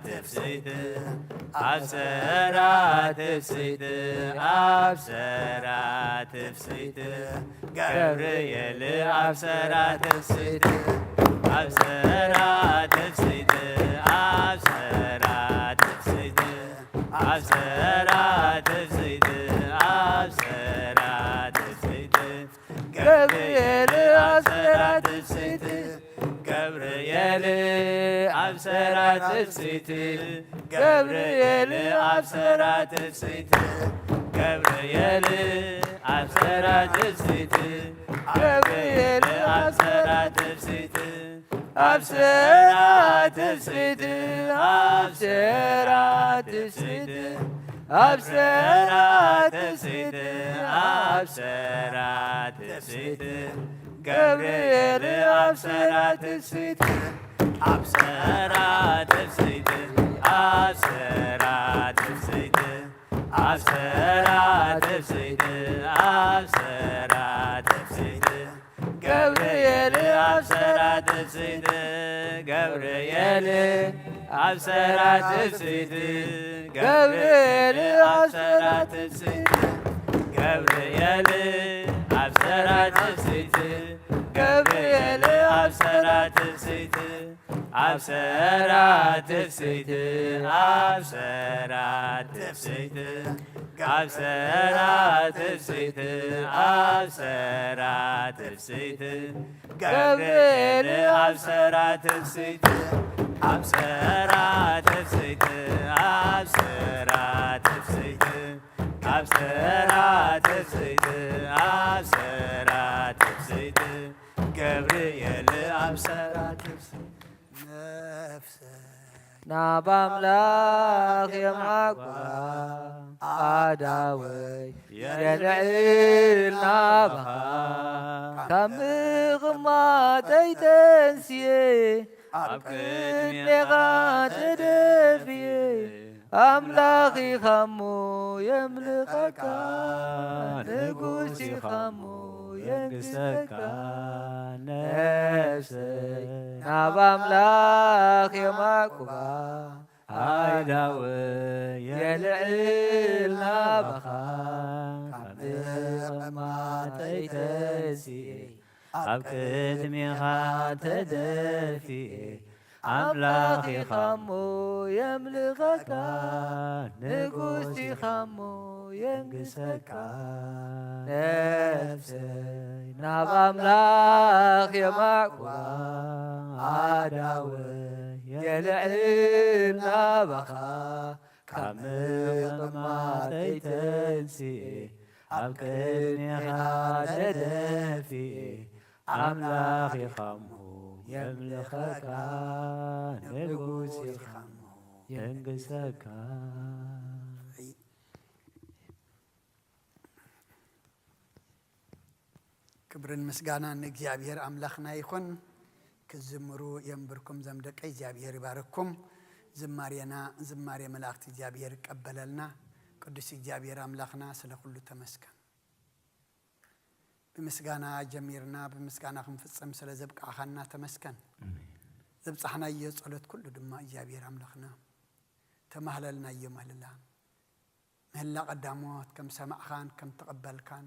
ትፍስሕት አብሰራ ትፍስሕት አብሰራ ትፍስሕት ገብርኤል አብሰራ ትፍስሕት አብሰራ ትፍስሕት አብሰራ ትፍስሕት አብሰራ ትፍስሕት አብሰራ ትፍስሕት ገብርኤል አብሰራ ትፍስሕት ገብርኤል አብሰራ ትፍስሕት ገብርኤል አብሰራ ትፍስሕት ገብርኤል አብሰራ ትፍስሕት ገብርኤል አብሰራ ትፍስሕት አብሰራ ትፍስሕት አብሰራ ትፍስሕት أبصرات تفسيت أبصرات تفسيت ገብርኤል أبصرات تفسيت أبصرات تفسيت أبصرات تفسيت أبصرات تفسيت أبصرات تفسيت ገብርኤል أبصرات تفسيت ገብርኤል أبصرات تفسيت ገብርኤል أبصرات تفسيت ገብርኤል أبصرات تفسيت ገብርኤል أبصرات تفسيت أبصرات تفسيت أبصرات تفسيت أبصرات تفسيت أبصرات تفسيت ገብርኤል أبصرات تفسيت أبصرات تفسيت أبصرات تفسيت أبصرات تفسيت أبصرات تفسيت ገብርኤል أبصرات تفسيت ናብ ኣምላኽ የማጓ ኣዳወይ የልዕል ናባኻ ካብ ምቕማጠይ ተንስየ ኣብ ቅድሜኻ ተደፍየ ኣምላኽ ኢኻ እሞ የምልኸካ ንጉስ ኢኻ እሞ የንግሰካ ነፍሰይ ናብ ኣምላኽ የማቁባ ኣዳወይ የልዕል ናባኻ ካብ ምቕማጠይ ተንስየ ኣብ ቅድሜኻ ተደፊየ ኣምላኽ ኢኻ እሞ የምልኸካ ንጉስ ኢኻ እሞ የንግሰካ ነፍሰይ ናብ ኣምላኽ የማቁባ ኣዳወይ የልዕል ናባኻ ካብ ምቕማጠይ ተንስየ ኣብ ቅድሜኻ ተደፊየ ኣምላኽ ኢኻ እሞ የምልኸካ ንጉስ ኢኻ እሞ የንግሰካ ክብርን ምስጋናን ንእግዚአብሔር አምላኽና ይኹን። ክዝምሩ የንብርኩም ዘምደቀይ እግዚአብሔር ይባርኩም። ዝማሬና ዝማሬ መላእክት እግዚአብሔር ይቀበለልና። ቅዱስ እግዚአብሔር አምላኽና ስለ ሁሉ ተመስገን። በምስጋና ጀሚርና በምስጋና ክንፍጽም ስለ ዘብቃኻና ተመስገን። ዘብጻሕና የጸሎት ኩሉ ድማ እግዚአብሔር አምላኽና ተማህለልና የማልላ ምህላ ቀዳሞት ከም ሰማዕኻን ከም ተቀበልካን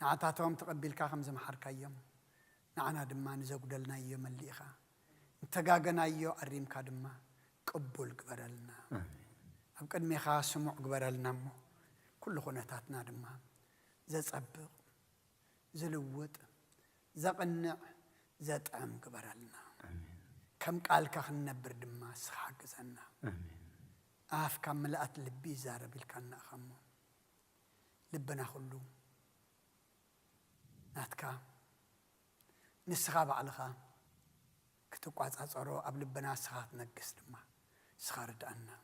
نعتاتهم تقبل كاخم زمحركا يوم نعنا دما نزقدلنا يوم الليخا انتقاقنا يو أريم كادما قبول قبرلنا أبقى ميخا سموع قبرلنا مو كل خونتاتنا دما زتصبق زلوت زقنع زتعم قبرلنا كم قال كاخن نبر دما سحاق زنا آف كم ملأت لبي زارب الكنا خمو لبنا خلو ناتكا نسخا بعلخا كتقواز أصارو قبل بنا سخات نقص دما سخارد أنا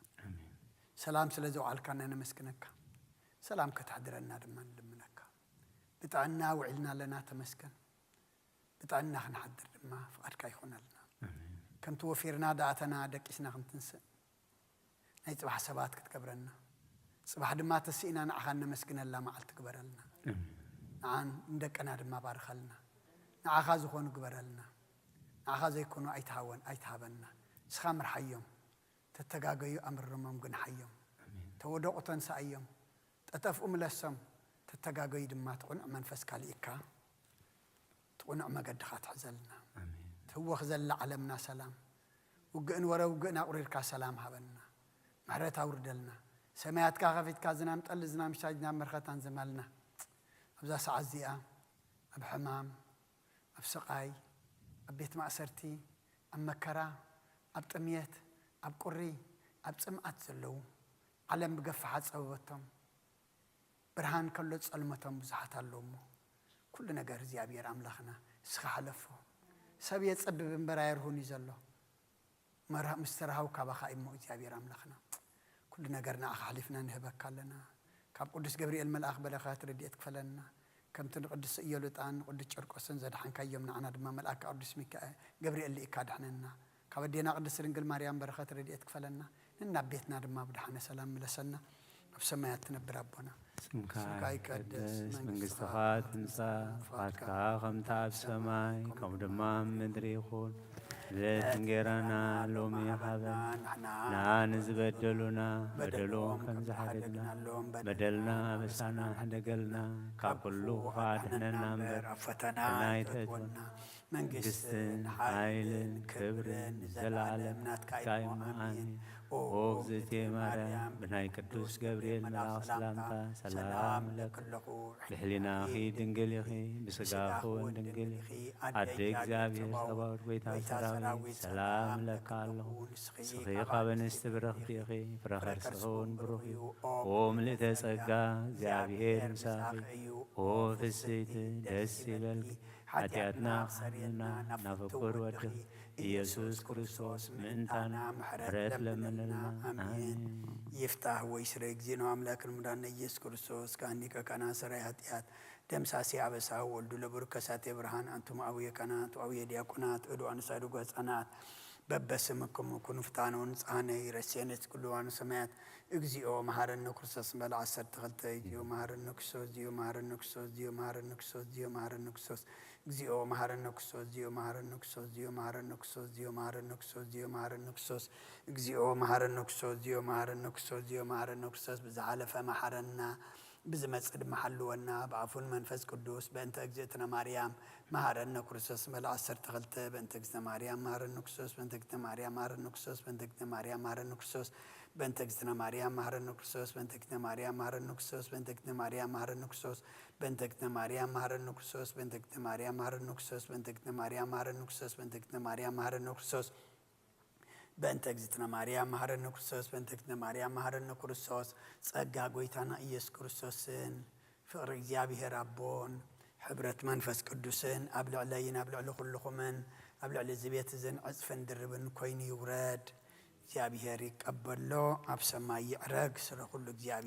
سلام سلزو عالكانا نمسكنك سلام كتحدرنا دما نلمنك بتعنا وعلنا لنا تمسكن بتعنا خنحدر دما فقدك يخونا لنا كم توفيرنا دعتنا دكسنا خمتنسى نيت بحسابات كتكبرنا صباح دما تسينا نعخان نمسكن الله ما عالتكبر لنا عن عندك أنا دم بارخلنا نعخذ خون قبرلنا نعخذ يكونوا أيتهابنا سخامر حيوم تتجاجيو أمر رمم جن حيوم تودق تنسى أيوم تتفق ملسم تتجاجيو دم تقون من فسكاليكا تقون ما قد خات حزلنا هو خزل علمنا سلام وجن ورا وجن أوريك سلام هبنا مرت أوردلنا سمعت كافيت كازنام تلزنا مش عايزنا مرختان زمالنا أبزا سعزية أب حمام أب سقاي أب بيت مأسرتي أب مكرا أب تميت أب قري أب سمعت زلو علم بقفحات صوبتهم برهان كله تصلمتهم بزحت اللومو كل نجار زيابير أملاخنا سخ حلفه سبيت سبب براير هوني زلو مرة مسترها وكابخا إمو زيابير أملاخنا كل نجرنا أخالفنا نهبك لنا كاب قدس جبريل ملاخ بلخات رديت كفلنا كم تنقدس إيالوت عن قدس شرقسن زاد حن كيومنا عنا دم ملاك قدس ميكائيل جبريل اللي إكاد حننا كابدينا قدس رنجل مريم برخات رديت كفلنا ننبيتنا دم بدحنا سلام لسنا بسمايات نبر ربنا اسمك يقدس منقصتك تمسى فاتك خمتا بسماي كم دمام مدري يخون زيت نجرنا لومي حبن نان زبدلنا بدلون كم زحدنا بدلنا بسنا حدقلنا كابلو خادنا نمبر نايتتون منقصتن حيلن كبرن زلعلم كايم آمين وغزتي مريم بناي قدوس جبريل ملاك سلامتا سلام لك بحلنا خي دنجلخي بسقاخو دنجلخي عدك زابير صبر بيتا سراوي سلام لك الله سخيقا بنستبرختيخي فرخر سخون بروخي وملتسقا زابير مساخي وفسيت دسي بلكي حتياتنا خلنا نفكر ودخي ኢየሱስ ክርስቶስ ምንታና ምሕረት ለምንልና አሜን። ይፍታህ ወይስረ እግዚእነ አምላክን ሙዳነ ኢየሱስ ክርስቶስ ካኒከ ቀና ሰራይ ኃጢአት ደምሳሴ አበሳ ወልዱ ለበረከሳቴ ብርሃን አንቱም አብየ ቀናት አብየ ዲያቆናት እዱ አንሳዱ ገጻናት በበስምክሙ ኩኑ ፍታኖን ጻነ ይረሴነት ኩሉዋን ሰማያት እግዚኦ መሐረነ ክርስቶስ በላ 12 እግዚኦ መሐረነ ክርስቶስ እግዚኦ መሐረነ ክርስቶስ እግዚኦ መሐረነ ክርስቶስ እግዚኦ መሐረነ ክርስቶስ እግዚኦ መሐረነ ክርስቶስ እግዚኦ መሐረነ ክርስቶስ እግዚኦ መሐረነ ክርስቶስ እግዚኦ መሐረነ ክርስቶስ እግዚኦ መሐረነ ክርስቶስ እግዚኦ መሐረነ ክርስቶስ እግዚኦ መሐረነ ክርስቶስ እግዚኦ መሐረነ ክርስቶስ ብዝሓለፈ መሐረና ብዝመጽድ መሐልወና በአፉን መንፈስ ቅዱስ በእንተ እግዝእትነ ማርያም መሐረነ ክርስቶስ መላ 12 በእንተ እግዝእትነ ማርያም መሐረነ ክርስቶስ በእንተ እግዝእትነ ማርያም መሐረነ ክርስቶስ በእንተ እግዝእትነ ማርያም መሐረነ ክርስቶስ በእንተ እግዝእትነ ማርያም መሐረነ ክርስቶስ በእንተ እግዝእትነ ማርያም መሐረነ ክርስቶስ በእንተ እግዝእትነ ማርያም መሐረነ ክርስቶስ በእንተ እግዝእትነ ማርያም መሐረነ ክርስቶስ በእንተ እግዝእትነ ማርያም መሐረነ ክርስቶስ በእንተ እግዝእትነ ማርያም መሐረነ ክርስቶስ በእንተ እግዝእትነ ማርያም መሐረነ ክርስቶስ በእንተ እግዝእትነ ማርያም መሐረነ ክርስቶስ በእንተ እግዝእትነ ማርያም መሐረነ ክርስቶስ ጸጋ ጎይታና ኢየሱስ ክርስቶስን ፍቅሪ እግዚአብሔር አቦን ሕብረት መንፈስ ቅዱስን ኣብ ልዕለይን ኣብ ልዕሊ ኩልኹምን ኣብ ልዕሊ እዚ ቤት እዝን ዕፅፍን ድርብን ኮይኑ ይውረድ እግዚአብሔር ይቀበሎ ኣብ ሰማይ ይዕረግ ስለ ኩሉ እግዚአብሔር